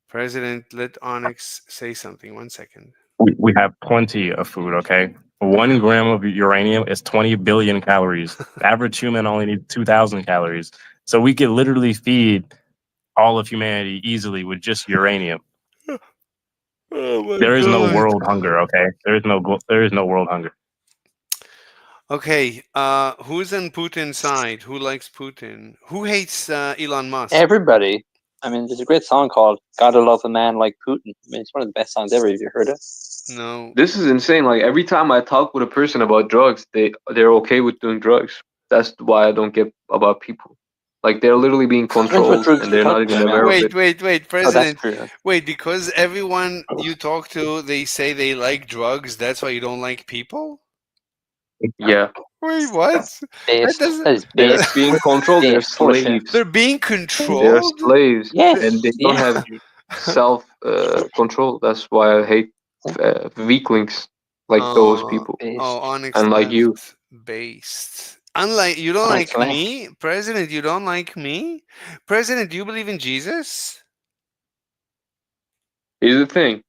President, let Onyx say something. 1 second. We have plenty of food. Okay, 1 gram of uranium is 20 billion calories. The average human only needs 2,000 calories. So we could literally feed all of humanity easily with just uranium. Oh my There is no god. world hunger. Okay, there is no world hunger. Okay, who's on Putin's side? Who likes Putin? Who hates Elon Musk? Everybody. I mean, there's a great song called "Gotta Love a Man Like Putin." I mean, it's one of the best songs ever. Have you heard it? No. This is insane. Like every time I talk with a person about drugs, they're okay with doing drugs. That's why I don't get about people. Like they're literally being Depends what controlled drugs and you're they're not talking even about, man. aware of it. Wait, Oh, that's President. true. Wait, because everyone you talk to, they say they like drugs. That's why you don't like people. Yeah. Wait, what? That Based. doesn't. That is They're based. being controlled. They're Based. Full of shit. slaves. They're being They're controlled. slaves, Yes. and they don't have Yeah. self control. That's why I hate weaklings like those people, Onyx unlike you. left. Based. Unlike you don't Onyx like left. me, President. You don't like me, President. Do you believe in Jesus? Here's the thing: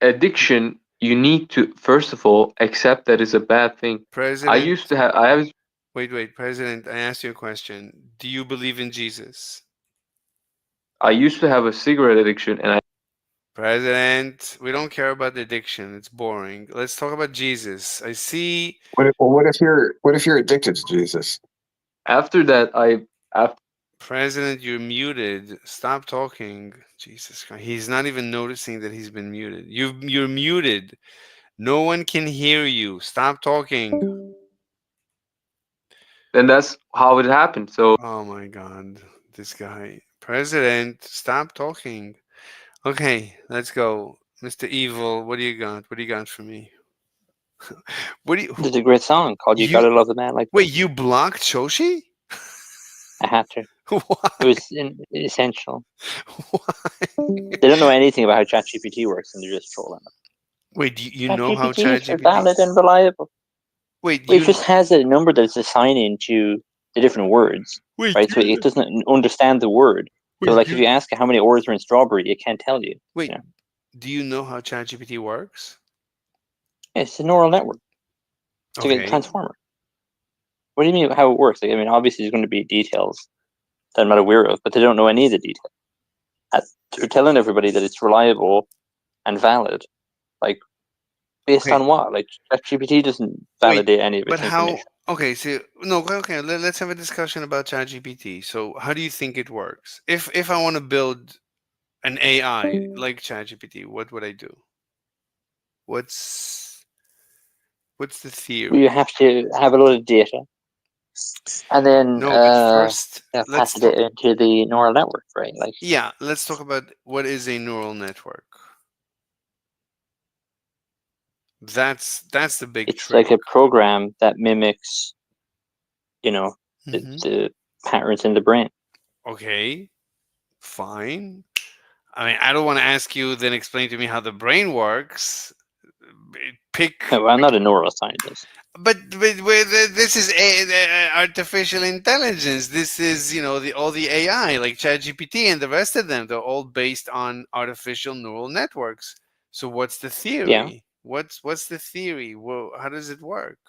addiction. You need to first of all accept that it's a bad thing. I President. used to have. I have. Wait, President. I asked you a question. Do you believe in Jesus? I used to have a cigarette addiction, and I. President, we don't care about the addiction. It's boring. Let's talk about Jesus. I see. What if you're addicted to Jesus? After that, after President, you're muted. Stop talking. Jesus Christ. He's not even noticing that he's been muted. You're muted. No one can hear you. Stop talking. then that's how it happened. So Oh my God. This guy. President, stop talking. Okay, let's go. Mr. Evil, what do you got? What do you got for me? What do you There's a great song called "You you Gotta Love a Man Like." wait, you blocked Shoshi? I had to. Why? It was essential. They don't know anything about how ChatGPT works, and they're just trolling it. Wait, you know how ChatGPT is ChatGPT? valid and reliable. Wait, Well, it just has a number that's assigning to the different words, Wait, right? So it doesn't understand the word. So, Wait, like, if you ask it how many words are in strawberry, it can't tell you. wait, You know? do you know how ChatGPT works? It's a neural network. It's like a Okay. transformer. What do you mean how it works? Like, I mean, obviously, there's going to be details that I'm not aware of, but they don't know any of the details. They're telling everybody that it's reliable and valid. Like, based Okay. on what? Like, ChatGPT doesn't validate any of its But how? information. Okay, so no, okay. Let's have a discussion about ChatGPT. So, how do you think it works? If I want to build an AI like ChatGPT, what would I do? What's the Well, you theory? have to have a lot of data, and then No, but first, pass let's it talk. into the neural network, right? Like, Yeah, let's talk about what is a neural network. That's the big it's trick. like a program that mimics, you know, Mhm. the patterns in the brain. Okay, fine. I mean, I don't want to ask you then explain to me how the brain works. Pick. No, I'm not a neuroscientist. But this is artificial intelligence. This is all the AI like ChatGPT and the rest of them. They're all based on artificial neural networks. So what's the theory? Yeah. What's the theory? Well, how does it work?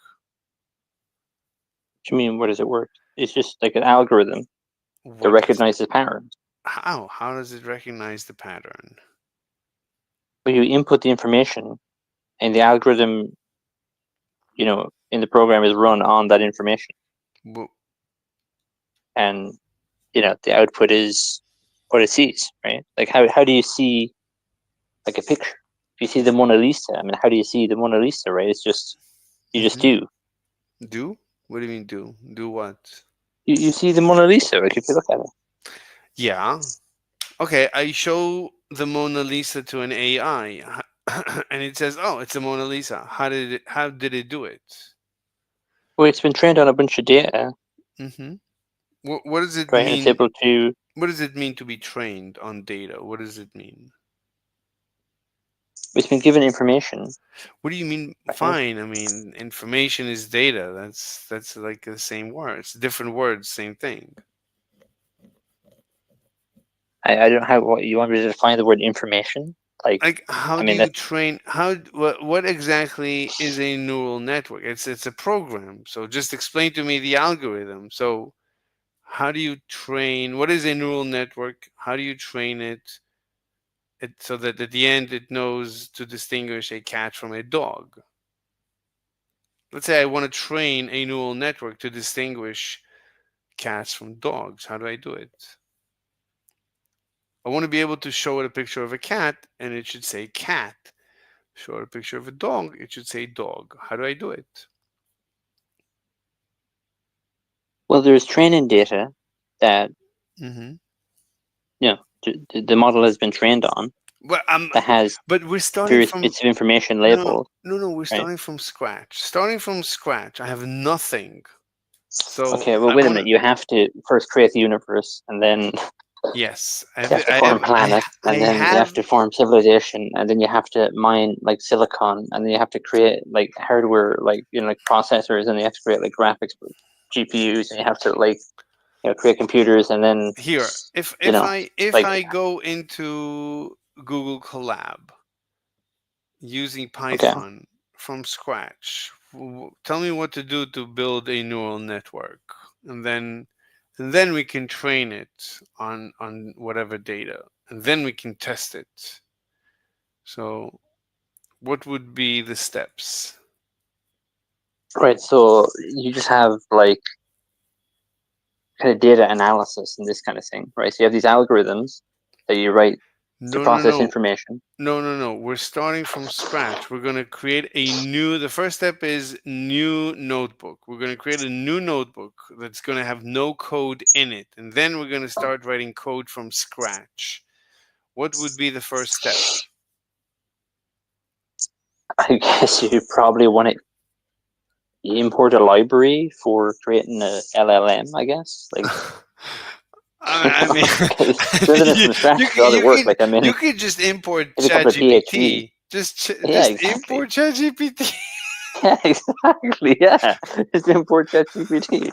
What do you mean? What does it work? It's just like an algorithm that What does recognizes patterns. how does it recognize the pattern? When you input the information, and the algorithm, in the program is run on that information, Well, and the output is what it sees, right? Like how do you see like a picture? If you see the Mona Lisa, I mean, how do you see the Mona Lisa, right? It's just you just do. do? What do you mean do? Do what? You see the Mona Lisa, right? If you look at it. Yeah. Okay, I show the Mona Lisa to an AI, and it says, "Oh, it's a Mona Lisa." How did it do it? Well, it's been trained on a bunch of data, Mm-hmm. What does it right? And it's mean? able to. What does it mean to be trained on data? What does it mean? It's been given information. What do you mean? Right? Fine. I mean, information is data. That's like the same words, different words, same thing. I don't have what you want me to define the word information. Like how I do mean, you train? What exactly is a neural network? It's a program. So just explain to me the algorithm. So how do you train? What is a neural network? How do you train it so that at the end it knows to distinguish a cat from a dog? Let's say I want to train a neural network to distinguish cats from dogs. How do I do it? I want to be able to show it a picture of a cat and it should say cat. Show it a picture of a dog, it should say dog. How do I do it? well, there's training data that Mm-hmm. the model has been trained on But that has we're starting various from bits of information no, labeled. no. We're Right? starting from scratch. Starting from scratch, I have nothing. So Okay, well, I wait a want minute. You have to first create the universe, and then yes, you have to form planet, and then you have to form civilization, and then you have to mine like silicon, and then you have to create like hardware, like like processors, and you have to create like graphics GPUs, and you have to like create computers, and then here. If like I go into Google Colab using okay. Python from scratch, tell me what to do to build a neural network, and then we can train it on whatever data, and then we can test it. So what would be the steps? Right, so you just have like kind of data analysis and this kind of thing, right? So you have these algorithms that you write to No, no, process no. information. No. We're starting from scratch. We're going to create the first step is new notebook. We're going to create a new notebook that's going to have no code in it. And then we're going to start writing code from scratch. What would be the first step? I guess you probably want to import a library for creating a LLM, I guess. Like, I mean, building it from scratch is other work. Like, I mean, you could just import maybe a couple of PhD. ChatGPT. Just exactly. import ChatGPT. Yeah, exactly. Yeah, just import ChatGPT.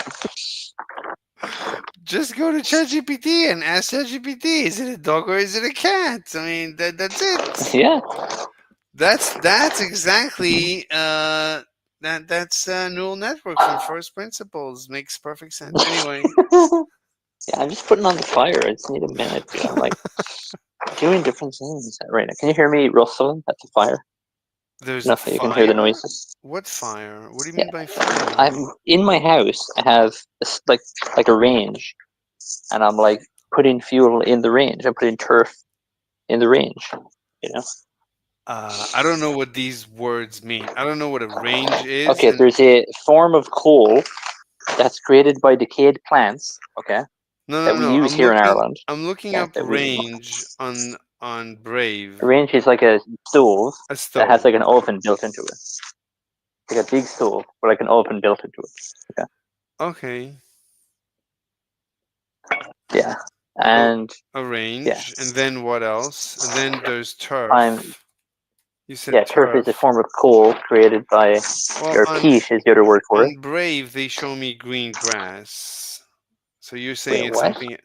Just go to ChatGPT and ask ChatGPT, is it a dog or is it a cat? I mean, that's it. Yeah. That's exactly that's neural network from first principles. Makes perfect sense. Anyway. Yeah, I'm just putting on the fire. I just need a minute. I'm like doing different things right now. Can you hear me rustling at the fire? There's Enough that you can hear the fire? noises. What fire? What do you Yeah. mean by fire? I'm in my house. I have like a range, and I'm like putting fuel in the range. I'm putting turf in the range. I don't know what these words mean. I don't know what a range is. Okay, there's a form of coal that's created by decayed plants. Okay. That we use here in Ireland. I'm looking up range on Brave. A range is like a stove A that has stove. like an oven built into it. Like a big stove with like an oven built into it. Okay. Yeah. And a range, yeah. and then what else? And then there's turf. You said yeah, turf is a form of coal created by, or peat is the other word for it. On Brave, they show me green grass. So you're saying Wait, it's what? something.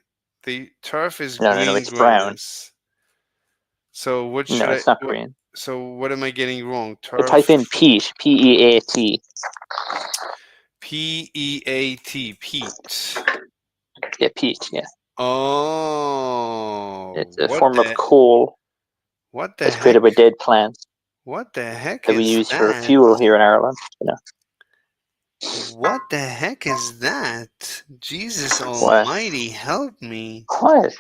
The turf is No, green it's brown. grass. So what No, should it's not green. So what am I getting wrong? Type in peat, P-E-A-T. P-E-A-T, peat. Yeah, peat. Yeah. Oh, It's a form of coal. What the It's heck? created by dead plants. What the heck that we is use for that? fuel here in Ireland. You know. What the heck is that? Jesus What? Almighty, help me! What?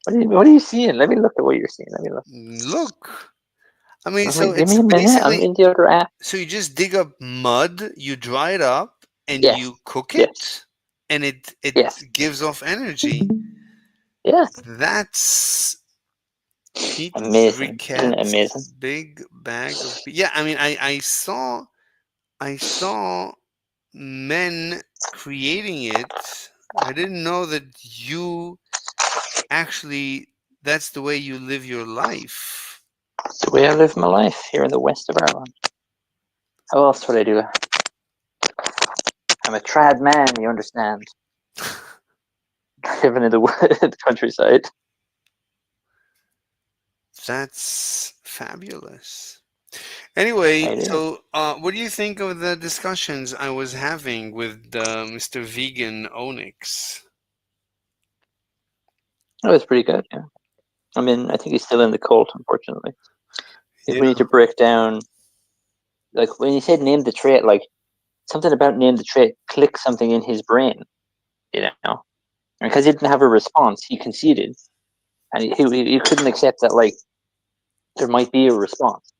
What are you seeing? Let me look at what you're seeing. Let me look. Look, I mean, Give so me it's a minute. I'm basically in the other app. so you just dig up mud, you dry it up, and Yes. you cook Yes. it, and it Yes. gives off energy. Yeah. That's peat Amazing. Isn't it briquettes, amazing? big bag of yeah. I mean, I saw men creating it. I didn't know that you actually that's the way you live your life. It's the way I live my life here in the west of Ireland. How else would I do? I'm a trad man, you understand. Living in the countryside. That's fabulous. Anyway, It is. so what do you think of the discussions I was having with Mr. Vegan Onyx? It was pretty good, yeah. I mean, I think he's still in the cult, unfortunately. If we Yeah. need to break down, like when he said name the trait, like something about name the trait clicked something in his brain, you know? And because he didn't have a response, he conceded. And he couldn't accept that, like, there might be a response.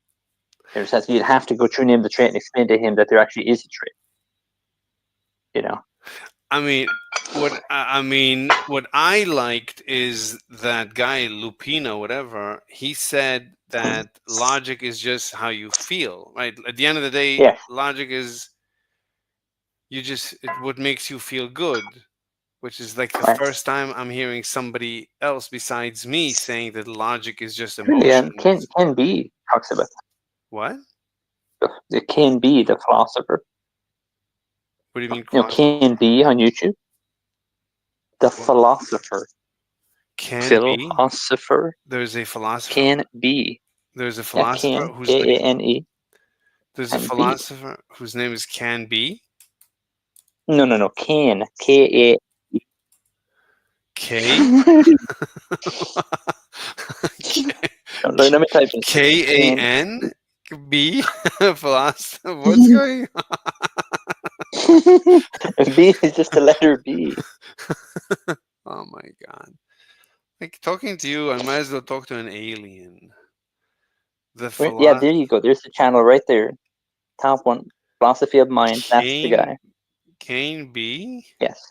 You'd have to go through name the trait and explain to him that there actually is a trait. You know? I mean, what I liked is that guy Lupino, whatever. He said that logic is just how you feel, right? At the end of the day, Yeah. logic is what makes you feel good, which is like the Right. first time I'm hearing somebody else besides me saying that logic is just Really, emotions. Ken B talks about What? the Ken B, the philosopher. What do you mean? You know, Ken B on YouTube. The philosopher. Can be. Philosopher. There's a philosopher. Ken B. There's a philosopher whose K-A-N-E. There's a philosopher whose name is Can Be. No. Ken. K-A. K. Let me type in K-A-N B. Philosopher. What's going on? B is just the letter B. Oh my god! Like talking to you, I might as well talk to an alien. Yeah, there you go. There's the channel right there. Top one. Philosophy of Mind. That's the guy. Kane B? Yes.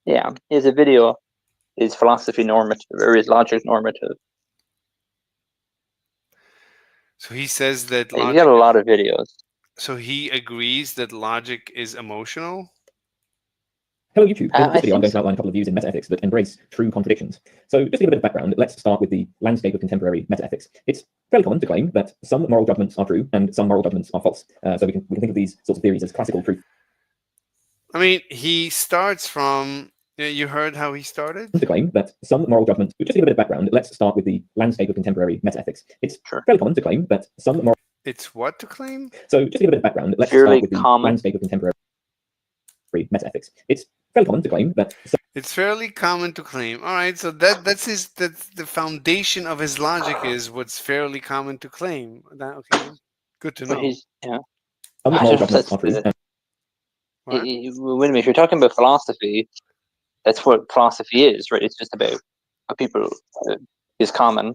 Yeah. He has a video. Is philosophy normative or is logic normative? So he says that He's got a lot of videos. So he agrees that logic is emotional? Hello YouTube. In this video I'm going to outline a couple of views in metaethics that embrace true contradictions. So just to give a bit of background, let's start with the landscape of contemporary metaethics. It's fairly common to claim that some moral judgments are true and some moral judgments are false. So we can think of these sorts of theories as classical truth. I mean, he starts from... You heard how he started? To claim that some moral judgments... Just to give a bit of background, let's start with the landscape of contemporary metaethics. It's fairly common to claim that some moral... It's what to claim? So just to give a bit of background, let's start with the landscape of contemporary metaethics. It's fairly common to claim that... It's fairly common to claim. All right, so that's the foundation of his logic is what's fairly common to claim. Okay, good to know. Wait a minute, if you're talking about philosophy, that's what philosophy is, right? It's just about what people is common.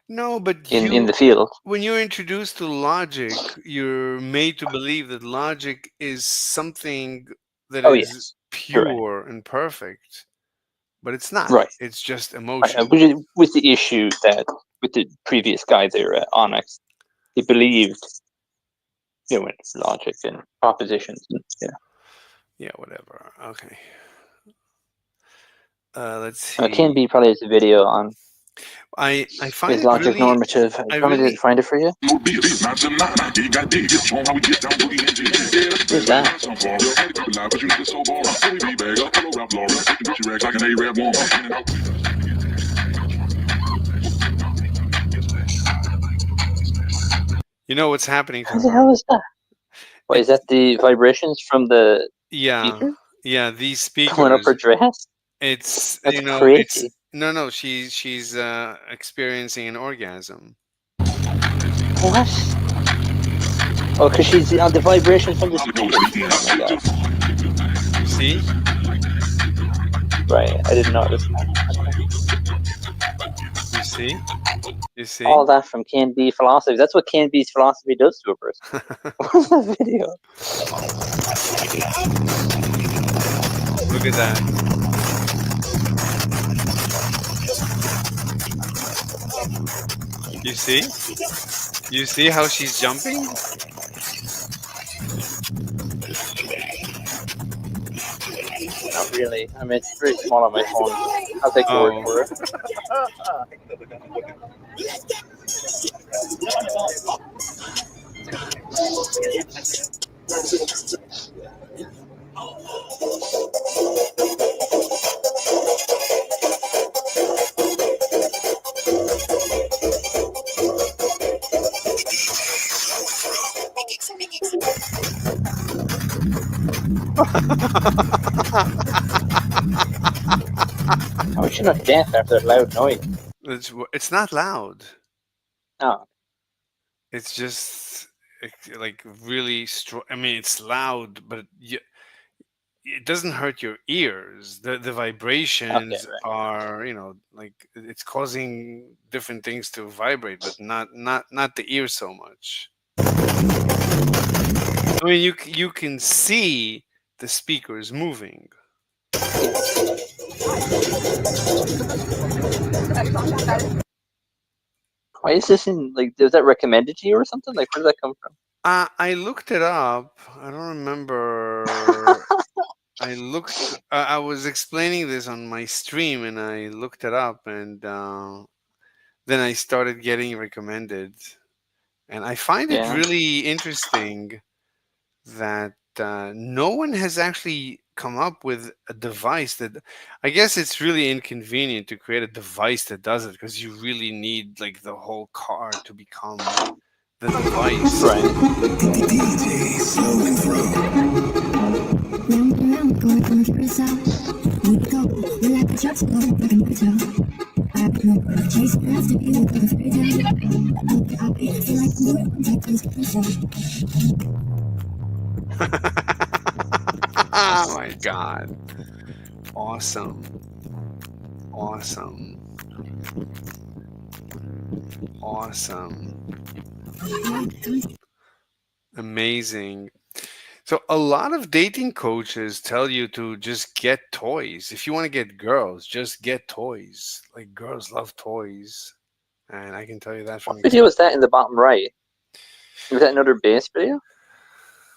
No, but in the field, when you're introduced to logic, you're made to believe that logic is something that is pure and perfect, but it's not. Right. It's just emotion. Which was the issue that with the previous guy there, Onyx, he believed, in logic and propositions. And, yeah, whatever. Okay. Let's see. Ken B probably has a video on. I find his it logic really normative. I Want me to find it for you? Who's that? You know what's happening to How the her? hell is that? What is that? The vibrations from the Yeah, speaker yeah. These going up her speakers. dress? It's That's it's crazy. no. She's experiencing an orgasm. What? Oh, because she's on the vibrations from the speaker. Oh my god. You see? Right, I didn't notice that. You see? You see? All that from Can-B philosophy. That's what Can-B's philosophy does to a person. What's that video? Look at that. You see? You see how she's jumping? Not really. I mean, it's very small on my phone. I'll take your word Oh. for it. How would she not dance after that loud noise? It's not loud. Oh. It's just like really strong. I mean, it's loud, but it doesn't hurt your ears. The vibrations are, like it's causing different things to vibrate, but not the ear so much. I mean, you can see the speakers moving. Why is this in, like, was that recommended to you or something? Like, where did that come from? I looked it up. I don't remember. I was explaining this on my stream, and I looked it up, and then I started getting recommended, and I find it Yeah. really interesting that no one has actually come up with a device that. I guess it's really inconvenient to create a device that does it, because you really need like the whole car to become the device. Oh my god. Awesome. Awesome. Awesome. Amazing. So a lot of dating coaches tell you to just get toys. If you want to get girls, just get toys. Like girls love toys. And I can tell you that from What video was that in the bottom right? Was that another bass video?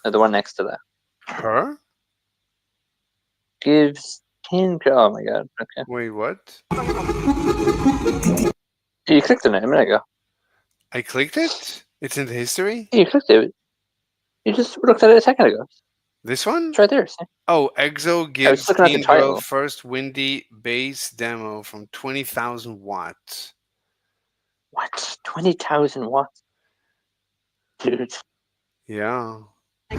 Or the one next to that? Her? Gives 10. Oh my god. Okay. Wait, what? You clicked on it a minute ago. I clicked it? It's in the history? Yeah, you clicked it. You just looked at it a second ago. This one? It's right there. See? Oh, EXO I was gives looking at the Teen Girl title. first windy bass demo from 20,000 watts. What? 20,000 watts? Dude. Yeah. How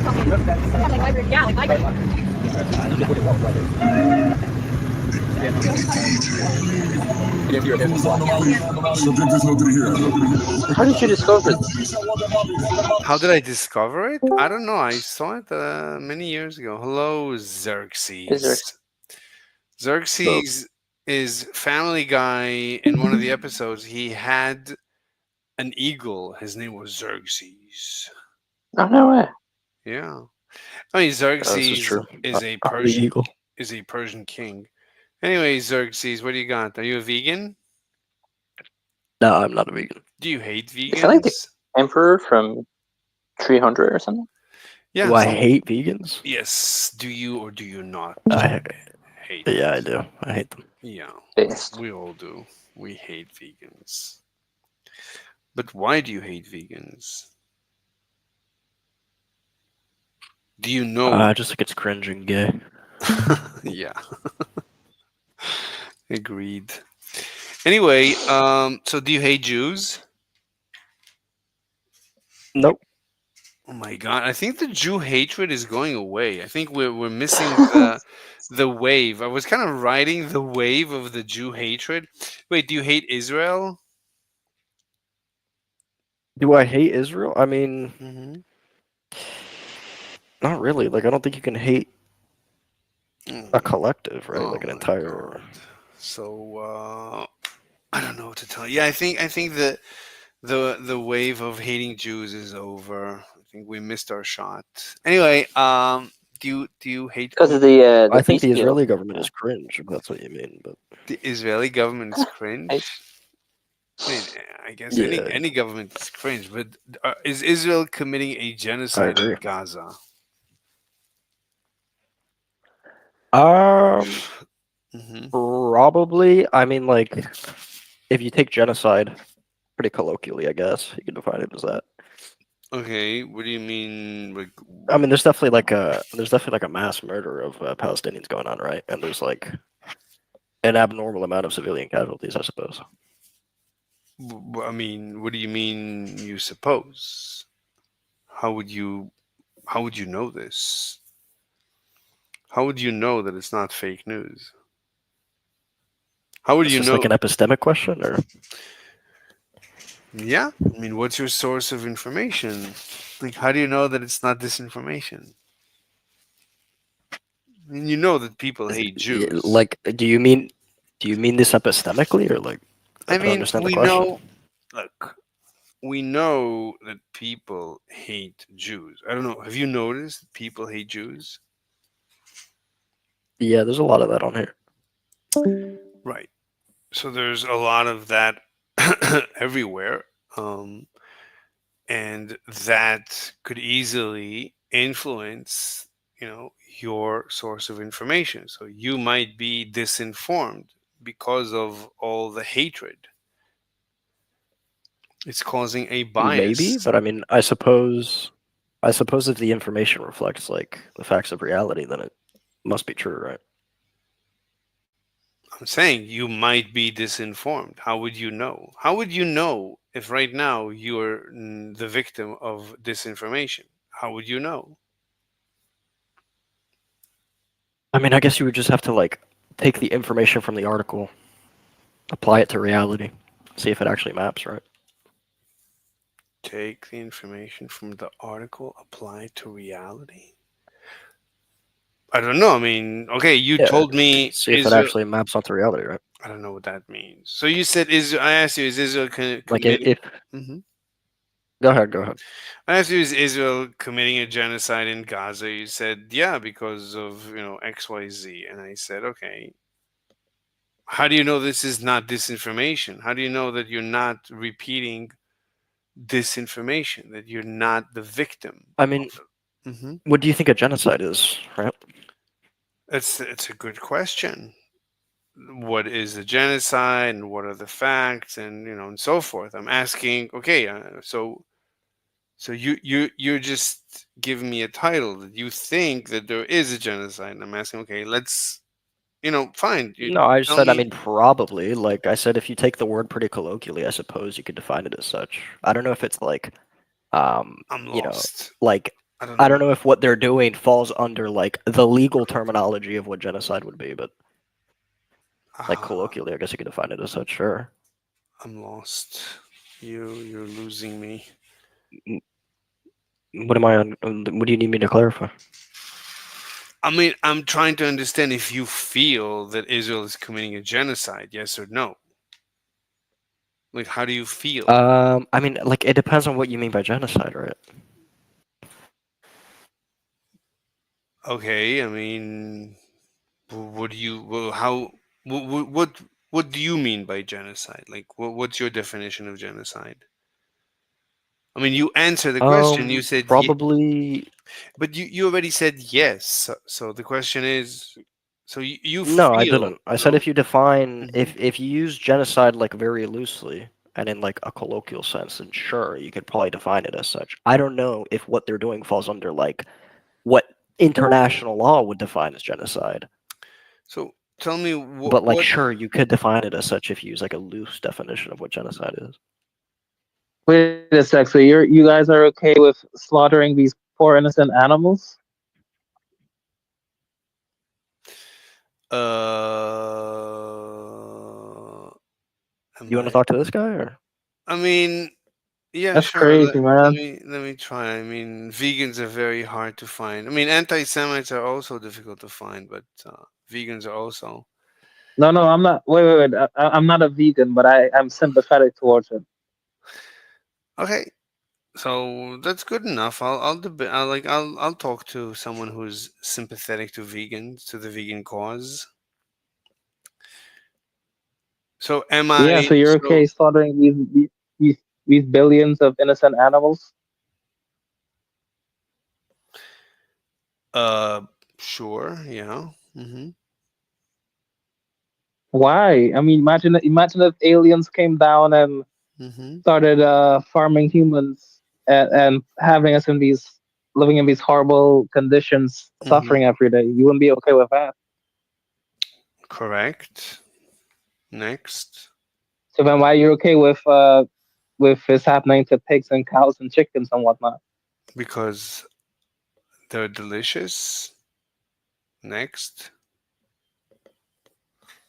did you discover it? How did I discover it? I don't know. I saw it many years ago. Hello, Xerxes. Xerxes is Family Guy. In one of the episodes, he had an eagle. His name was Xerxes. Oh, no way. Yeah. I mean, Xerxes true. is a The Persian eagle. king. Anyway, Xerxes, what do you got? Are you a vegan? No, I'm not a vegan. Do you hate Is that like the vegans? Emperor from 300 or something? Yeah. Do I hate vegans? Yes. Do you or do you not I hate? Yeah, I do. I hate them. Yeah. Based. We all do. We hate vegans. But why do you hate vegans? Do you know? I just think it's cringe and gay. Yeah. Agreed. Anyway, so do you hate Jews? Nope. Oh my god! I think the Jew hatred is going away. I think we're missing the wave. I was kind of riding the wave of the Jew hatred. Wait, do you hate Israel? Do I hate Israel? I mean, Mm-hmm. not really. Like, I don't think you can hate a collective, right? Oh Like an my entire. god! So I don't know what to tell you. Yeah, I think the wave of hating Jews is over. I think we missed our shot. Anyway, do you hate Because of Putin? the I think peace the deal. Israeli government is cringe, if that's what you mean. But The Israeli government is cringe. I mean, I guess yeah, any government is cringe, but is Israel committing a I genocide in agree. Gaza? Mhm. Probably. I mean, like, if you take genocide pretty colloquially, I guess you can define it as that. Okay, what do you mean? Like, I mean, there's definitely like a mass murder of Palestinians going on, right? And there's like an abnormal amount of civilian casualties, I suppose. I mean, what do you mean? You suppose? How would you? How would you know this? How would you know that it's not fake news? How would Is you this like know? an epistemic question, or Yeah, I mean, what's your source of information? Like, how do you know that it's not disinformation? I mean, you know that people hate Jews. like, do you mean this epistemically, or like, I I don't mean, understand the we question. know. Look, we know that people hate Jews. I don't know. Have you noticed that people hate Jews? Yeah, there's a lot of that on here. Right. So there's a lot of that everywhere. And that could easily influence, your source of information. So you might be disinformed because of all the hatred. It's causing a Maybe, bias. but I mean, I suppose if the information reflects like the facts of reality, then it must be true, right? I'm saying you might be disinformed. How would you know? How would you know if right now you're the victim of disinformation? How would you know? I mean, I guess you would just have to like take the information from the article, apply it to reality, see if it actually maps, right? Take the information from the article, apply it to reality. I don't know. I mean, okay, you Yeah, told me see if it Israel. actually maps onto reality, right? I don't know what that means. So you said Israel. I asked you, is Israel Like committing? if Mhm. Go ahead. I asked you, is Israel committing a genocide in Gaza? You said, yeah, because of XYZ, and I said, okay. How do you know this is not disinformation? How do you know that you're not repeating disinformation? That you're not the victim? I mean, Mhm. what do you think a genocide is, right? It's a good question. What is a genocide, and what are the facts, and and so forth. I'm asking. Okay, so you're just giving me a title that you think that there is a genocide, and I'm asking. Okay, let's fine. You No, I just tell said, I me. mean, probably. Like I said, if you take the word pretty colloquially, I suppose you could define it as such. I don't know if it's like, I'm lost. like, I don't I know. don't know if what they're doing falls under like the legal terminology of what genocide would be, but like colloquially, I guess you could define it as such. Sure. I'm lost. You're losing me. What am I on? What do you need me to clarify? I mean, I'm trying to understand if you feel that Israel is committing a genocide, yes or no. Like, how do you feel? I mean, like it depends on what you mean by genocide, right? Okay, I mean, what do you? Well, how? What do you mean by genocide? Like, what's your definition of genocide? I mean, you answer the question. You said Probably. but you already said yes. So the question is, so you No, I feel didn't. I said no? if you define, Mhm. if you use genocide like very loosely and in like a colloquial sense, then sure, you could probably define it as such. I don't know if what they're doing falls under like what international law would define as genocide. So tell me But like, what sure, you could define it as such if you use like a loose definition of what genocide is. Wait a sec. So you guys are okay with slaughtering these poor innocent animals? You want to talk to this guy, or I mean, yeah, That's sure. crazy, man. Let me try. I mean, vegans are very hard to find. I mean, anti-Semites are also difficult to find, but vegans are also. No, no, I'm not. Wait. I'm not a vegan, but I'm sympathetic towards it. Okay, so that's good enough. I'll debate. I'll talk to someone who's sympathetic to vegans, to the vegan cause. So am Yeah, I? so you're So okay slaughtering these billions of innocent animals? uh, sure, yeah. Mm-hmm. Why? I mean, imagine if aliens came down and Mm-hmm. started farming humans and having us in these living in these horrible conditions, Mm-hmm. suffering every day. You wouldn't be okay with that. Correct. Next, So then, why are you okay with this happening to pigs and cows and chickens and whatnot? because they're delicious. Next,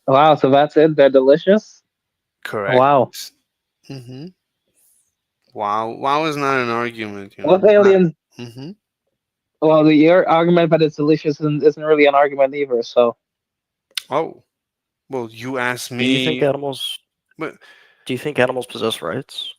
Wow, so that's it. They're delicious. correct. Wow. Mm-hmm. Wow, wow is not an argument, you With know. Not. aliens, Mm-hmm. well, your argument that it's delicious isn't really an argument either. So Oh, well, you asked do you think me. animals? But Do you think animals possess rights?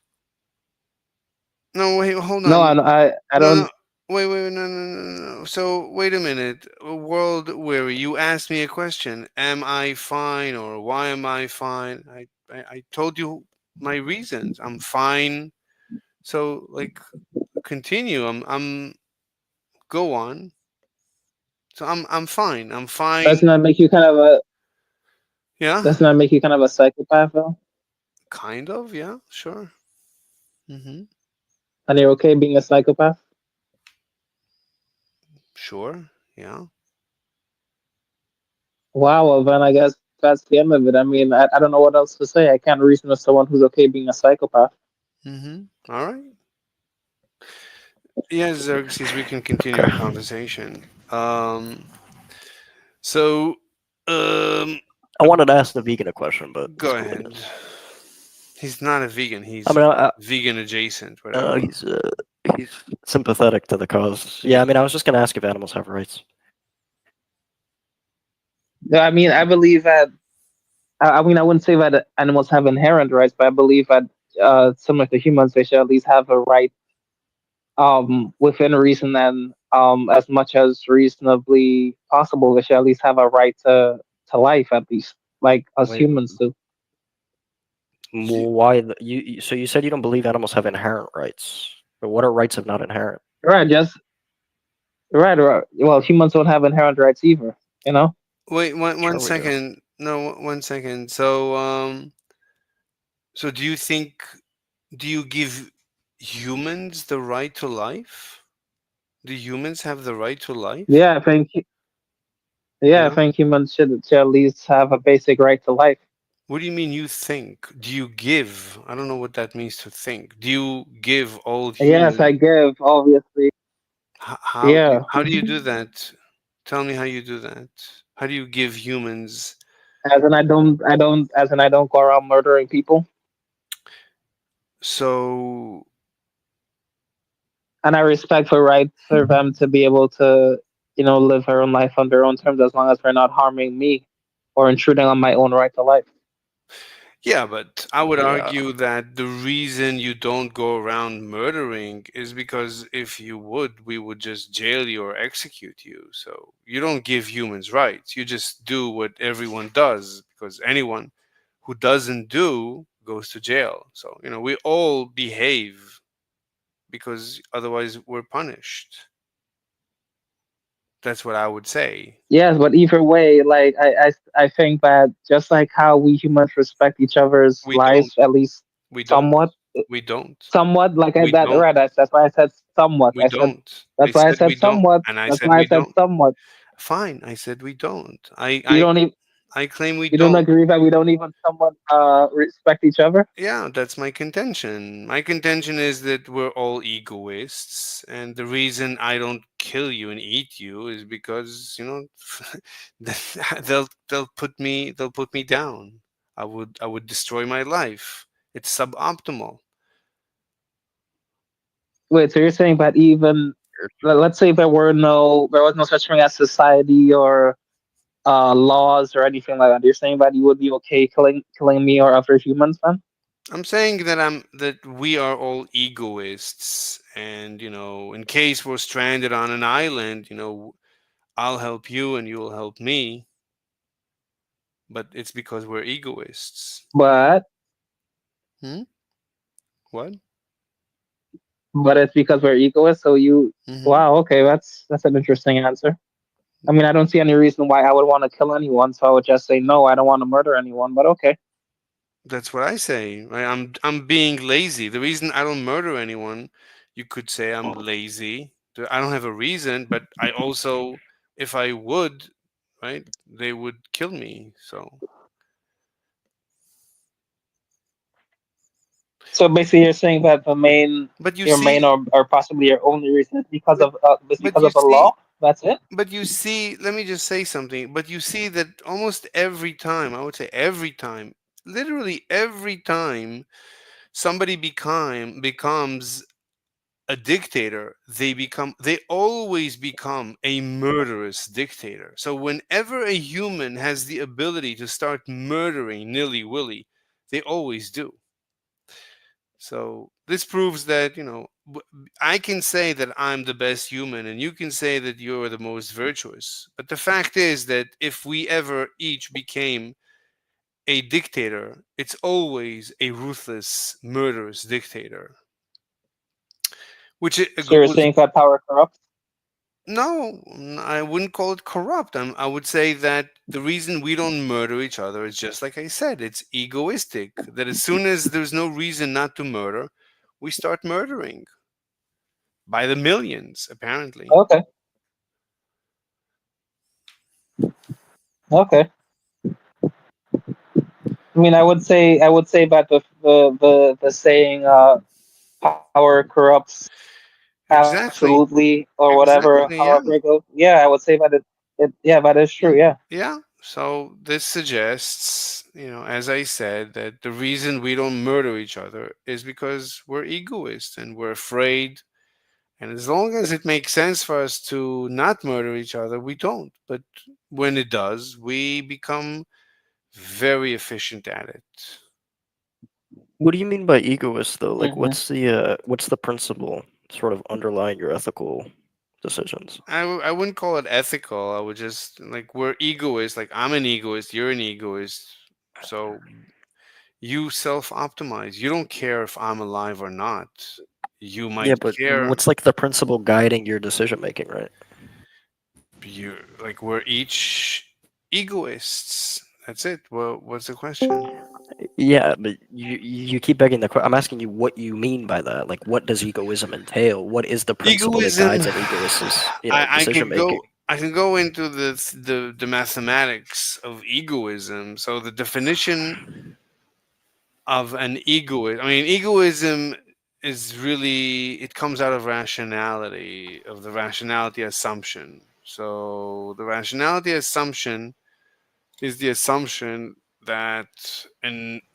no, wait, hold no, on. I No, don't. no, wait, no. So wait a minute. World weary, you asked me a question. Am I fine or why am I fine? I told you my reasons. I'm fine. So like, continue. I'm go on. So I'm fine. I'm fine. Doesn't that make you kind of a Yeah, doesn't that make you kind of a psychopath though? kind of. Yeah, sure. Mm-hmm. And you're okay being a psychopath? Sure. Yeah. Wow. Well, then I guess that's the end of it. I mean, I don't know what else to say. I can't reason with someone who's okay being a psychopath. Mm-hmm. All right. Yes, Xerxes, we can continue our conversation. So, um, I wanted to ask the vegan a question, but go it's cool, I ahead. guess. He's not a vegan. I He's mean, vegan adjacent, whatever. he's sympathetic to the cause. Yeah, I mean, I was just gonna ask if animals have rights. Yeah, I mean, I believe that. I mean, I wouldn't say that animals have inherent rights, but I believe that similar to humans, they should at least have a right, within reason and as much as reasonably possible, they should at least have a right to life, at least like us Wait, humans do. why? So you said you don't believe animals have inherent rights, but what are rights if not inherent? Right? Just right. Well, humans don't have inherent rights either. You know. Wait, one Sure, we do. second. No, 1 second. So, so do you give humans the right to life? Do humans have the right to life? Yeah, I think. Yeah, I Yeah. think humans should at least have a basic right to life. What do you mean you think? Do you give? I don't know what that means to think. Do you give all Yes, humans? I give. Obviously. Yeah. How do you do that? Tell me how you do that. How do you give humans? As in, as in, I don't go around murdering people, So and I respect the right for them to be able to, live their own life on their own terms, as long as they're not harming me or intruding on my own right to life. yeah, but I would Yeah. argue that the reason you don't go around murdering is because if you would, we would just jail you or execute you. So you don't give humans rights. You just do what everyone does because anyone who doesn't do goes to jail. So, we all behave because otherwise we're punished. That's what I would say. Yes, but either way, like I think that just like how we humans respect each other's We don't. lives, at least We don't. somewhat, We don't. like We that. don't. Right? That's why I said somewhat. We don't. I That's why I said we said don't. somewhat. And I That's said why I we said don't. somewhat. Fine. I said we don't. You don't even. I claim we You don't don't. agree that we don't even somewhat respect each other? Yeah, that's my contention. My contention is that we're all egoists, and the reason I don't kill you and eat you is because they'll put me down. I would destroy my life. It's suboptimal. Wait, so you're saying that even let's say there was no such thing as society or laws or anything like that. You're saying that you would be okay killing me or other humans then? I'm saying that we are all egoists, and in case we're stranded on an island, I'll help you and you'll help me, but it's because we're egoists. But Hmm? What? but it's because we're egoists. So you, Hmm. wow, okay, that's an interesting answer. I mean, I don't see any reason why I would want to kill anyone, so I would just say no. I don't want to murder anyone. But okay. That's what I say. Right? I'm being lazy. The reason I don't murder anyone, you could say I'm lazy. I don't have a reason, but I also, if I would, right, they would kill me. So, So basically, you're saying that but you your main see, or possibly your only reason is but because you of the see, law. That's it. but you see, let me just say something. But you see that almost every time, I would say every time, literally every time somebody becomes a dictator, they always become a murderous dictator. So whenever a human has the ability to start murdering nilly-willy, they always do. So this proves that, I can say that I'm the best human and you can say that you're the most virtuous. But the fact is that if we ever each became a dictator, it's always a ruthless, murderous dictator. Which So you're was saying that power corrupts. No, I wouldn't call it corrupt. I would say that the reason we don't murder each other is just like I said, it's egoistic. That as soon as there's no reason not to murder, we start murdering by the millions, apparently. Okay. Okay. I mean, I would say that the saying power corrupts Exactly. absolutely or whatever, Exactly. Yeah. however it goes. Yeah, I would say that it yeah, that is true. Yeah. Yeah. So this suggests, as I said, that the reason we don't murder each other is because we're egoists and we're afraid. And as long as it makes sense for us to not murder each other, we don't. But when it does, we become very efficient at it. What do you mean by egoist, though? Like, Hmm. what's the principle sort of underlying your ethical decisions? I wouldn't call it ethical. I would just like we're egoists. Like I'm an egoist, you're an egoist. So you self-optimize. You don't care if I'm alive or not. You Yeah, might but care. what's like the principle guiding your decision making, right? You like we're each egoists. That's it. Well, what's the question? Yeah, but you keep begging the question. I'm asking you what you mean by that. Like, what does egoism entail? What is the principle that Egoism. guides an egoist's, I decision could making? go. I can go into the mathematics of egoism. So the definition of an egoist. I mean, egoism is really it comes out of rationality, of the rationality assumption. So the rationality assumption is the assumption that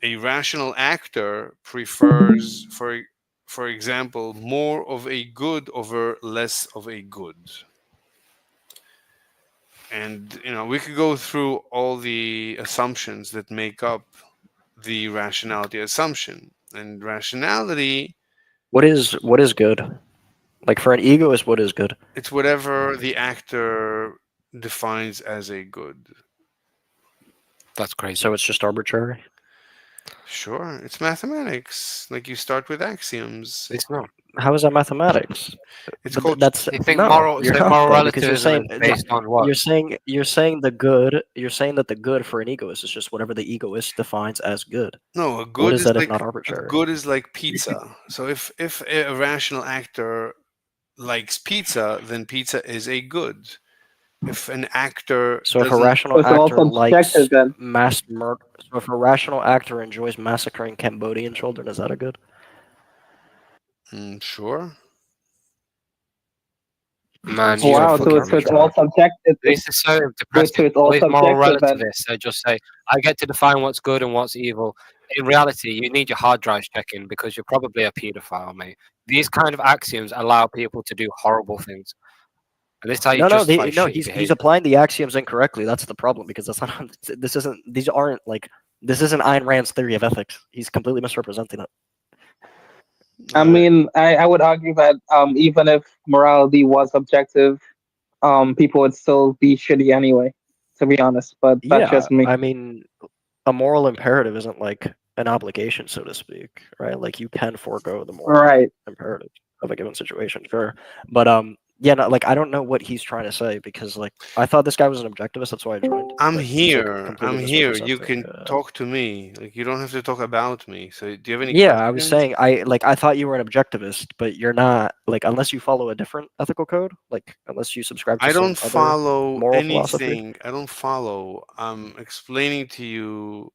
a rational actor prefers, for example, more of a good over less of a good. And we could go through all the assumptions that make up the rationality assumption. And rationality, What is good? Like for an egoist, what is good? it's whatever the actor defines as a good. That's crazy. So it's just arbitrary. Sure, it's mathematics. Like you start with axioms. It's not. How is that mathematics? It's But called. that's You think no, moral? you're So not moral though, because you're relativism saying is based on what? you're saying the good. You're saying that the good for an egoist is just whatever the egoist defines as good. No, What is that if not a arbitrary? good is like pizza. So if a rational actor likes pizza, then pizza is a good. if an actor So if a doesn't, rational It's all actor likes subjective then. mass murder, so if a rational actor enjoys massacring Cambodian children, is that a good? Sure. Man, He's you a Wow, fucking so it's all retard. subjective. this is so Wait, so depressing. it's All all these moral subjective then. relativists, they just say, I get to define what's good and what's evil. In reality, you need your hard drives checking because you're probably a paedophile, mate. These kind of axioms allow people to do horrible things. And this is how you justify shitty He's behavior. applying the axioms incorrectly. That's the problem because that's not. This isn't. These aren't like. This isn't Ayn Rand's theory of ethics. He's completely misrepresenting it. I mean, I would argue that even if morality was objective, people would still be shitty anyway, to be honest. But that's Yeah, just me. I mean, a moral imperative isn't like an obligation, so to speak, right? Like you can forego the moral Right. imperative of a given situation, sure. But yeah, no, like I don't know what he's trying to say because like I thought this guy was an objectivist. That's why I joined. I'm but he's, like, here. completely I'm here. You misrepresenting, can talk to me. Like you don't have to talk about me. So do you have any Yeah, questions? I was saying I thought you were an objectivist, but you're not. Like unless you follow a different ethical code, like unless you subscribe to I some don't other follow moral philosophy. anything. I don't follow. I'm explaining to you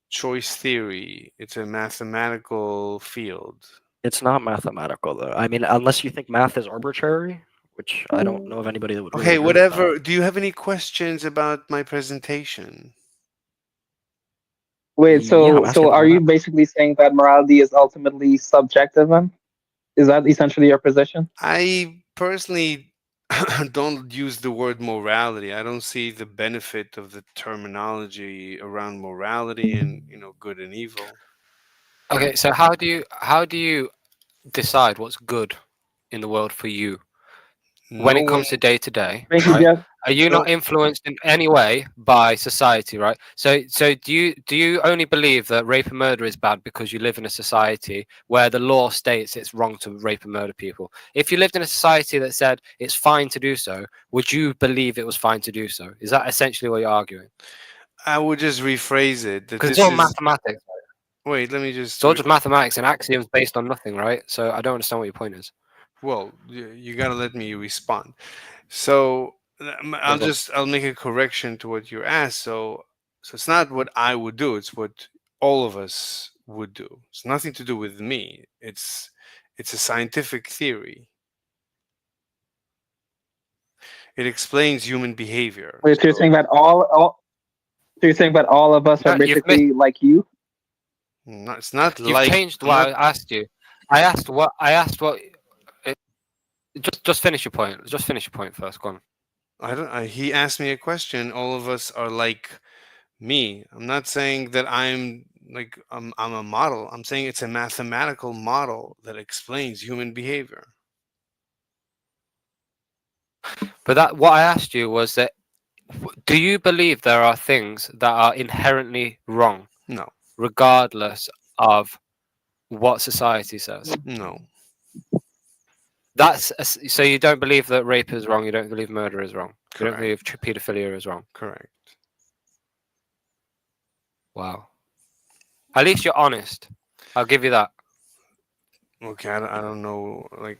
choice theory. It's a mathematical field. It's not mathematical though. I mean, unless you think math is arbitrary, which I don't know of anybody that would really Okay, agree with that. whatever. Do you have any questions about my presentation? Wait, Yeah, I'm so asking are about you it. basically saying that morality is ultimately subjective then? Is that essentially your position? I personally don't use the word morality. I don't see the benefit of the terminology around morality and, good and evil. Okay, so how do you decide what's good in the world for you when No it comes one. to day to day, Thank you, right? Jeff. Are you not influenced in any way by society, right? So do you only believe that rape and murder is bad because you live in a society where the law states it's wrong to rape and murder people? If you lived in a society that said it's fine to do so, would you believe it was fine to do so? Is that essentially what you're arguing? I would just rephrase it that Because it's this all is. mathematics. Wait, let me just. It's all just mathematics and axioms based on nothing, right? So I don't understand what your point is. Well, you gotta let me respond. So I'll make a correction to what you asked. So it's not what I would do. It's what all of us would do. It's nothing to do with me. It's a scientific theory. It explains human behavior. Wait, so you're saying that so you're saying that all of us are No, you've missed. basically like you? It's not You've like. changed I'm what not- I asked you. I asked what. Just finish your point. Just finish your point first. Go on. I don't. He asked me a question. All of us are like me. I'm not saying that I'm like I'm a model. I'm saying it's a mathematical model that explains human behavior. But that what I asked you was that do you believe there are things that are inherently wrong? No. Regardless of what society says. No. So you don't believe that rape is wrong. You don't believe murder is wrong. Correct. You don't believe pedophilia is wrong. Correct. Wow. At least you're honest. I'll give you that. Okay, I don't know. I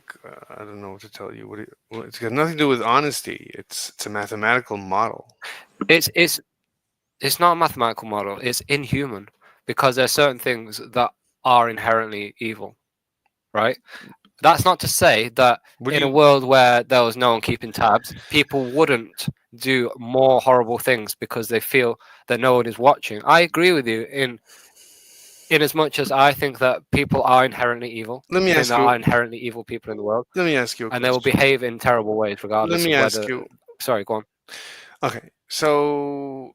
don't know what to tell you. It's got nothing to do with honesty. It's a mathematical model. It's not a mathematical model. It's inhuman because there are certain things that are inherently evil, right? That's not to say that in a world where there was no one keeping tabs, people wouldn't do more horrible things because they feel that no one is watching. I agree with you in as much as I think that people are inherently evil. Let me I think ask there you- are inherently evil people in the world. Let me ask you a and they will question. behave in terrible ways regardless Let me of ask whether. you. Sorry, go on. Okay, so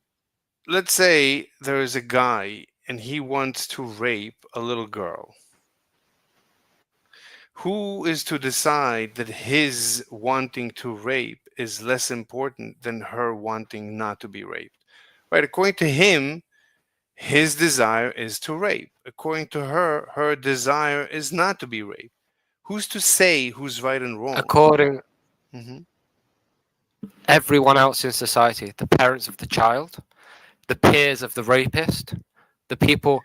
let's say there is a guy and he wants to rape a little girl. Who is to decide that his wanting to rape is less important than her wanting not to be raped? Right? According to him, his desire is to rape. According to her, her desire is not to be raped. Who's to say who's right and wrong? According Mhm. everyone else in society, the parents of the child, the peers of the rapist, the people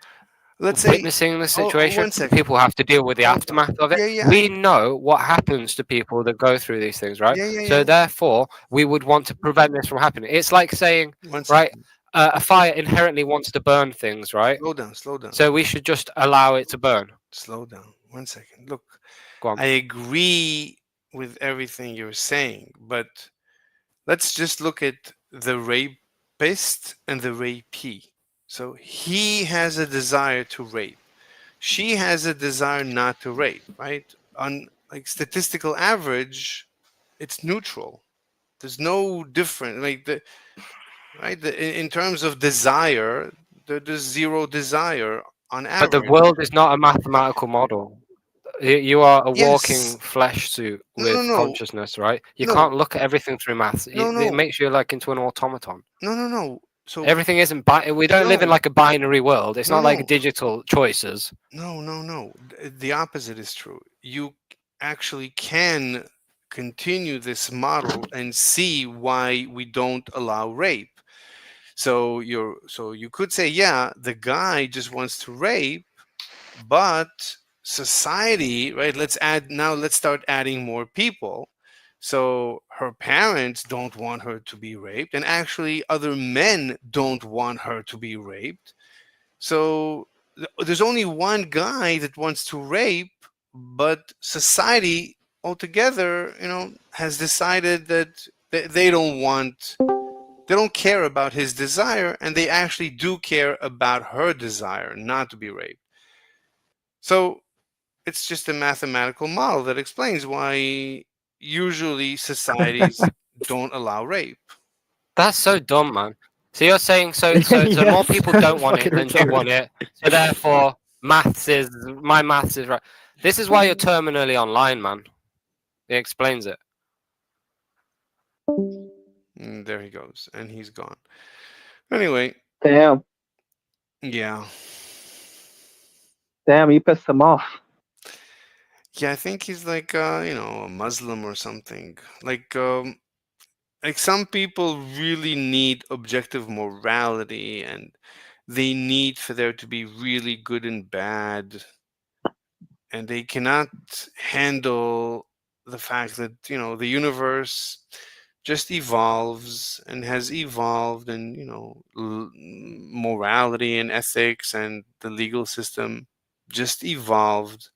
let's say, witnessing the situation. one second. People have to deal with the Hold on. aftermath of it. Yeah, yeah, We know what happens to people that go through these things, right? Yeah, yeah, So yeah. therefore, we would want to prevent this from happening. It's like saying, One right, second. a fire inherently wants to burn things, right? Slow down, slow down. So we should just allow it to burn. Slow down. One second. Look, Go on. I agree with everything you're saying, but let's just look at the rapist and the rapee. So he has a desire to rape. She has a desire not to rape, right? On like statistical average, it's neutral. There's no difference. Like the right in terms of desire, there's zero desire on But the average. world is not a mathematical model. You are a walking Yes. flesh suit No, no, with no. consciousness, right? You No. can't look at everything through maths. No, It no. makes you like into an automaton. No, no, no. So Everything isn't. We don't live in no. like a binary world. It's No, not like no. digital choices. No, no, no. The opposite is true. You actually can continue this model and see why we don't allow rape. So you could say, yeah, the guy just wants to rape, but society, right? Let's start adding more people. So her parents don't want her to be raped, and actually other men don't want her to be raped. So there's only one guy that wants to rape, but society altogether, has decided that they don't want, they don't care about his desire, and they actually do care about her desire not to be raped. So it's just a mathematical model that explains why usually societies don't allow rape. That's so dumb, man. So you're saying so more Yes, people that's don't want it fucking than do want retarded. it. So therefore, maths is right. This is why you're terminally online, man. It explains it. There he goes, and he's gone. Anyway, Damn. yeah. Damn, you pissed him off. Yeah, I think he's like a Muslim or something. Like some people really need objective morality, and they need for there to be really good and bad, and they cannot handle the fact that the universe just evolves and has evolved, and morality and ethics and the legal system just evolved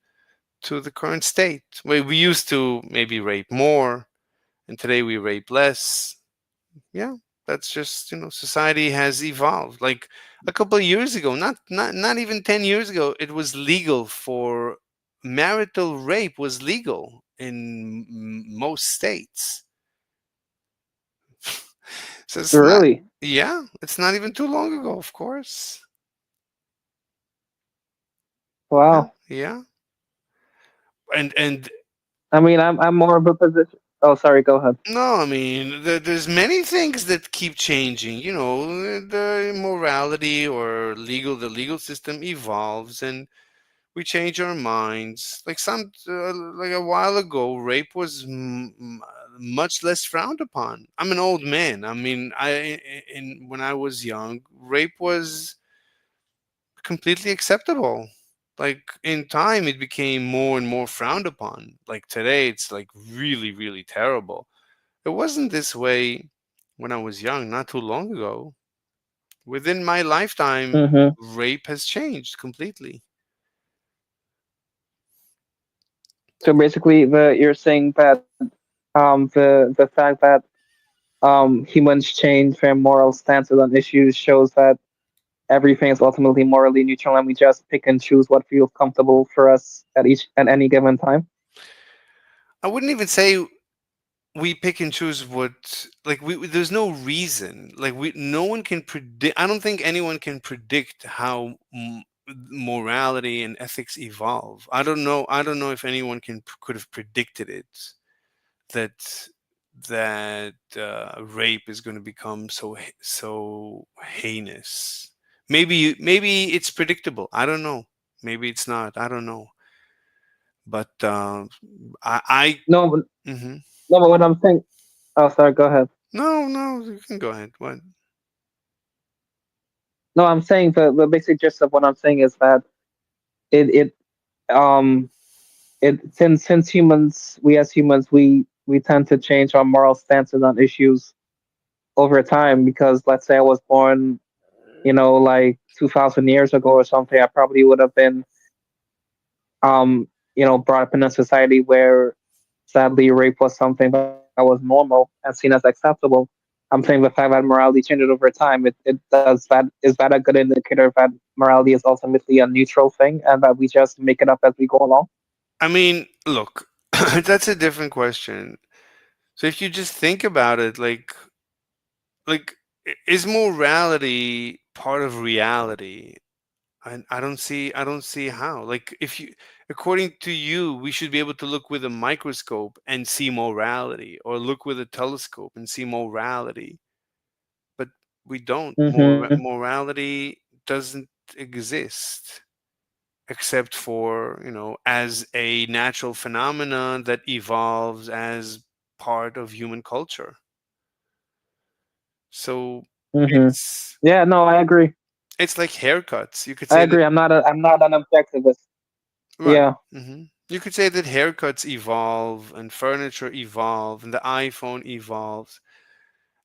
to the current state where we used to maybe rape more, and today we rape less. Yeah, that's just society has evolved. Like a couple of years ago, not even 10 years ago, it was legal for marital rape was legal in most states. So it's not, Really? yeah, it's not even too long ago, of course. Wow. Yeah. And I mean, I'm more of a position. Oh, sorry. Go ahead. no, I mean, there's many things that keep changing. The morality or the legal system evolves, and we change our minds. Like a while ago, rape was much less frowned upon. I'm an old man. I mean, when I was young, rape was completely acceptable. Like in time, it became more and more frowned upon. Like today, it's like really, really terrible. It wasn't this way when I was young, not too long ago. Within my lifetime, Mm-hmm. rape has changed completely. So basically, you're saying that the fact that humans change their moral stances on issues shows that everything is ultimately morally neutral, and we just pick and choose what feels comfortable for us at any given time. I wouldn't even say we pick and choose what, like there's no reason, like no one can predict. I don't think anyone can predict how morality and ethics evolve. I don't know if anyone could have predicted it, that rape is going to become so heinous. Maybe it's predictable. I don't know. Maybe it's not. I don't know. But I No, but, mhm. no, but what I'm saying. Oh, sorry. Go ahead. No, you can go ahead. What? No, I'm saying the basic gist of what I'm saying is that it um since humans, we as humans, we tend to change our moral stances on issues over time, because let's say I was born, like 2000 years ago or something, I probably would have been brought up in a society where sadly rape was something that was normal and seen as acceptable. I'm saying the fact that morality changes over time, it does that, is that a good indicator that morality is ultimately a neutral thing and that we just make it up as we go along? I mean, look, that's a different question. So if you just think about it, like is morality part of reality? I don't see how. Like if you, according to you, we should be able to look with a microscope and see morality, or look with a telescope and see morality, but we don't. Mm-hmm. Morality doesn't exist except for, as a natural phenomenon that evolves as part of human culture. So Mm-hmm. it's Yeah, no, I agree. it's like haircuts. You could I say that. agree. I'm not an objectivist. Right. Yeah. You could say that haircuts evolve and furniture evolve and the iPhone evolves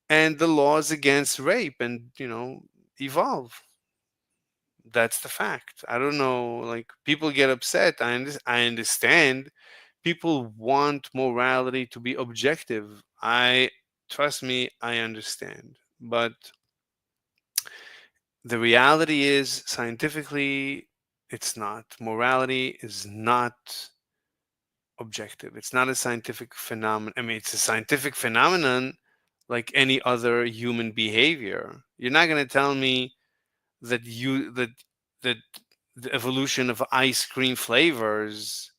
and the laws against rape and, evolve. That's the fact. I don't know. Like people get upset. I understand. People want morality to be objective. I trust me. I understand. But the reality is, scientifically, it's not. Morality is not objective. It's not a scientific phenomenon. I mean, it's a scientific phenomenon like any other human behavior. You're not going to tell me that the evolution of ice cream flavors,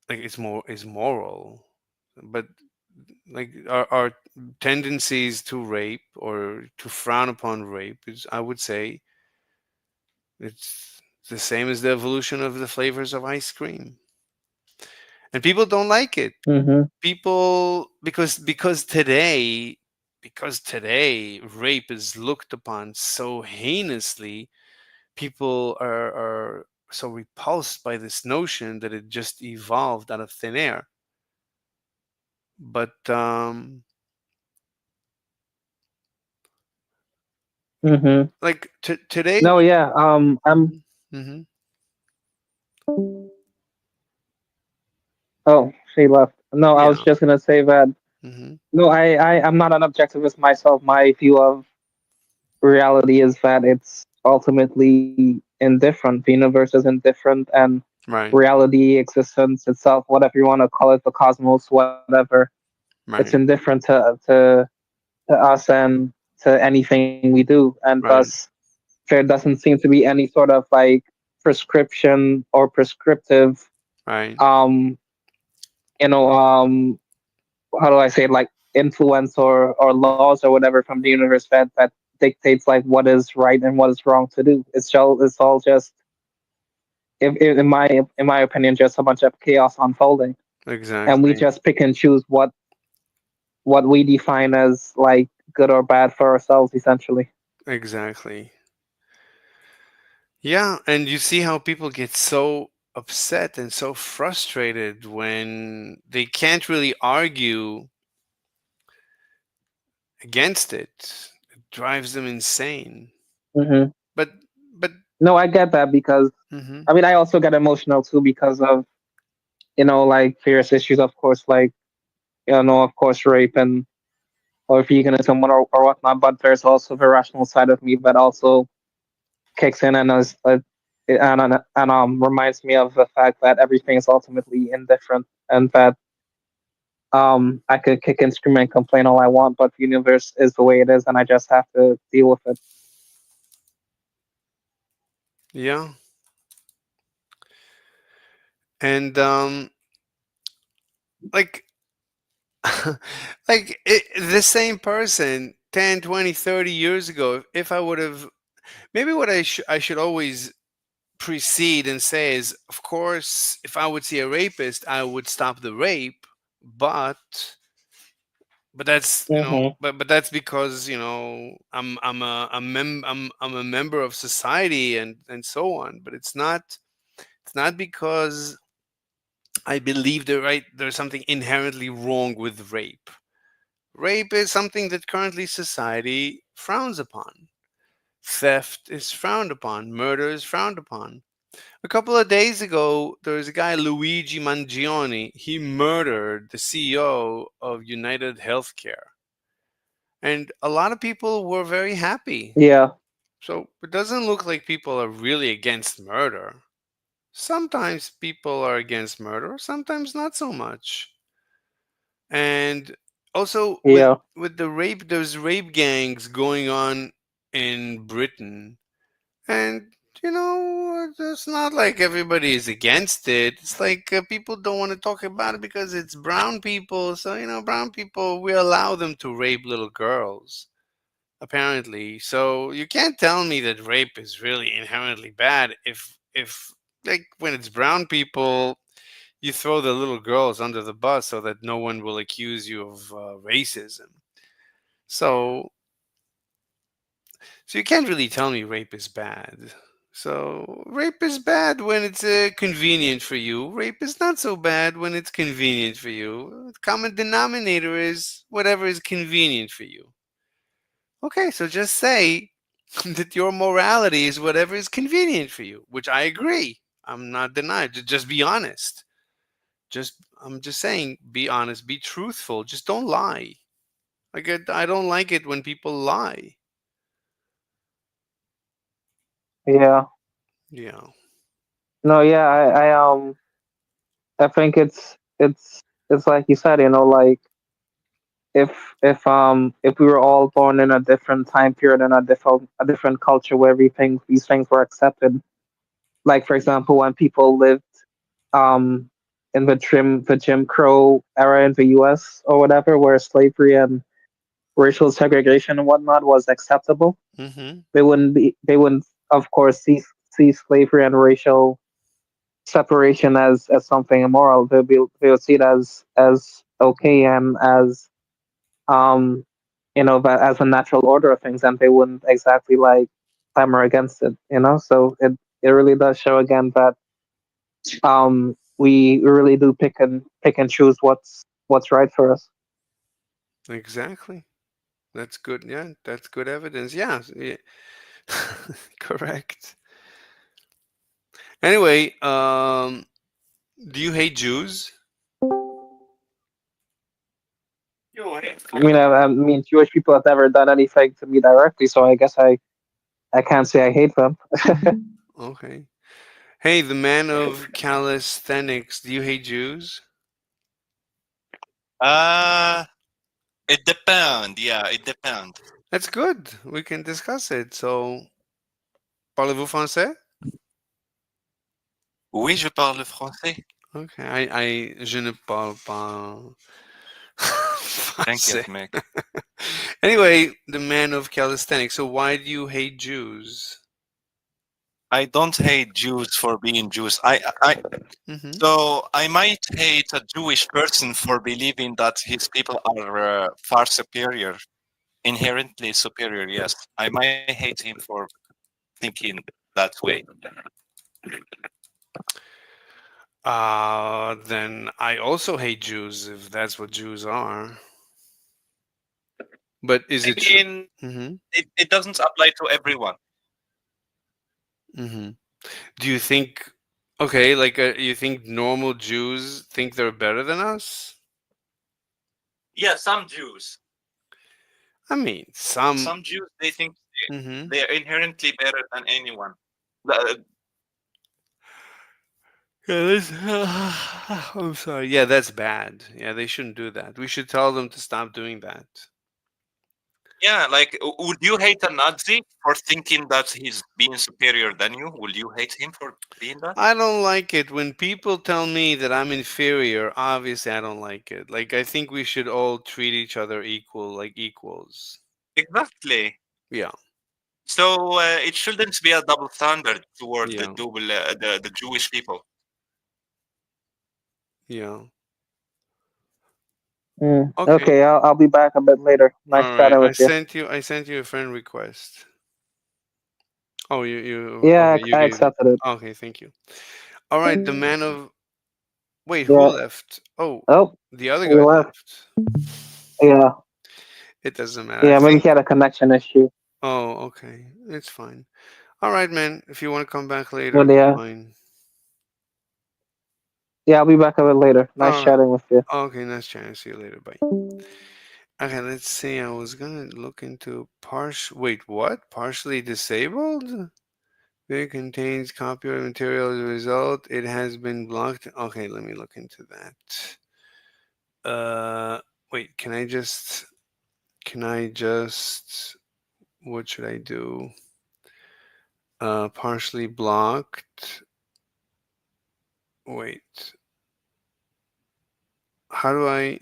like, is moral, but like our tendencies to rape or to frown upon rape is, I would say, it's the same as the evolution of the flavors of ice cream, and people don't like it. Mm-hmm. People, because today rape is looked upon so heinously, people are so repulsed by this notion that it just evolved out of thin air. But Mm-hmm. like today. No, yeah. I'm. Hmm. Oh, she left. No, I was Yeah. just gonna say that. Hmm. No, I'm not an objectivist myself. My view of reality is that it's ultimately indifferent. The universe is indifferent, and Right. reality, existence itself, whatever you want to call it, the cosmos, whatever, it's Right. indifferent to us and to anything we do, and Right. thus there doesn't seem to be any sort of like prescription or prescriptive Right. um you know how do I say it, like influence or laws or whatever from the universe that dictates like what is right and what is wrong to do. It's all just, in my opinion, just a bunch of chaos unfolding, and we Exactly. just pick and choose what we define as like good or bad for ourselves, essentially. Exactly. Yeah, and you see how people get so upset and so frustrated when they can't really argue against it. It drives them insane. Hmm. But but No, I get that because hmm. I mean I also get emotional too because of like various issues, of course, like of course rape and or veganism or whatnot. But there's also the rational side of me that also kicks in and reminds me of the fact that everything is ultimately indifferent and that I could kick and scream and complain all I want, but the universe is the way it is, and I just have to deal with it. Yeah. And like the same person 10, 20, 30 years ago, if I would have, maybe what I should always precede and say is, of course, if I would see a rapist, I would stop the rape, but but that's Mhm. but that's because I'm a member of society and so on. But it's not because I believe there's something inherently wrong with rape. Rape is something that currently society frowns upon. Theft is frowned upon. Murder is frowned upon. A couple of days ago, there was a guy, Luigi Mangione. He murdered the CEO of United Healthcare. And a lot of people were very happy. Yeah. So it doesn't look like people are really against murder. Sometimes people are against murder, sometimes not so much. And also Yeah. with the rape, there's rape gangs going on in Britain. And it's not like everybody is against it. It's like people don't want to talk about it because it's brown people. So brown people, we allow them to rape little girls, apparently. So you can't tell me that rape is really inherently bad if like when it's brown people, you throw the little girls under the bus so that no one will accuse you of racism. So So you can't really tell me rape is bad. So rape is bad when it's convenient for you. Rape is not so bad when it's convenient for you. The common denominator is whatever is convenient for you. Okay, so just say that your morality is whatever is convenient for you, which I agree. I'm not denying. Just be honest. I'm just saying, be honest, be truthful. Just don't lie. Like I don't like it when people lie. Yeah. Yeah. No, yeah, I think it's like you said, like if if we were all born in a different time period and a different culture where these things were accepted. Like for example, when people lived um in the Jim Crow era in the US or whatever, where slavery and racial segregation and whatnot was acceptable, Mm-hmm. they wouldn't of course see slavery and racial separation as something immoral. They'll see it as okay and as um that as a natural order of things, and they wouldn't exactly like clamor against it. So it really does show again that we really do pick and choose what's right for us. Exactly. That's good. Yeah, that's good evidence. Yeah, yeah. Correct. Anyway, do you hate Jews? I mean, Jewish people have never done anything to me directly, so I guess I can't say I hate them. Okay. Hey, the man of calisthenics, do you hate Jews? Uh, it depends. Yeah, it depends. That's good. We can discuss it. So, parlez-vous français? Oui, je parle français. Okay. Je ne parle pas français. T'inquiète, mec. Anyway, the man of calisthenics. So, why do you hate Jews? I don't hate Jews for being Jews. Mhm. So I might hate a Jewish person for believing that his people are far superior, inherently superior. Yes, I might hate him for thinking that way. Then I also hate Jews if that's what Jews are. But is I it true? mean, Mm-hmm. it doesn't apply to everyone. Mm-hmm. Do you think, okay, like you think normal Jews think they're better than us? Yeah, some Jews. I mean, some. Some Jews they think Mm-hmm. they are inherently better than anyone. Yeah, this, I'm sorry. Yeah, that's bad. Yeah, they shouldn't do that. We should tell them to stop doing that. Yeah, like would you hate a Nazi for thinking that he's being superior than you? Will you hate him for being that? I don't like it when people tell me that I'm inferior. Obviously, I don't like it. Like, I think we should all treat each other equal, like equals. Exactly. Yeah. So it shouldn't be a double standard toward Yeah. the Jewish people. Yeah. Okay, I'll be back a bit later. Nice All right. chatting I with you. sent you a friend request. Oh, Yeah, okay, you I gave it. accepted it. Okay, thank you. All right, the man of wait, who Yeah. left? Oh, Oh, the other he guy left. left. Yeah, It doesn't matter. I yeah. Maybe think. he had a connection issue. Oh, okay, it's fine. All right, man. If you want to come back later, But it's yeah, fine. yeah. I'll be back a bit later. Nice All right. chatting with you. Okay, nice chatting. See you later. Bye. Okay, let's see. I was gonna look into Wait, what? Partially disabled? It contains copyright material. As a result, it has been blocked. Okay, let me look into that. Wait. Can I just? What should I do? Partially blocked. Wait. How do I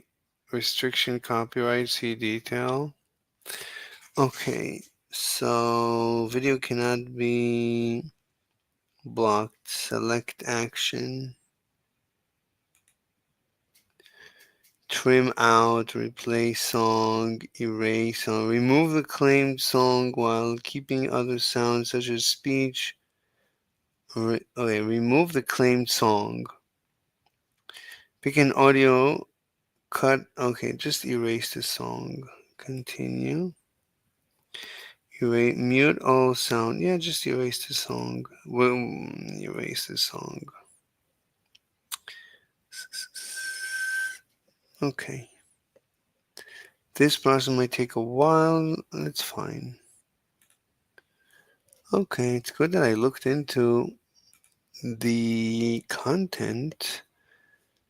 restriction copyright? See detail. Okay, so video cannot be blocked. Select action. Trim out, replace song, erase song. Remove the claimed song while keeping other sounds such as speech. Okay, remove the claimed song. Pick an audio cut. Okay, just erase the song. Continue. Mute all sound. Yeah, just erase the song. Erase the song. Okay. This process might take a while. That's fine. Okay, it's good that I looked into the content.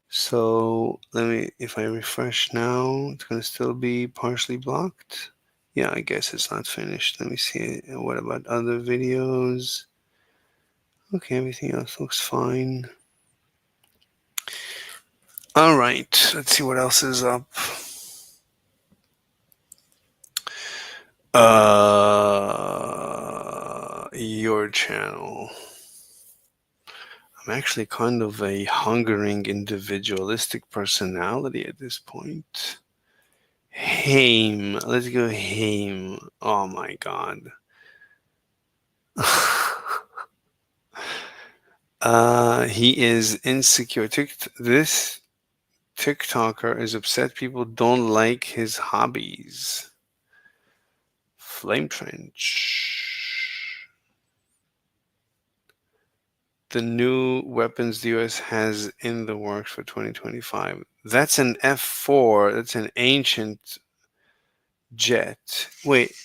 So if I refresh now, it's going to still be partially blocked. Yeah, I guess it's not finished. Let me see. What about other videos? Okay, everything else looks fine. All right, let's see what else is up. Your channel. I'm actually kind of a hungering, individualistic personality at this point. Haim. Let's go Haim. Oh my god. He is insecure. This TikToker is upset people don't like his hobbies. Flame Trench. The new weapons the US has in the works for 2025. That's an F4. That's an ancient jet. Wait,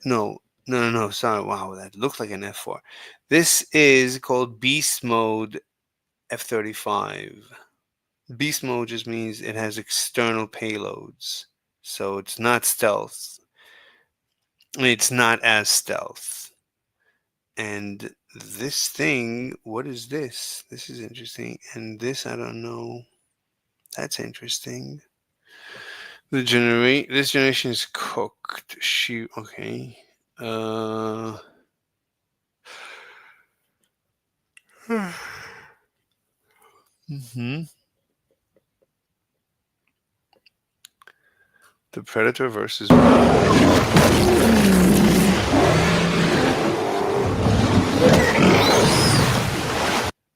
no. Sorry. Wow, that looked like an F4. This is called Beast Mode F-35. Beast Mode just means it has external payloads. So it's not stealth. I mean, it's not as stealth. And this thing, what is this? This is interesting. And this, I don't know. That's interesting. This generation is cooked. Okay. Mm-hmm. The Predator versus.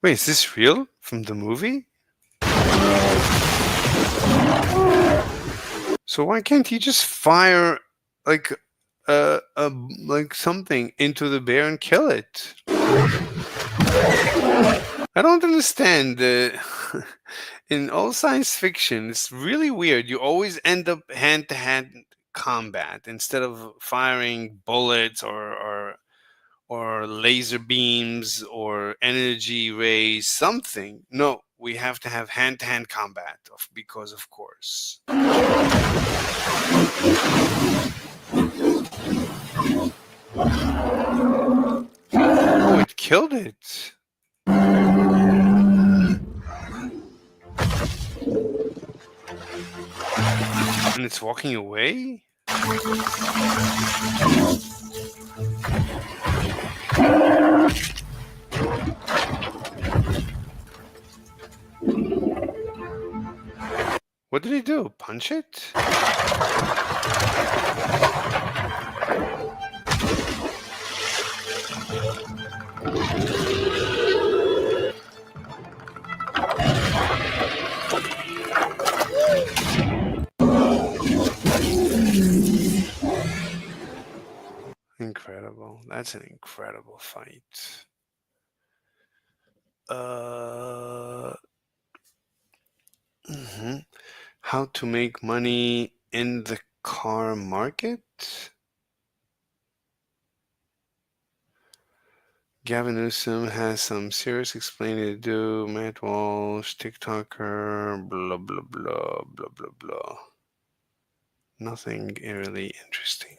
Wait, is this real from the movie? So why can't he just fire like like something into the bear and kill it? I don't understand. In all science fiction, it's really weird. You always end up hand-to-hand combat instead of firing bullets or laser beams or energy rays, something. No, we have to have hand-to-hand combat because of course. Oh, it killed it. And it's walking away? What did he do? Punch it? Incredible. That's an incredible fight. How to make money in the car market? Gavin Newsom has some serious explaining to do. Matt Walsh, TikToker, blah, blah, blah, blah, blah, blah. Nothing really interesting.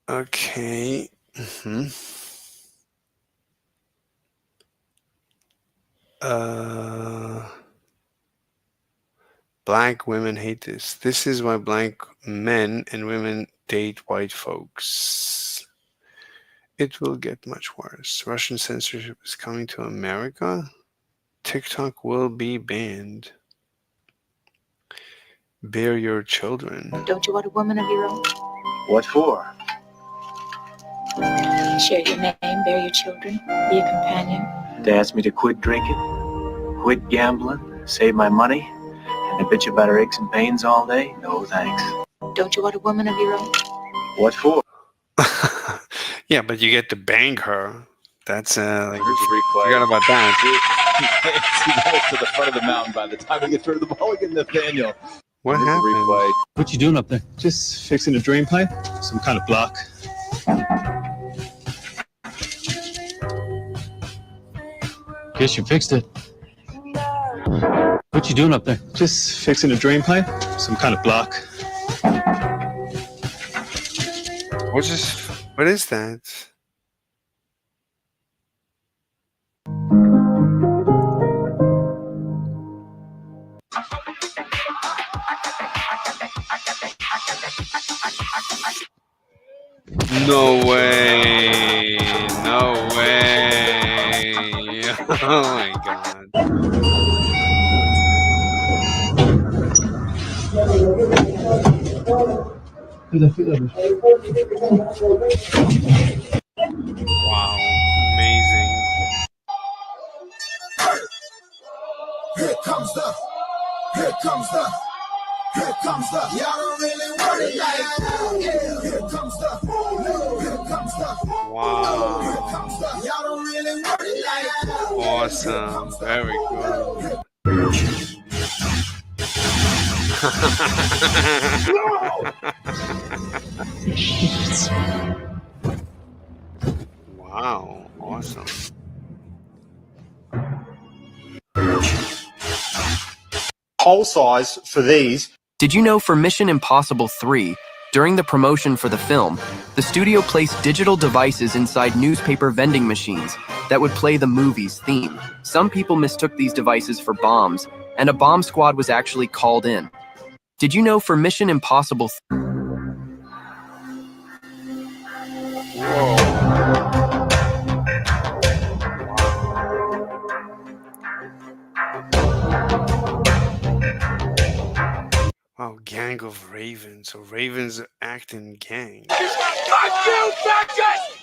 Okay. Black women hate this. This is why black men and women date white folks. It will get much worse. Russian censorship is coming to America. TikTok will be banned. Bear your children. Don't you want a woman of your own? What for? Share your name, bear your children, be a companion. To ask me to quit drinking, quit gambling, save my money, and to bitch about her aches and pains all day? No thanks. Don't you want a woman of your own? What for? Yeah, but you get to bang her. That's like replay. forgot about that. To the front of the mountain by the time we get through the ball again, Nathaniel. What happened? Replay. What you doing up there? Just fixing a drain pipe? Some kind of block? Guess you fixed it. What you doing up there? Just fixing a drain pipe? Some kind of block? What is that? No way. No way. Oh my god. Wow. Amazing. Here comes the, y'all don't really want it like here comes the, Wow. y'all don't really want it like Awesome. Very good. Wow. Awesome. Hole size for these. Did you know for Mission Impossible 3, during the promotion for the film, the studio placed digital devices inside newspaper vending machines that would play the movie's theme? Some people mistook these devices for bombs, and a bomb squad was actually called in. Did you know for Mission Impossible Wow, gang of ravens. So ravens act in gang. fuck you, bitches!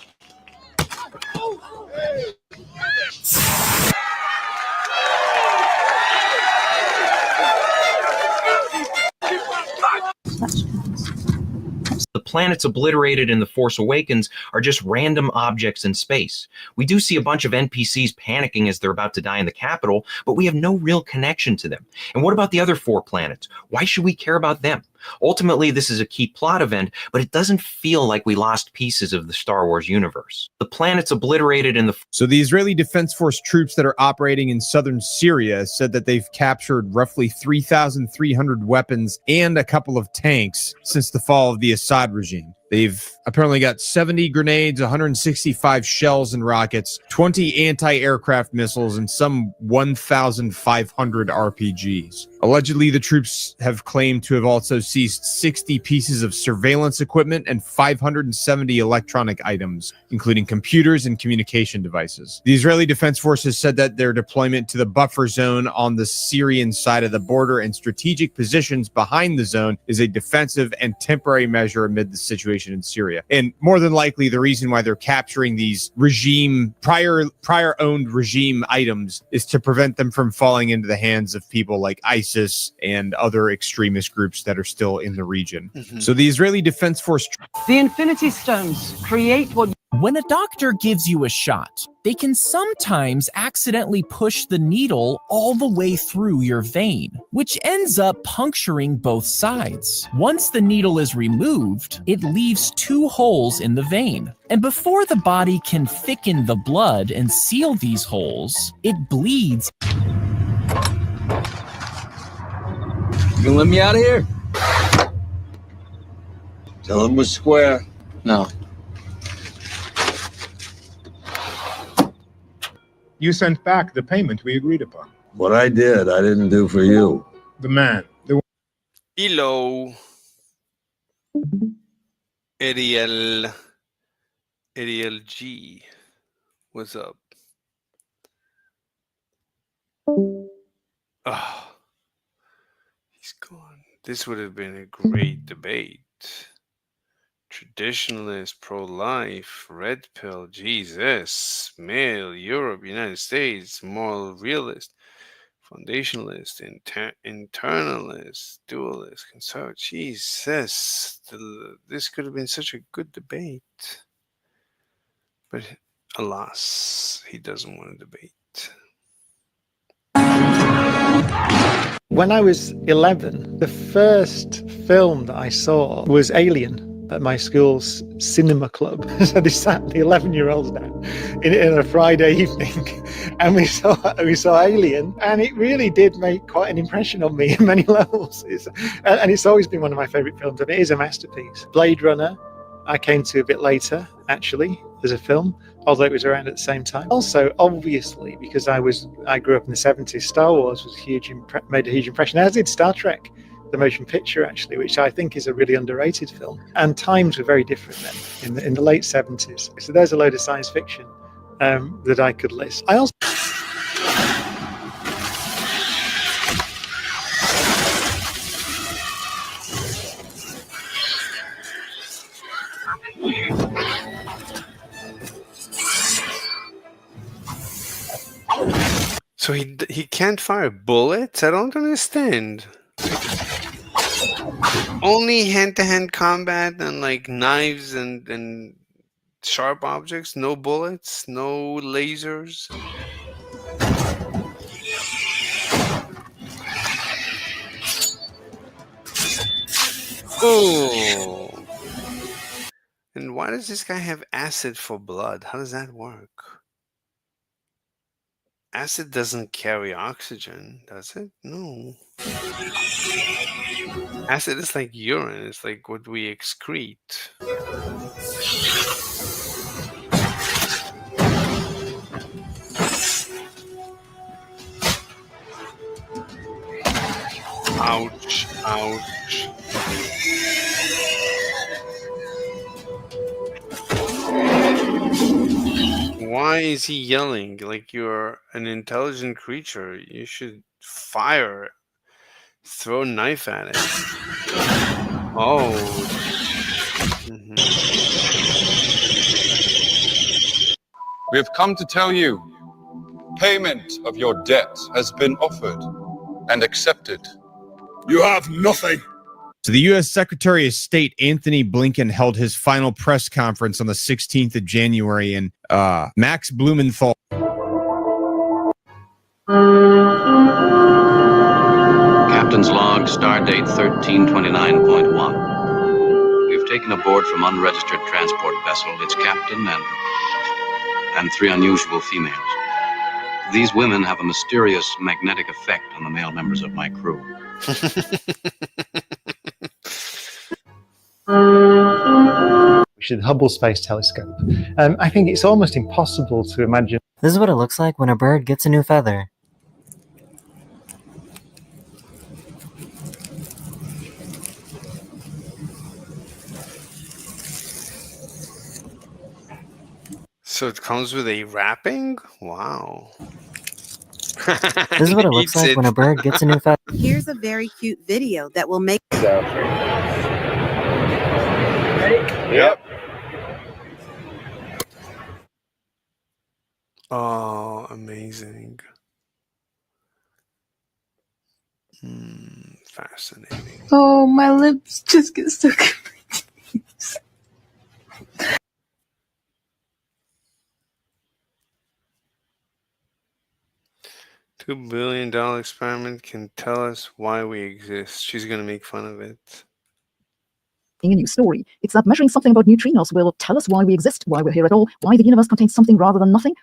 The planets obliterated in The Force Awakens are just random objects in space. We do see a bunch of NPCs panicking as they're about to die in the Capitol, but we have no real connection to them. And what about the other 4 planets? Why should we care about them? Ultimately, this is a key plot event, but it doesn't feel like we lost pieces of the Star Wars universe. The planets obliterated in the... So the Israeli Defense Force troops that are operating in southern Syria said that they've captured roughly 3,300 weapons and a couple of tanks since the fall of the Assad regime. They've apparently got 70 grenades, 165 shells and rockets, 20 anti-aircraft missiles, and some 1,500 RPGs. Allegedly, the troops have claimed to have also seized 60 pieces of surveillance equipment and 570 electronic items, including computers and communication devices. The Israeli Defense Forces said that their deployment to the buffer zone on the Syrian side of the border and strategic positions behind the zone is a defensive and temporary measure amid the situation in Syria. And more than likely, the reason why they're capturing these prior owned regime items is to prevent them from falling into the hands of people like ISIS and other extremist groups that are still in the region. So the Israeli Defense Force... The Infinity Stones create what... When a doctor gives you a shot, they can sometimes accidentally push the needle all the way through your vein, which ends up puncturing both sides. Once the needle is removed, it leaves 2 holes in the vein. And before the body can thicken the blood and seal these holes, it bleeds. You gonna let me out of here? Tell him we're square. No. You sent back the payment we agreed upon. What I did, I didn't do for you. The man. The Hello. Ariel G. What's up? Oh, he's gone. This would have been a great debate. Traditionalist, pro-life, red pill, Jesus, male, Europe, United States, moral realist, foundationalist, internalist, dualist, conservative. Jesus, this could have been such a good debate. But alas, he doesn't want to debate. When I was 11, the first film that I saw was Alien at my school's cinema club. So they sat the 11-year-olds down in a Friday evening, and we saw Alien, and it really did make quite an impression on me in many levels. And it's always been one of my favourite films, and it is a masterpiece. Blade Runner, I came to a bit later, actually, as a film, although it was around at the same time. Also, obviously, because I grew up in the 70s, Star Wars was made a huge impression, as did Star Trek, the motion picture, actually, which I think is a really underrated film. And times were very different then, in the late 70s. So there's a load of science fiction that I could list. I also... So he can't fire bullets? I don't understand. Only hand-to-hand combat and like knives and sharp objects? No bullets? No lasers? Oh. And why does this guy have acid for blood? How does that work? Acid doesn't carry oxygen, does it? No. Acid is like urine. It's like what we excrete. Ouch, ouch. Why is he yelling? Like you're an intelligent creature. You should fire. Throw a knife at it. Oh. We have come to tell you, payment of your debt has been offered and accepted. You have nothing. So the U.S. Secretary of State Anthony Blinken held his final press conference on the 16th of January, and Max Blumenthal. Captain's log, stardate 1329.1. We've taken aboard from unregistered transport vessel its captain and 3 unusual females. These women have a mysterious magnetic effect on the male members of my crew. the Hubble Space Telescope. I think it's almost impossible to imagine. This is what it looks like when a bird gets a new feather. So it comes with a wrapping? Wow. This is what it looks like when a bird gets a new feather. Here's a very cute video that will make. Yep. Oh, amazing. Fascinating. Oh, my lips just get stuck. $2 billion experiment can tell us why we exist. She's gonna make fun of it. A new story. It's that measuring something about neutrinos will tell us why we exist, why we're here at all, why the universe contains something rather than nothing.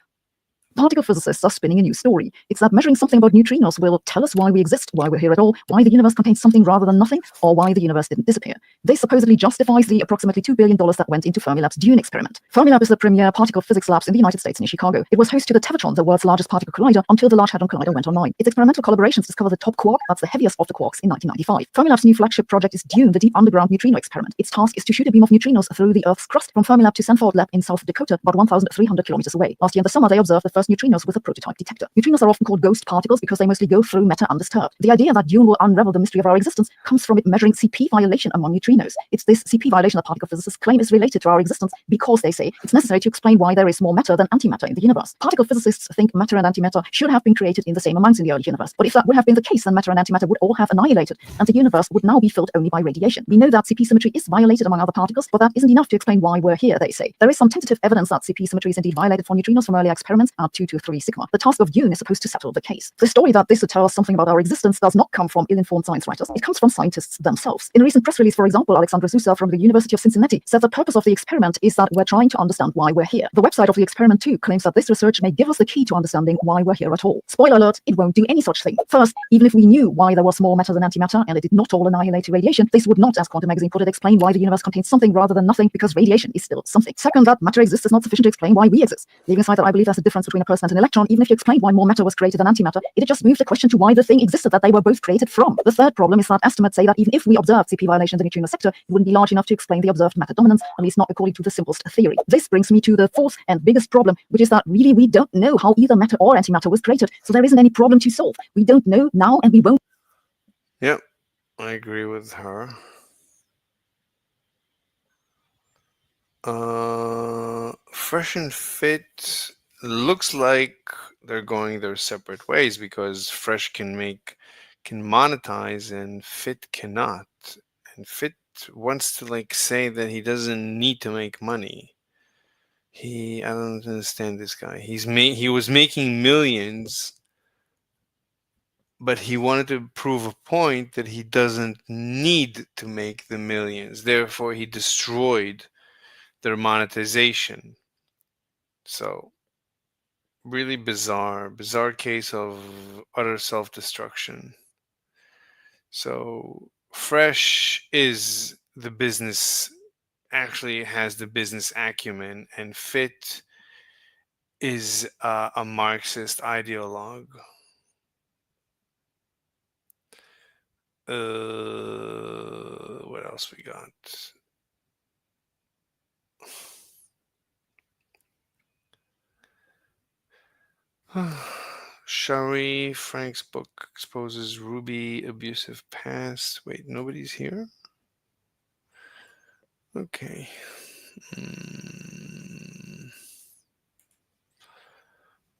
Particle physicists are spinning a new story. It's that measuring something about neutrinos will tell us why we exist, why we're here at all, why the universe contains something rather than nothing, or why the universe didn't disappear. This supposedly justifies the approximately $2 billion that went into Fermilab's Dune experiment. Fermilab is the premier particle physics labs in the United States near Chicago. It was host to the Tevatron, the world's largest particle collider, until the Large Hadron Collider went online. Its experimental collaborations discovered the top quark, that's the heaviest of the quarks, in 1995. Fermilab's new flagship project is Dune, the deep underground neutrino experiment. Its task is to shoot a beam of neutrinos through the Earth's crust from Fermilab to Sanford Lab in South Dakota, about 1,300 kilometers away. Last year in the summer, they observed the first neutrinos with a prototype detector. Neutrinos are often called ghost particles because they mostly go through matter undisturbed. The idea that Dune will unravel the mystery of our existence comes from it measuring CP violation among neutrinos. It's this CP violation that particle physicists claim is related to our existence because they say it's necessary to explain why there is more matter than antimatter in the universe. Particle physicists think matter and antimatter should have been created in the same amounts in the early universe. But if that would have been the case, then matter and antimatter would all have annihilated, and the universe would now be filled only by radiation. We know that CP symmetry is violated among other particles, but that isn't enough to explain why we're here, they say. There is some tentative evidence that CP symmetry is indeed violated for neutrinos from earlier experiments at 2 to 3 sigma. The task of Dune is supposed to settle the case. The story that this would tell us something about our existence does not come from ill-informed science writers. It comes from scientists themselves. In a recent press release, for example, Alexandra Zusa from the University of Cincinnati said the purpose of the experiment is that we're trying to understand why we're here. The website of the experiment too claims that this research may give us the key to understanding why we're here at all. Spoiler alert, it won't do any such thing. First, even if we knew why there was more matter than antimatter and it did not all annihilate to radiation, this would not, as Quantum Magazine put it, explain why the universe contains something rather than nothing, because radiation is still something. Second, that matter exists is not sufficient to explain why we exist. Leaving aside that I believe there's a difference between a person and an electron, even if you explained why more matter was created than antimatter, it just moved the question to why the thing existed that they were both created from. The third problem is that estimates say that even if we observed CP violations in the neutrino sector, it wouldn't be large enough to explain the observed matter dominance, at least not according to the simplest theory. This brings me to the fourth and biggest problem, which is that really we don't know how either matter or antimatter was created, so there isn't any problem to solve. We don't know now and we won't. Yep, I agree with her. Fresh and Fit looks like they're going their separate ways because Fresh can monetize and Fit cannot. And Fit wants to like say that he doesn't need to make money. I don't understand this guy. He was making millions, but he wanted to prove a point that he doesn't need to make the millions. Therefore, he destroyed their monetization. So really bizarre case of utter self-destruction. So Fresh is the business, actually has the business acumen, and Fit is a Marxist ideologue. What else we got? Shari Frank's book exposes Ruby abusive past. Wait, nobody's here? Okay.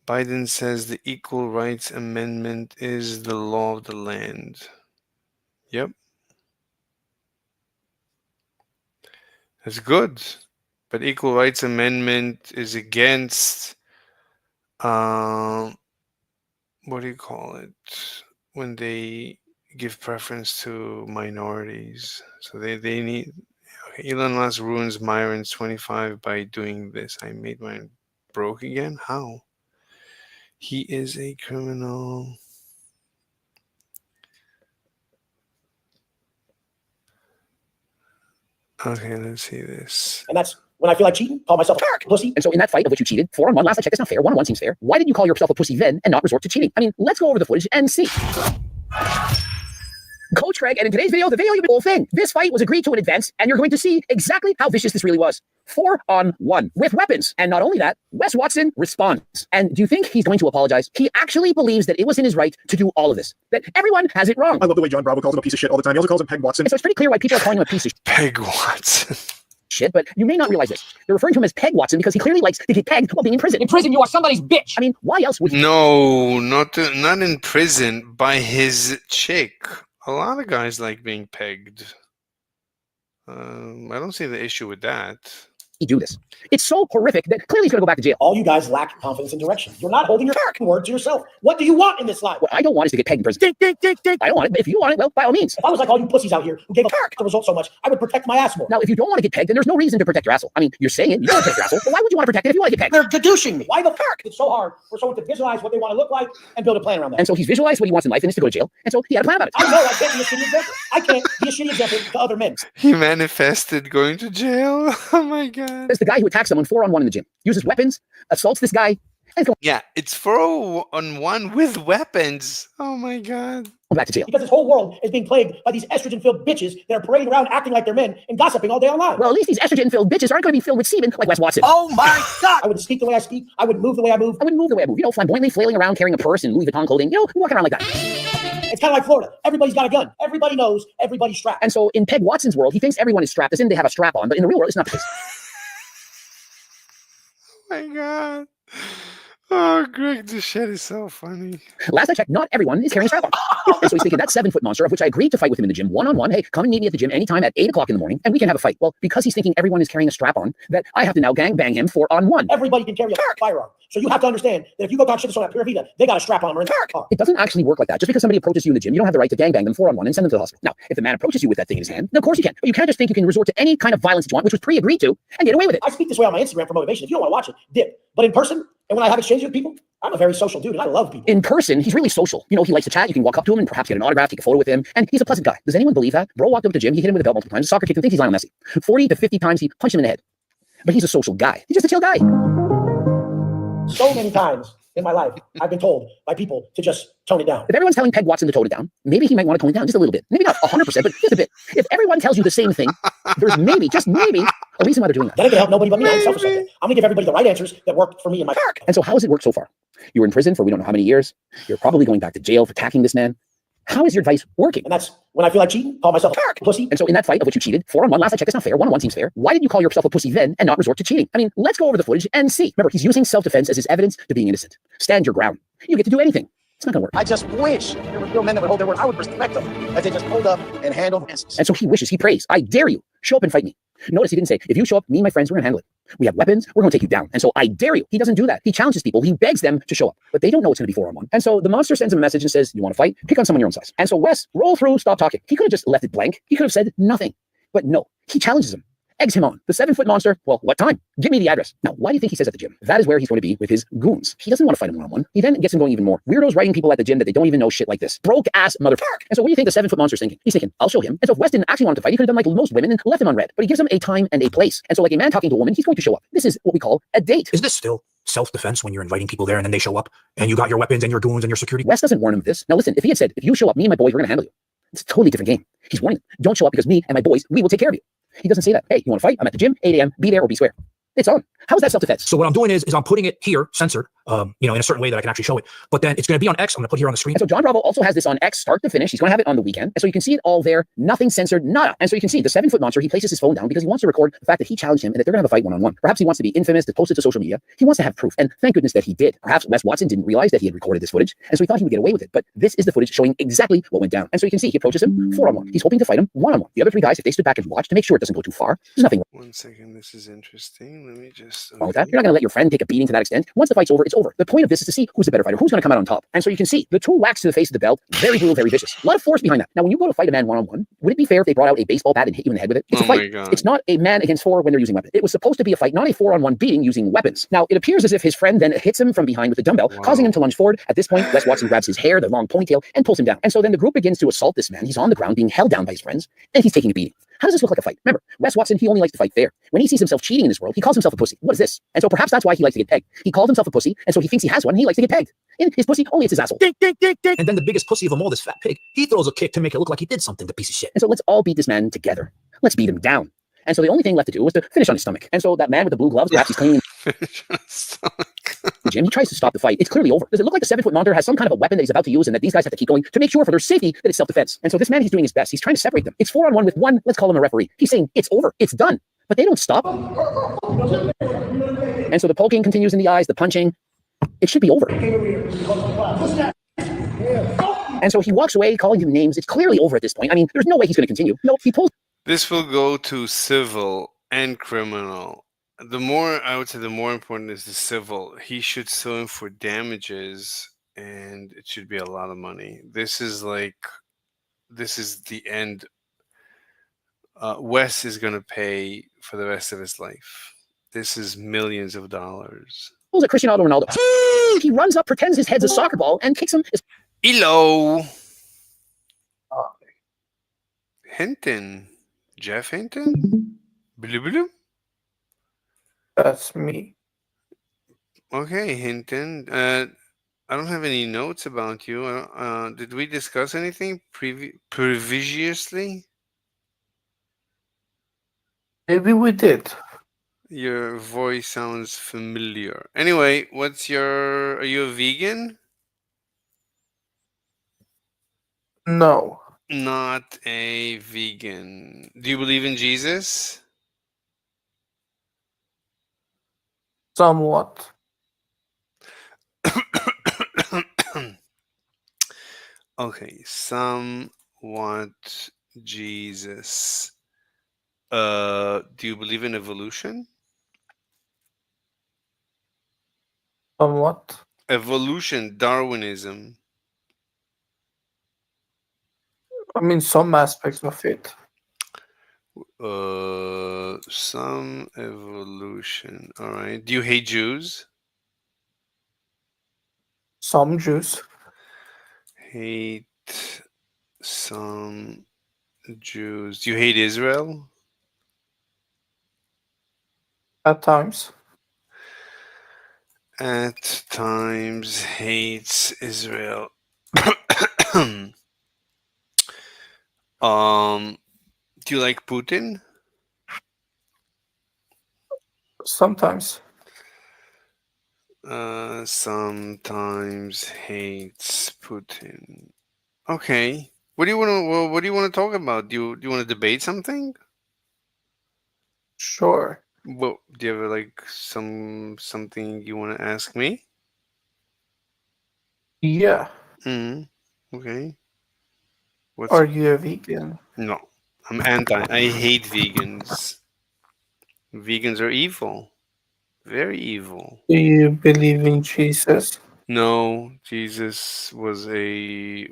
Biden says the Equal Rights Amendment is the law of the land. Yep. That's good. But Equal Rights Amendment is against what do you call it? When they give preference to minorities. So they need Elon Musk ruins Myron's 25 by doing this. I made mine broke again? How? He is a criminal. Okay, let's see this. And that's when I feel like cheating, call myself a pussy. And so in that fight of which you cheated, 4-on-1, last I checked, it's not fair. 1-on-1 seems fair. Why did you call yourself a pussy then and not resort to cheating? I mean, let's go over the footage and see. Coach Craig, and in today's video, the whole thing. This fight was agreed to in advance, and you're going to see exactly how vicious this really was. 4-on-1 with weapons. And not only that, Wes Watson responds. And do you think he's going to apologize? He actually believes that it was in his right to do all of this. That everyone has it wrong. I love the way John Bravo calls him a piece of shit all the time. He also calls him Peg Watson. And so it's pretty clear why people are calling him a piece of Peg Watson. shit, but you may not realize this. They're referring to him as Peg Watson because he clearly likes to get pegged while being in prison. In prison, you are somebody's bitch. I mean, why else would you? No, not in prison, by his chick. A lot of guys like being pegged. I don't see the issue with that. Do this. It's so horrific that clearly he's going to go back to jail. All you guys lack confidence and direction. You're not holding your word to yourself. What do you want in this life? What I don't want is to get pegged in prison. I don't want it, but if you want it, well, by all means. If I was like all you pussies out here who gave a the result so much, I would protect my ass more. Now, if you don't want to get pegged, then there's no reason to protect your asshole. I mean, you're saying it, you don't want to protect your asshole, but why would you want to protect it if you want to get pegged? They're deducing me. Why the fuck? It's so hard for someone to visualize what they want to look like and build a plan around that. And so he's visualized what he wants in life and is to go to jail. And so he had a plan about it. I know I can't be a shitty example. I can't be a shitty example to other men. He manifested going to jail. Oh my god. It's the guy who attacks someone 4-on-1 in the gym, uses weapons, assaults this guy. Yeah, it's 4-on-1 with weapons. Oh my god. Back to jail. Because this whole world is being plagued by these estrogen-filled bitches that are parading around acting like they're men and gossiping all day online. Well, at least these estrogen-filled bitches aren't going to be filled with semen like Wes Watson. Oh my god! I wouldn't speak the way I speak. I wouldn't move the way I move. I wouldn't move the way I move. You know, flamboyantly flailing around carrying a purse and Louis Vuitton clothing. You know, walking around like that. It's kind of like Florida. Everybody's got a gun. Everybody knows. Everybody's strapped. And so in Peg Watson's world, he thinks everyone is strapped as in they have a strap on, but in the real world, it's not the case. Oh my god. Oh, Greg, this shit is so funny. Last I checked, not everyone is carrying a strap on. And so he's thinking, that 7-foot monster, of which I agreed to fight with him in the gym 1-on-1. Hey, come and meet me at the gym anytime at 8 o'clock in the morning, and we can have a fight. Well, because he's thinking everyone is carrying a strap on, that I have to now gang bang him 4-on-1. Everybody can carry a firearm. So you have to understand that if you go talk shit to someone at Pura Vida, they got a strap on or in the car. It doesn't actually work like that. Just because somebody approaches you in the gym, you don't have the right to gang bang them 4-on-1 and send them to the hospital. Now, if the man approaches you with that thing in his hand, then of course you can. But you can't just think you can resort to any kind of violence that you want, which was pre-agreed to, and get away with it. I speak this way on my Instagram for motivation. If you don't want to watch it, dip. But in person, and when I have exchanges with people, I'm a very social dude, and I love people. In person, he's really social. You know, he likes to chat. You can walk up to him and perhaps get an autograph, take a photo with him, and he's a pleasant guy. Does anyone believe that? Bro walked up to the gym, he hit him with a belt multiple times, soccer kicked him, thinks he's Lionel Messi. 40 to 50 times he punched him in the head. But he's a social guy. He's just a chill guy. So many times in my life, I've been told by people to just tone it down. If everyone's telling Peg Watson to tone it down, maybe he might want to tone it down just a little bit. Maybe not 100%, but just a bit. If everyone tells you the same thing, there's maybe, just maybe, a reason why they're doing that. That ain't gonna help nobody but me. I'm selfish. I'm gonna give everybody the right answers that worked for me and my park. And so how has it worked so far? You were in prison for we don't know how many years. You're probably going back to jail for attacking this man. How is your advice working? And that's when I feel like cheating, call myself a pussy. And so in that fight of which you cheated, 4-on-1, last I checked, it's not fair. 1-on-1 seems fair. Why did you call yourself a pussy then and not resort to cheating? I mean, let's go over the footage and see. Remember, he's using self-defense as his evidence to being innocent. Stand your ground. You get to do anything. It's not gonna work. I just wish there were real men that would hold their word. I would respect them as they just hold up and handle business. And so he wishes, he prays, I dare you, show up and fight me. Notice he didn't say, if you show up, me and my friends, we're gonna handle it. We have weapons, we're gonna take you down. And so I dare you. He doesn't do that. He challenges people. He begs them to show up, but they don't know it's gonna be 4-on-1. And so the monster sends him a message and says, you wanna fight? Pick on someone your own size. And so Wes, roll through, stop talking. He could have just left it blank. He could have said nothing, but no, he challenges him. Eggs him on. The 7-foot monster, well, what time? Give me the address. Now, why do you think he says at the gym? That is where he's going to be with his goons. He doesn't want to fight him 1-on-1. He then gets him going even more. Weirdos writing people at the gym that they don't even know shit like this. Broke ass motherfucker. And so what do you think the 7-foot monster's thinking? He's thinking, I'll show him. And so if Wes didn't actually want him to fight, he could have done like most women and left him on red. But he gives him a time and a place. And so like a man talking to a woman, he's going to show up. This is what we call a date. Is this still self-defense when you're inviting people there and then they show up and you got your weapons and your goons and your security? Wes doesn't warn him of this. Now listen, if he had said, if you show up, me and my boys, we're going to handle you. It's a totally different game. He's warning him. Don't show up because me and my boys, we will take care of you. He doesn't say that. Hey, you want to fight? I'm at the gym, 8 a.m. Be there or be square. It's on. How is that self-defense? So what I'm doing is I'm putting it here, censored, in a certain way that I can actually show it. But then it's going to be on X. I'm going to put here on the screen. And so John Bravo also has this on X, start to finish. He's going to have it on the weekend. And so you can see it all there. Nothing censored, nada. And so you can see the 7-foot monster, he places his phone down because he wants to record the fact that he challenged him and that they're going to have a fight 1-on-1. Perhaps he wants to be infamous, to post it to social media. He wants to have proof. And thank goodness that he did. Perhaps Wes Watson didn't realize that he had recorded this footage. And so he thought he would get away with it. But this is the footage showing exactly what went down. And so you can see he approaches him 4-on-1. He's hoping to fight him 1-on-1. The other 3 guys, if they stood back and watched to make sure it doesn't go too far, there's nothing wrong. 1 second, this is interesting. Let me just... Wrong with that. You're not going to let your friend take a beating to that extent. Once the fight's over, it's over. The point of this is to see who's the better fighter, who's going to come out on top. And so you can see the 2 whacks to the face of the belt, very brutal, very vicious. A lot of force behind that. Now, when you go to fight a man 1-on-1, would it be fair if they brought out a baseball bat and hit you in the head with it? It's a fight. It's not a man against 4 when they're using weapons. It was supposed to be a fight, not a 4-on-1 beating using weapons. Now, it appears as if his friend then hits him from behind with a dumbbell, causing him to lunge forward. At this point, Wes Watson grabs his hair, the long ponytail, and pulls him down. And so then the group begins to assault this man. He's on the ground being held down by his friends, and he's taking a beating. how does this look like a fight? Remember, Wes walks in, he only likes to fight fair. When he sees himself cheating in this world, he calls himself a pussy. What is this? And so perhaps that's why he likes to get pegged. He called himself a pussy, and so he thinks he has one, and he likes to get pegged. In his pussy, only it's his asshole. Ding, ding, ding, ding. And then the biggest pussy of them all, this fat pig, he throws a kick to make it look like he did something, the piece of shit. And so let's all beat this man together. Let's beat him down. And so the only thing left to do was to finish on his stomach. And so that man with the blue gloves, perhaps he's cleaning the gym. He tries to stop the fight. It's clearly over. Does it look like the 7-foot monitor has some kind of a weapon that he's about to use and that these guys have to keep going to make sure for their safety that it's self-defense? And so this man, he's doing his best. He's trying to separate them. It's 4-on-1 with one, let's call him a referee. He's saying, it's over. It's done. But they don't stop. And so the poking continues in the eyes, the punching. It should be over. And so he walks away calling him names. It's clearly over at this point. I mean, there's no way he's going to continue. No, he pulls. This will go to civil and criminal. The more, I would say, the more important is the civil. He should sue him for damages, and it should be a lot of money. This is the end. Wes is going to pay for the rest of his life. This is millions of dollars. Pulls at Cristiano Ronaldo. He runs up, pretends his head's a soccer ball, and kicks him. Hello. Hinton. Jeff Hinton? Blue? That's me. Okay, Hinton. I don't have any notes about you. Did we discuss anything previously? Maybe we did. Your voice sounds familiar. Anyway, are you a vegan? No. Not a vegan. Do you believe in Jesus? Somewhat. Okay, somewhat Jesus. Do you believe in evolution? Somewhat. Evolution, Darwinism. I mean, some aspects of it. Some evolution. All right. Do you hate Jews? Some Jews. Hate some Jews. Do you hate Israel? At times. At times hates Israel. Do you like Putin? Sometimes. Sometimes hates Putin. Okay. What do you want to talk about? Do you want to debate something? Sure. Well, do you have like something you want to ask me? Yeah. Okay. Are you a vegan? No, I'm anti. I hate vegans. Vegans are evil. Very evil. Do you believe in Jesus? No, Jesus was a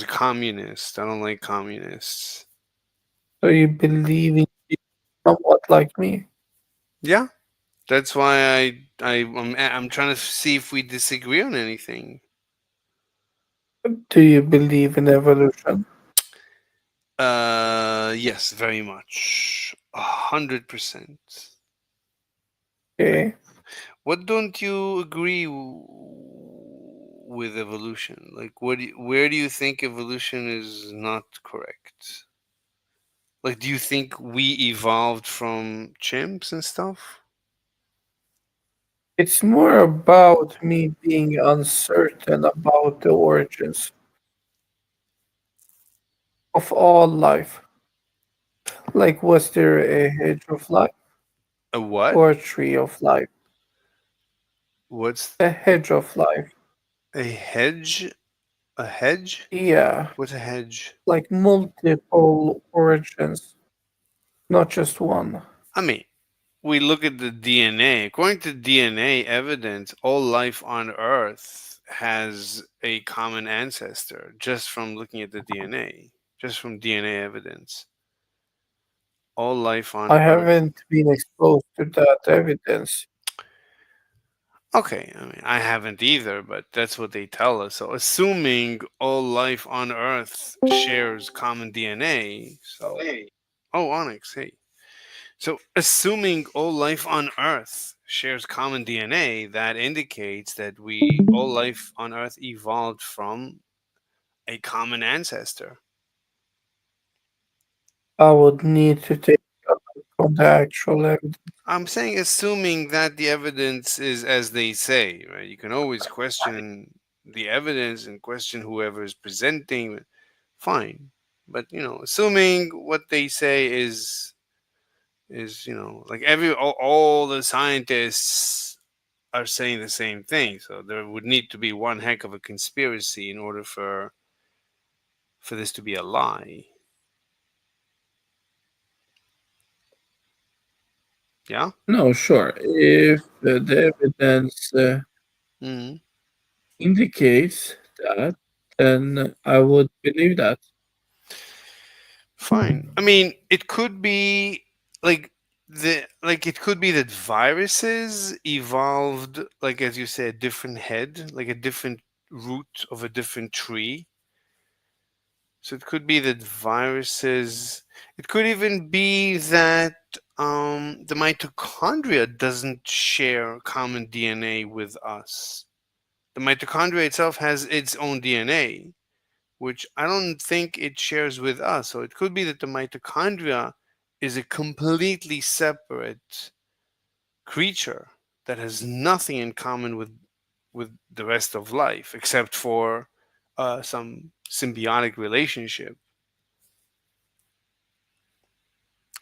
communist. I don't like communists. Do you believe in Jesus somewhat like me? Yeah, that's why I'm trying to see if we disagree on anything. Do you believe in evolution? Yes, very much. 100%. Okay. What don't you agree with evolution? Like, where do you think evolution is not correct? Like, do you think we evolved from chimps and stuff? It's more about me being uncertain about the origins of all life. Like, was there a hedge of life? A what? Or a tree of life? What's a hedge of life? A hedge? A hedge? Yeah. What's a hedge? Like multiple origins, not just one. I mean, we look at the DNA. According to DNA evidence, all life on Earth has a common ancestor just from looking at the DNA, just from DNA evidence. All life on I Earth. haven't been exposed to that evidence. Okay, I mean, I haven't either, but that's what they tell us. So, assuming all life on Earth shares common DNA, so Oh, Onyx, hey. So, assuming all life on Earth shares common DNA, that indicates that all life on Earth evolved from a common ancestor. I would need to take a look on the actual evidence. I'm saying assuming that the evidence is as they say, right? You can always question the evidence and question whoever is presenting. Fine. But, assuming what they say is, like all the scientists are saying the same thing. So there would need to be one heck of a conspiracy in order for this to be a lie. Yeah? No, sure. If the evidence Mhm. indicates that, then I would believe that. Fine. I mean, it could be like it could be that viruses evolved, like as you said, different head, like a different root of a different tree. So it could be that viruses. It could even be that the mitochondria doesn't share common DNA with us. The mitochondria itself has its own DNA, which I don't think it shares with us. So it could be that the mitochondria is a completely separate creature that has nothing in common with the rest of life except for some symbiotic relationship.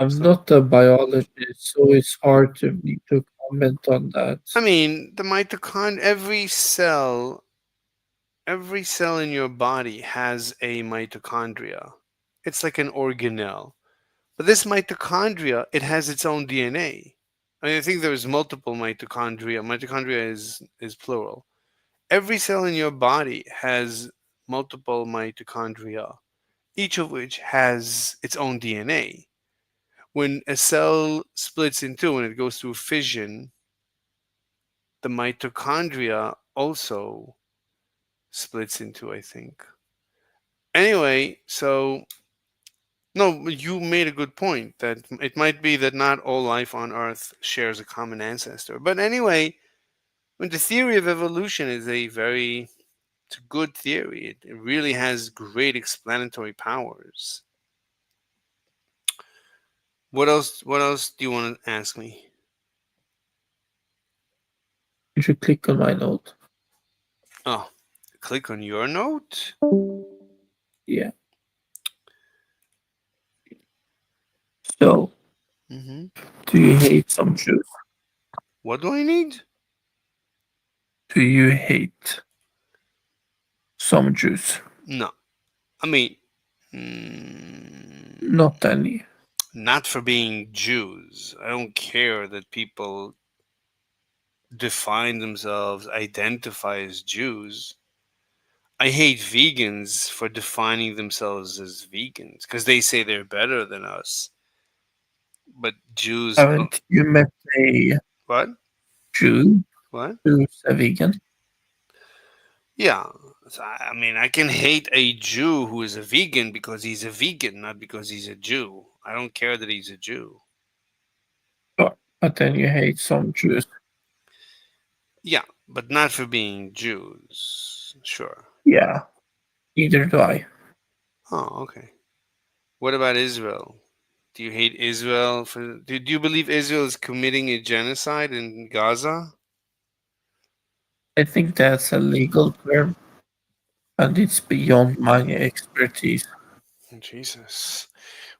I'm So not a biologist, so it's hard to me to comment on that. I mean, the mitochondria, every cell in your body has a mitochondria. It's like an organelle. But this mitochondria, it has its own DNA. I mean, I think there's multiple mitochondria. Mitochondria is plural. Every cell in your body has multiple mitochondria, each of which has its own DNA. When a cell splits in two and it goes through fission, the mitochondria also splits in two, I think. Anyway, so no, you made a good point that it might be that not all life on Earth shares a common ancestor. But anyway, when the theory of evolution is it's a good theory. It really has great explanatory powers. What else do you want to ask me? You should click on my note. Oh, click on your note? Yeah. So, Mm-hmm. do you hate some Jews? What do I need? Do you hate some Jews? No. I mean, Not any. not for being Jews. I don't care that people define themselves, identify as Jews. I hate vegans for defining themselves as vegans because they say they're better than us. But Jews, Haven't you met a what? Jew What? who's a vegan? Yeah. So, I mean, I can hate a Jew who is a vegan because he's a vegan, not because he's a Jew. I don't care that he's a Jew. Sure. But then you hate some Jews. Yeah, but not for being Jews. Sure. Yeah. Either do I. Oh, okay. What about Israel? Do you hate Israel for? Do you believe Israel is committing a genocide in Gaza? I think that's a legal term, and it's beyond my expertise. Jesus,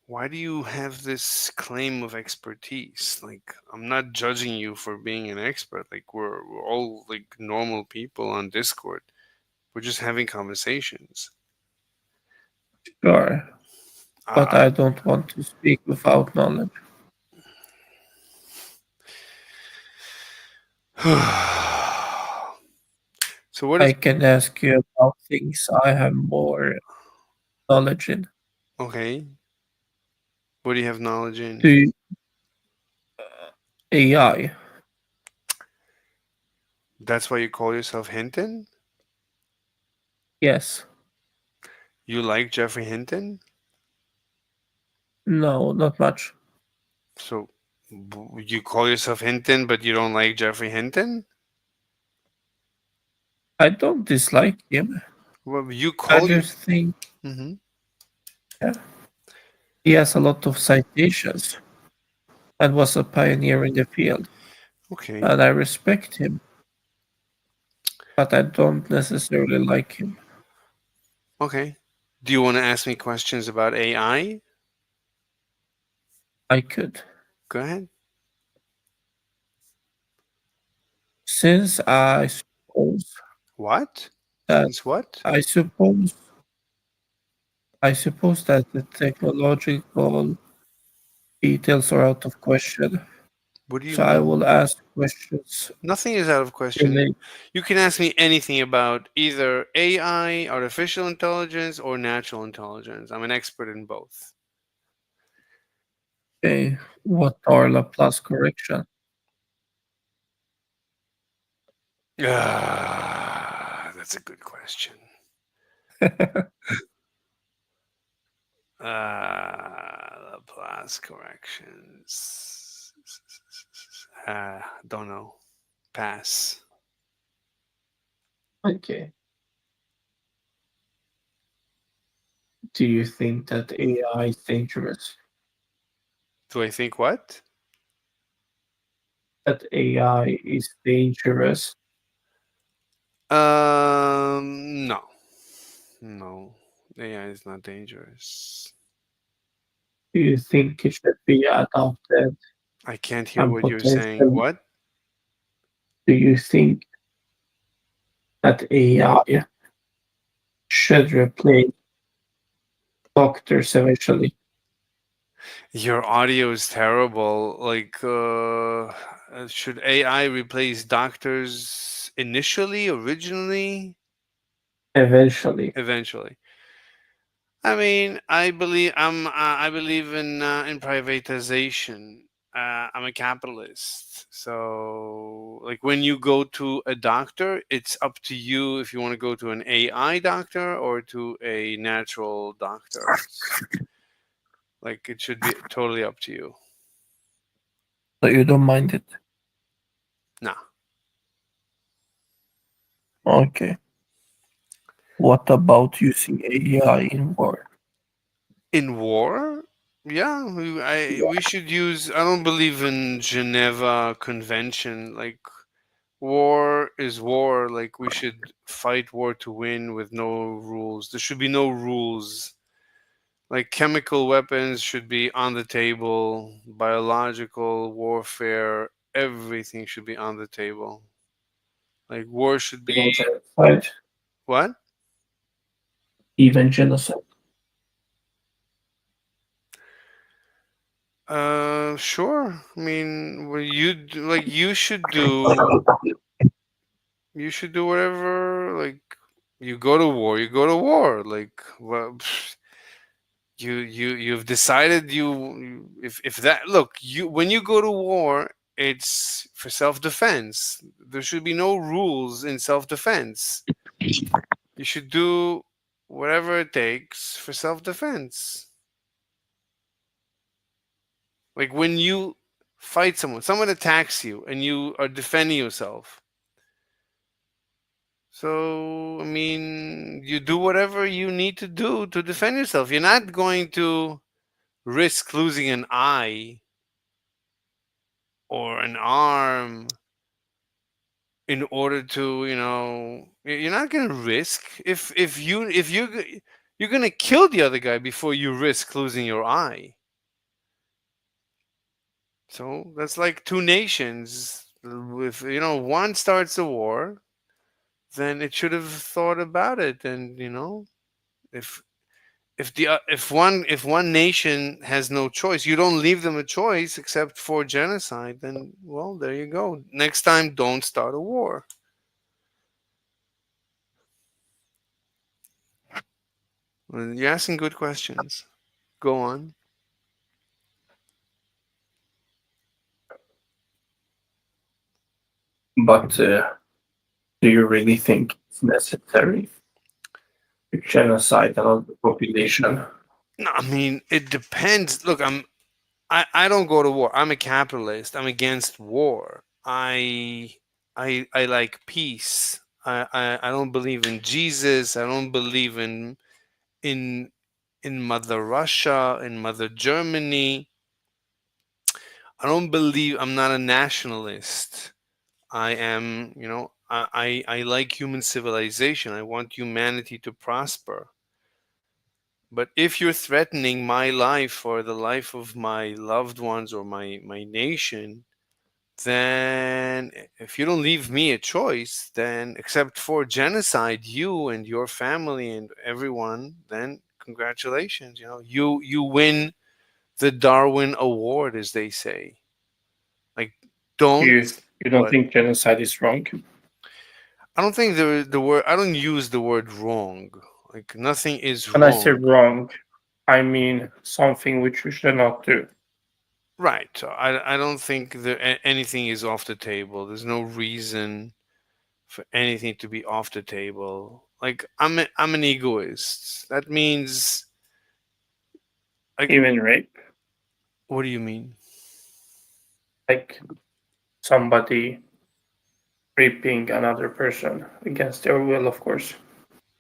why do you have this claim of expertise? Like, I'm not judging you for being an expert. Like, we're all like normal people on Discord. We're just having conversations. Sure. But I don't want to speak without knowledge. So what I is can ask you about things I have more knowledge in. okay? What do you have knowledge in? Do you, AI? That's why you call yourself Hinton? Yes. You like Jeffrey Hinton? No, not much. So you call yourself Hinton, but you don't like Jeffrey Hinton? I don't dislike him. Well, you I call you. just think Mm-hmm. he has a lot of citations and was a pioneer in the field. Okay. And I respect him, but I don't necessarily like him. Okay. Do you want to ask me questions about AI? I could. Go ahead. Since I suppose What? that Since what? I suppose that the technological details are out of question. What do you So I mean? will ask questions Nothing is out of question. related. You can ask me anything about either AI, artificial intelligence, or natural intelligence. I'm an expert in both. Okay, what are Laplace correction? That's a good question. Laplace corrections. Don't know. Pass. Okay. Do you think that AI is dangerous? Do I think what? That AI is dangerous? No. No. AI is not dangerous. Do you think it should be adopted I can't hear and what you're saying. potentially? What? Do you think that AI should replace doctors eventually? Your audio is terrible. Like, should AI replace doctors initially, originally, Eventually. eventually? I mean, I believe in privatization. I'm a capitalist, so like when you go to a doctor, it's up to you if you want to go to an AI doctor or to a natural doctor. Like it should be totally up to you. So you don't mind it? Nah. Okay. What about using AI in war? In war? Yeah, we should use. I don't believe in Geneva Convention. Like war is war. Like we should fight war to win with no rules. There should be no rules. Like chemical weapons should be on the table. Biological warfare, everything should be on the table. Like war should be Even genocide? what? Even genocide? Sure. I mean, well, like you should do whatever. Like you go to war, you go to war. Like well, you've decided if that look you when you go to war, it's for self defense. There should be no rules in self defense. You should do whatever it takes for self defense. Like when you fight someone attacks you and you are defending yourself. So, I mean, you do whatever you need to do to defend yourself. You're not going to risk losing an eye or an arm in order to, you're not going to risk you're going to kill the other guy before you risk losing your eye. So, that's like two nations. If, one starts a war, then it should have thought about it. And if if one nation has no choice, you don't leave them a choice except for genocide. Then well, there you go. Next time, don't start a war. Well, you're asking good questions. Go on. But do you really think it's necessary to genocide another population? No, I mean it depends. Look, I don't go to war. I'm a capitalist. I'm against war. I like peace. I don't believe in Jesus. I don't believe in in Mother Russia, in Mother Germany. I don't believe I'm not a nationalist. I am, I like human civilization. I want humanity to prosper. But if you're threatening my life or the life of my loved ones or my nation, then if you don't leave me a choice, then except for genocide, you and your family and everyone, then congratulations. You win the Darwin Award, as they say. Like, don't You don't what? think genocide is wrong? I don't think the word. I don't use the word wrong. Like nothing is When I say wrong. wrong, I mean something which we should not do. Right. So I don't think anything is off the table. There's no reason for anything to be off the table. Like I'm an egoist. That means like Even rape, what do you mean? like somebody raping another person against their will, of course.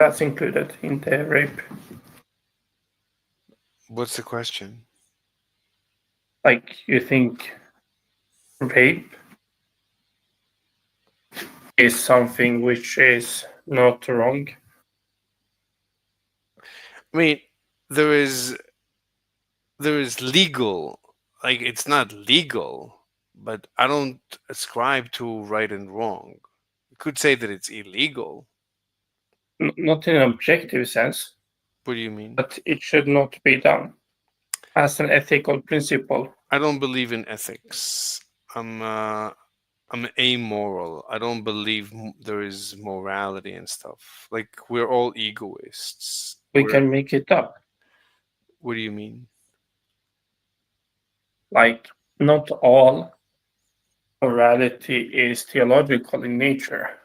That's included in the rape. What's the question? Like, you think rape is something which is not wrong? I mean, there is legal. Like it's not legal, but I don't ascribe to right and wrong. You could say that it's illegal. Not in an objective sense, What do you mean? but it should not be done as an ethical principle. I don't believe in ethics. I'm amoral. I don't believe there is morality and stuff. Like we're all egoists. We can make it up. What do you mean? Like, not all morality is theological in nature.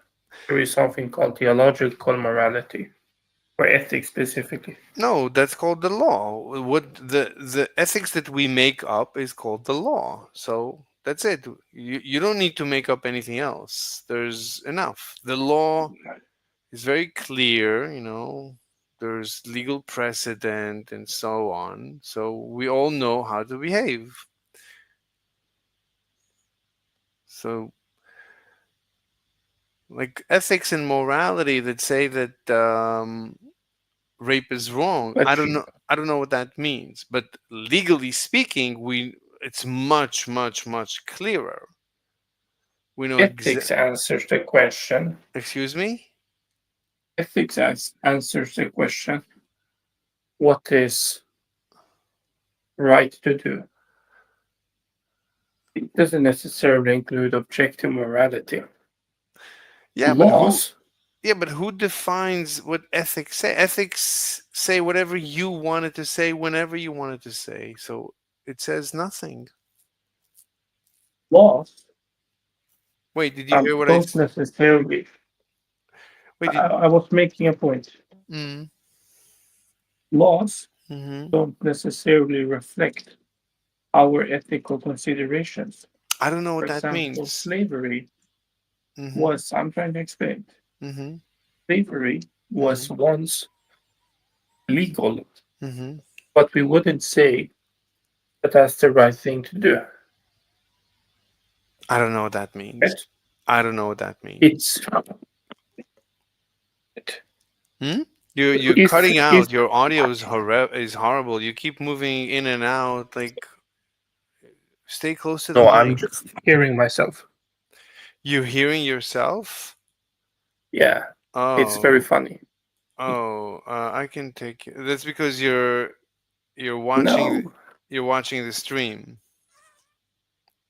There is something called theological morality, or ethics specifically. No, that's called the law. What the ethics that we make up is called the law. So that's it. You don't need to make up anything else. There's enough. The law is very clear, there's legal precedent and so on. So we all know how to behave. So like ethics and morality that say that rape is wrong. But I don't know. I don't know what that means. But legally speaking, it's much, much, much clearer. We know ethics answers the question. Excuse me? Ethics answers the question, what is right to do? It doesn't necessarily include objective morality. Yeah, Laws. but who defines what ethics say? Ethics say whatever you wanted to say whenever you wanted to say. So it says nothing. Laws. Wait, did you hear what I don't said? necessarily. Wait, I was making a point. Mm. Laws Mhm. don't necessarily reflect our ethical considerations. I don't know what For that example, means. slavery Mhm. was, I'm trying to explain. Mhm. Slavery was once legal, Mhm. but we wouldn't say that that's the right thing to do. I don't know what that means. Right? I don't know what that means. It's You're cutting out. Your audio is horrible. You keep moving in and out. Like, stay close to the no, I'm mic. just hearing myself. You're hearing yourself? Yeah, Oh, it's very funny. Oh, I can take it. That's because you're watching No. you're watching the stream.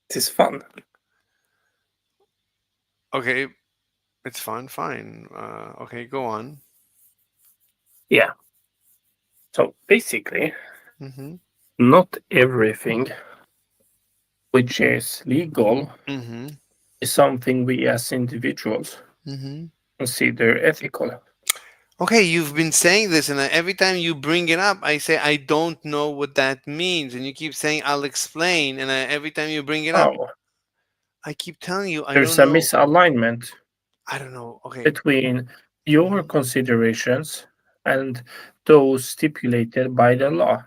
It is fun. Okay, it's fun. Fine. Okay, go on. Yeah. So basically, Mm-hmm. not everything which is legal Mm-hmm. is something we as individuals Mm-hmm. consider ethical. Okay, you've been saying this, and every time you bring it up, I say I don't know what that means, and you keep saying I'll explain, and every time you bring it up, Oh, I keep telling you I there's don't a know. misalignment I don't know. Okay. between your considerations and those stipulated by the law.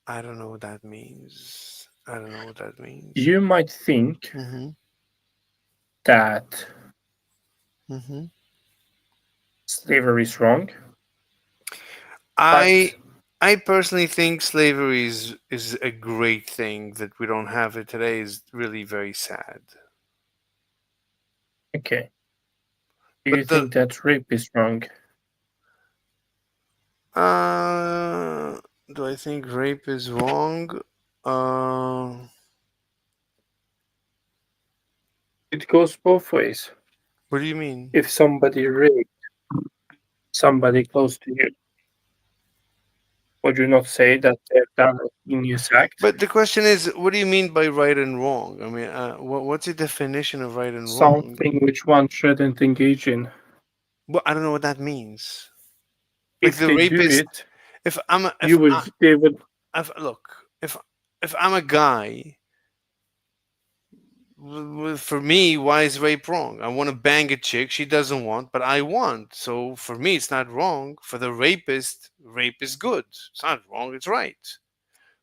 I don't know what that means. I don't know what that means. You might think Mm-hmm. that Mm-hmm. slavery is wrong, I but I personally think slavery is a great thing. That we don't have it today is really very sad. okay. Do you But the think that rape is wrong? do I think rape is wrong? Uh, It goes both ways. what do you mean? If somebody raped somebody close to you, would you not say that they've done a heinous act? But the question is, what do you mean by right and wrong? I mean, what's the definition of right and wrong? Something which one shouldn't engage in. Well, I don't know what that means. Like If the they do rapist, it, if I'm a, you would. They would. look, if I'm a guy, for me, why is rape wrong? I want to bang a chick, she doesn't want, but I want. So for me, it's not wrong. For the rapist, rape is good. It's not wrong. It's right.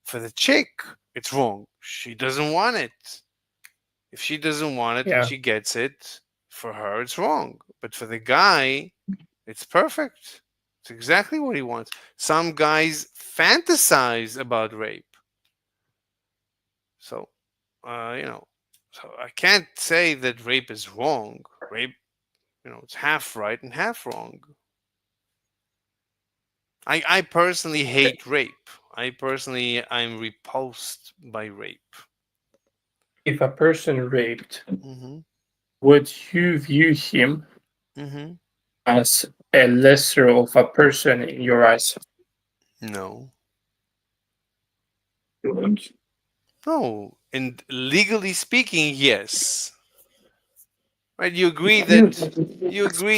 For the chick, it's wrong. She doesn't want it. If she doesn't want it and Yeah. she gets it, for her, it's wrong. But for the guy, it's perfect. It's exactly what he wants. Some guys fantasize about rape. So, so I can't say that rape is wrong. Rape, it's half right and half wrong. I personally hate rape. I'm repulsed by rape. If a person raped, Mm-hmm. would you view him Mm-hmm. as a lesser of a person in your eyes? No. You wouldn't? No. And legally speaking, yes. Right? You agree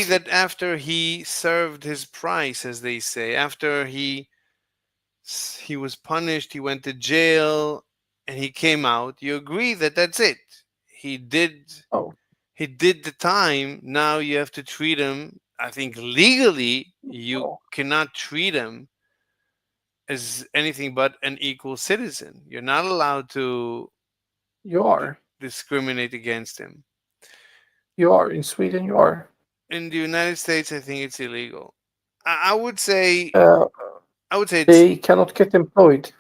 that after he served his price, as they say, after he was punished, he went to jail, and he came out. You agree that that's it. He did Oh, he did the time. Now you have to treat him. I think legally you no. cannot treat him as anything but an equal citizen. You're not allowed to You are. discriminate against him. You are. In Sweden, you are. In the United States, I think it's illegal. I would say Uh, it's they cannot get employed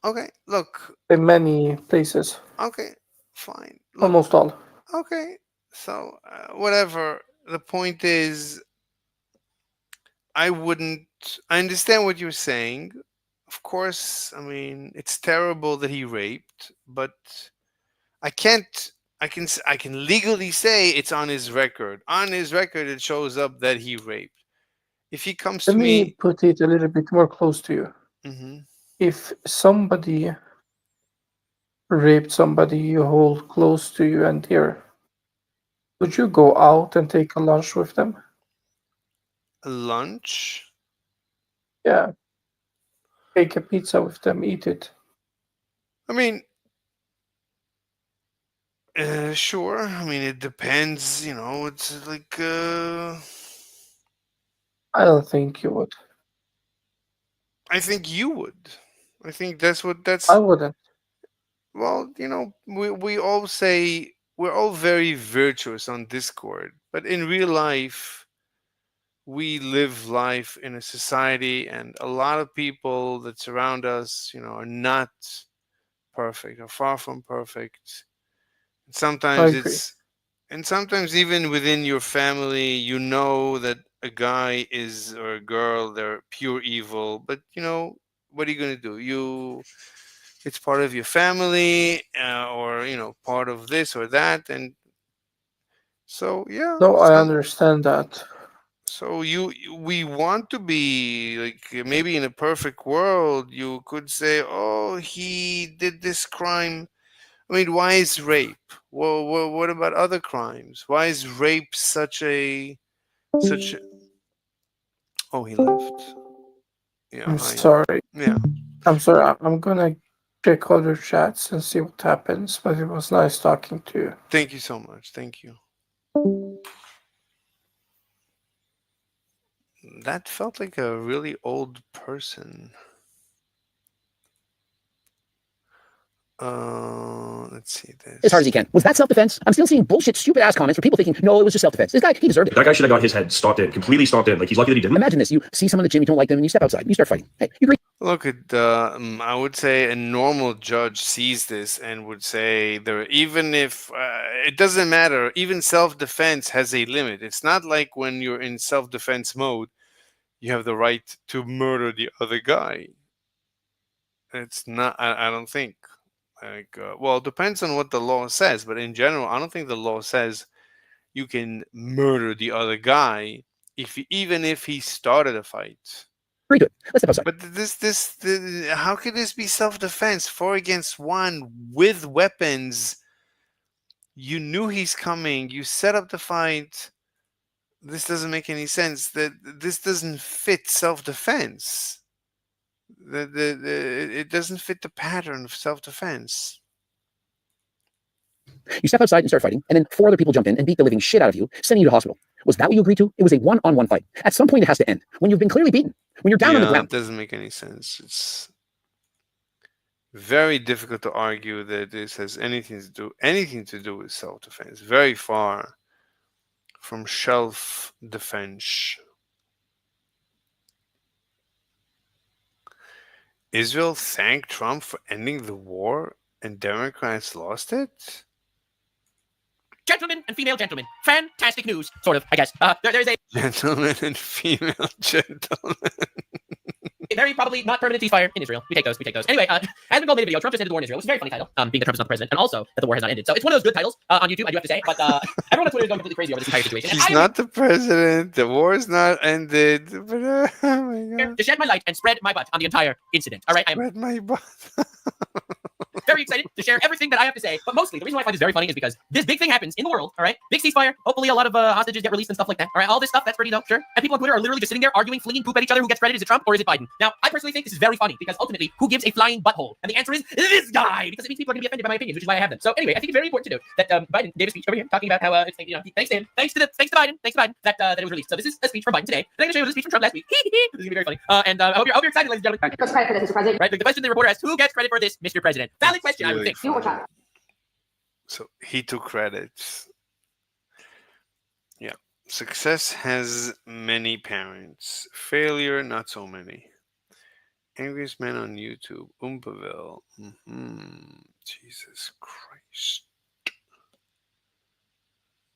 okay. Look, in many places. okay, fine. Look, Almost all. okay. So whatever. The point is, I wouldn't. I understand what you're saying. Of course, I mean it's terrible that he raped, but I can't. I can legally say it's on his record. On his record, it shows up that he raped. If he comes Let to me me, put it a little bit more close to you. hmm If somebody raped somebody you hold close to you and dear, would you go out and take a lunch with them? lunch. Yeah. Take a pizza with them, eat it. I mean, sure. I mean, it depends. It's like I don't think you would. I think you would. I think that's what I that's. wouldn't. Well, we all say we're all very virtuous on Discord, but in real life, we live life in a society, and a lot of people that surround us, are not perfect, are far from perfect. I Sometimes agree. it's and sometimes even within your family, that a guy is or a girl, they're pure evil. But what are you gonna do? It's part of your family, or part of this or that, and so yeah. No, I understand that. So we want to be like maybe in a perfect world, you could say, oh, he did this crime. I mean, why is rape? Well, what about other crimes? Why is rape such a Oh, he left. Yeah, I'm hi. sorry. Yeah. I'm sorry. I'm gonna check other chats and see what happens. But it was nice talking to you. Thank you so much. Thank you. That felt like a really old person. Let's see this. As hard as he can. Was that self-defense? I'm still seeing bullshit, stupid-ass comments from people thinking, no, it was just self-defense. This guy, he deserved it. That guy should have got his head stomped in, completely stomped in. Like, he's lucky that he didn't. Imagine this. You see someone in the gym, you don't like them, and you step outside, and you start fighting. Hey, you agree? Look at I would say a normal judge sees this and would say even if it doesn't matter, even self-defense has a limit. It's not like when you're in self-defense mode, you have the right to murder the other guy. It's not. I don't think. Like, well, it depends on what the law says, but in general, I don't think the law says you can murder the other guy even if he started a fight. Agree to it. Let's step outside. But how could this be self-defense? 4 against 1 with weapons. You knew he's coming. You set up the fight. This doesn't make any sense. This doesn't fit self-defense. It doesn't fit the pattern of self-defense. You step outside and start fighting, and then 4 other people jump in and beat the living shit out of you, sending you to hospital. Was that what you agreed to? It was a one-on-one fight. At some point, it has to end. When you've been clearly beaten. When you're down on the ground. It doesn't make any sense. It's very difficult to argue that this has anything to do with self-defense. Very far from self-defense. Israel thanked Trump for ending the war and Democrats lost it? Gentlemen and female gentlemen, fantastic news, sort of, I guess. There's a Gentlemen and female gentlemen. very probably not permanent ceasefire in Israel. We take those. Anyway, as Nicole made a video, Trump just ended the war in Israel, which is a very funny title, being that Trump is not the president, and also that the war has not ended. So it's one of those good titles on YouTube, I do have to say, but everyone on Twitter is going completely crazy over this entire situation. He's not the president. The war is not ended. But, oh my God. To shed my light and spread my butt on the entire incident. All right, Spread my butt. very excited to share everything that I have to say. But mostly, the reason why I find this very funny is because this big thing happens in the world, all right? Big ceasefire. Hopefully, a lot of hostages get released and stuff like that. All right, all this stuff, that's pretty dope, sure. And people on Twitter are literally just sitting there arguing, flinging poop at each other. Who gets credit? Is it Trump or is it Biden? Now, I personally think this is very funny because ultimately, who gives a flying butthole? And the answer is this guy, because it means people are going to be offended by my opinions, which is why I have them. So anyway, I think it's very important to note that Biden gave a speech over here talking about how it's, thanks to him, thanks to Biden, that it was released. So this is a speech from Biden today. And I'm going to show you this speech from Trump last week. This is going to be very funny. And I hope you're excited, ladies and gentlemen. Who gets credit for this, Mr. President? Right, the question the reporter asked: who gets credit for this, Mr. President? Valid question, I would think. So he took credit. Yeah. Success has many parents. Failure, not so many. Angriest man on YouTube. Oompaville. Jesus Christ.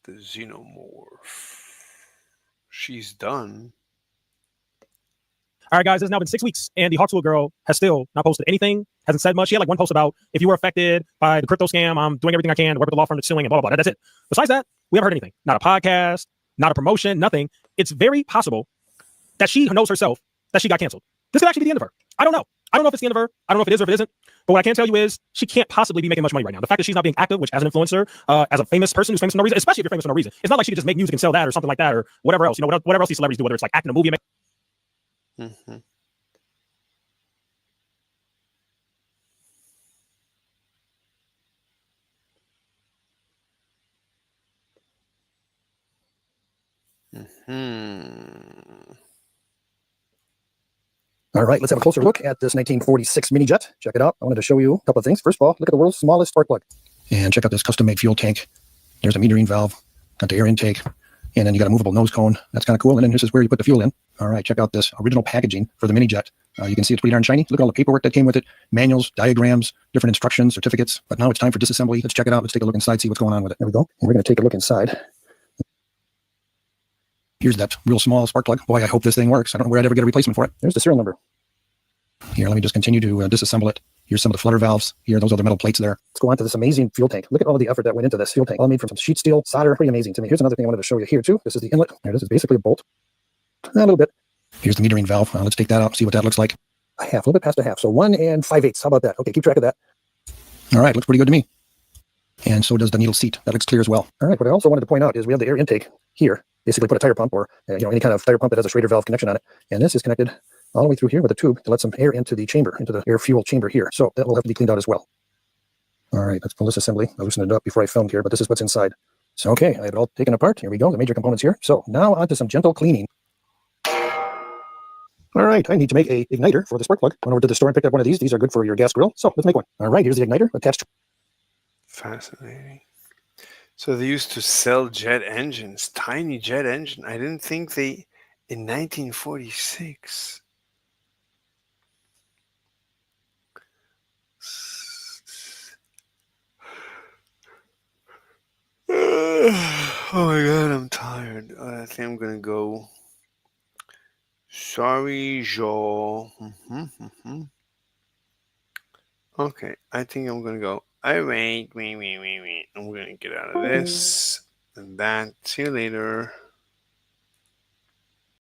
The Xenomorph. She's done. All right, guys, it's now been 6 weeks, and the Hawksville girl has still not posted anything, hasn't said much. She had like one post about, if you were affected by the crypto scam, I'm doing everything I can to work with the law firm that's suing and blah, blah, blah. That's it. Besides that, we haven't heard anything. Not a podcast, not a promotion, nothing. It's very possible that she knows herself that she got canceled. This could actually be the end of her. I don't know. I don't know if it's the end of her. I don't know if it is or if it isn't. But what I can tell you is she can't possibly be making much money right now. The fact that she's not being active, which as an influencer, as a famous person who's famous for no reason, especially if you're famous for no reason, it's not like she could just make music and sell that or something like that or whatever else. Whatever else these celebrities do, whether it's like acting a movie. Mm-hmm. All right, let's have a closer look at this 1946 mini jet. Check it out. I wanted to show you a couple of things. First of all, look at the world's smallest spark plug. And check out this custom-made fuel tank. There's a metering valve, got the air intake, and then you got a movable nose cone. That's kind of cool. And then this is where you put the fuel in. All right, check out this original packaging for the mini jet. You can see it's pretty darn shiny. Look at all the paperwork that came with it. Manuals, diagrams, different instructions, certificates. But now it's time for disassembly. Let's check it out. Let's take a look inside, see what's going on with it. There we go. And we're going to take a look inside. Here's that real small spark plug. Boy, I hope this thing works. I don't know where I'd ever get a replacement for it. There's the serial number. Here, let me just continue to disassemble it. Here's some of the flutter valves. Here, those are the metal plates there. Let's go on to this amazing fuel tank. Look at all of the effort that went into this fuel tank. All made from some sheet steel, solder. Pretty amazing to me. Here's another thing I wanted to show you here too. This is the inlet. There, this is basically a bolt. A little bit. Here's the metering valve. Let's take that out, see what that looks like. A half, a little bit past a half. So 1 5/8. How about that? Okay, keep track of that. All right, looks pretty good to me. And so does the needle seat. That looks clear as well. All right, what I also wanted to point out is we have the air intake here. Basically put a tire pump or any kind of tire pump that has a Schrader valve connection on it. And this is connected all the way through here with a tube to let some air into the chamber, into the air fuel chamber here. So that will have to be cleaned out as well. All right, let's pull this assembly. I loosened it up before I filmed here, but this is what's inside. So, okay, I have it all taken apart. Here we go, the major components here. So now on to some gentle cleaning. All right, I need to make a igniter for the spark plug. Went over to the store and picked up one of these. These are good for your gas grill. So let's make one. All right, here's the igniter attached. Fascinating. So they used to sell jet engines, tiny jet engine. I didn't think they, in 1946. Oh my God, I'm tired. I think I'm gonna go. Sorry, Joe. Okay, I think I'm gonna go. I wait. I'm gonna get out of this and that. See you later.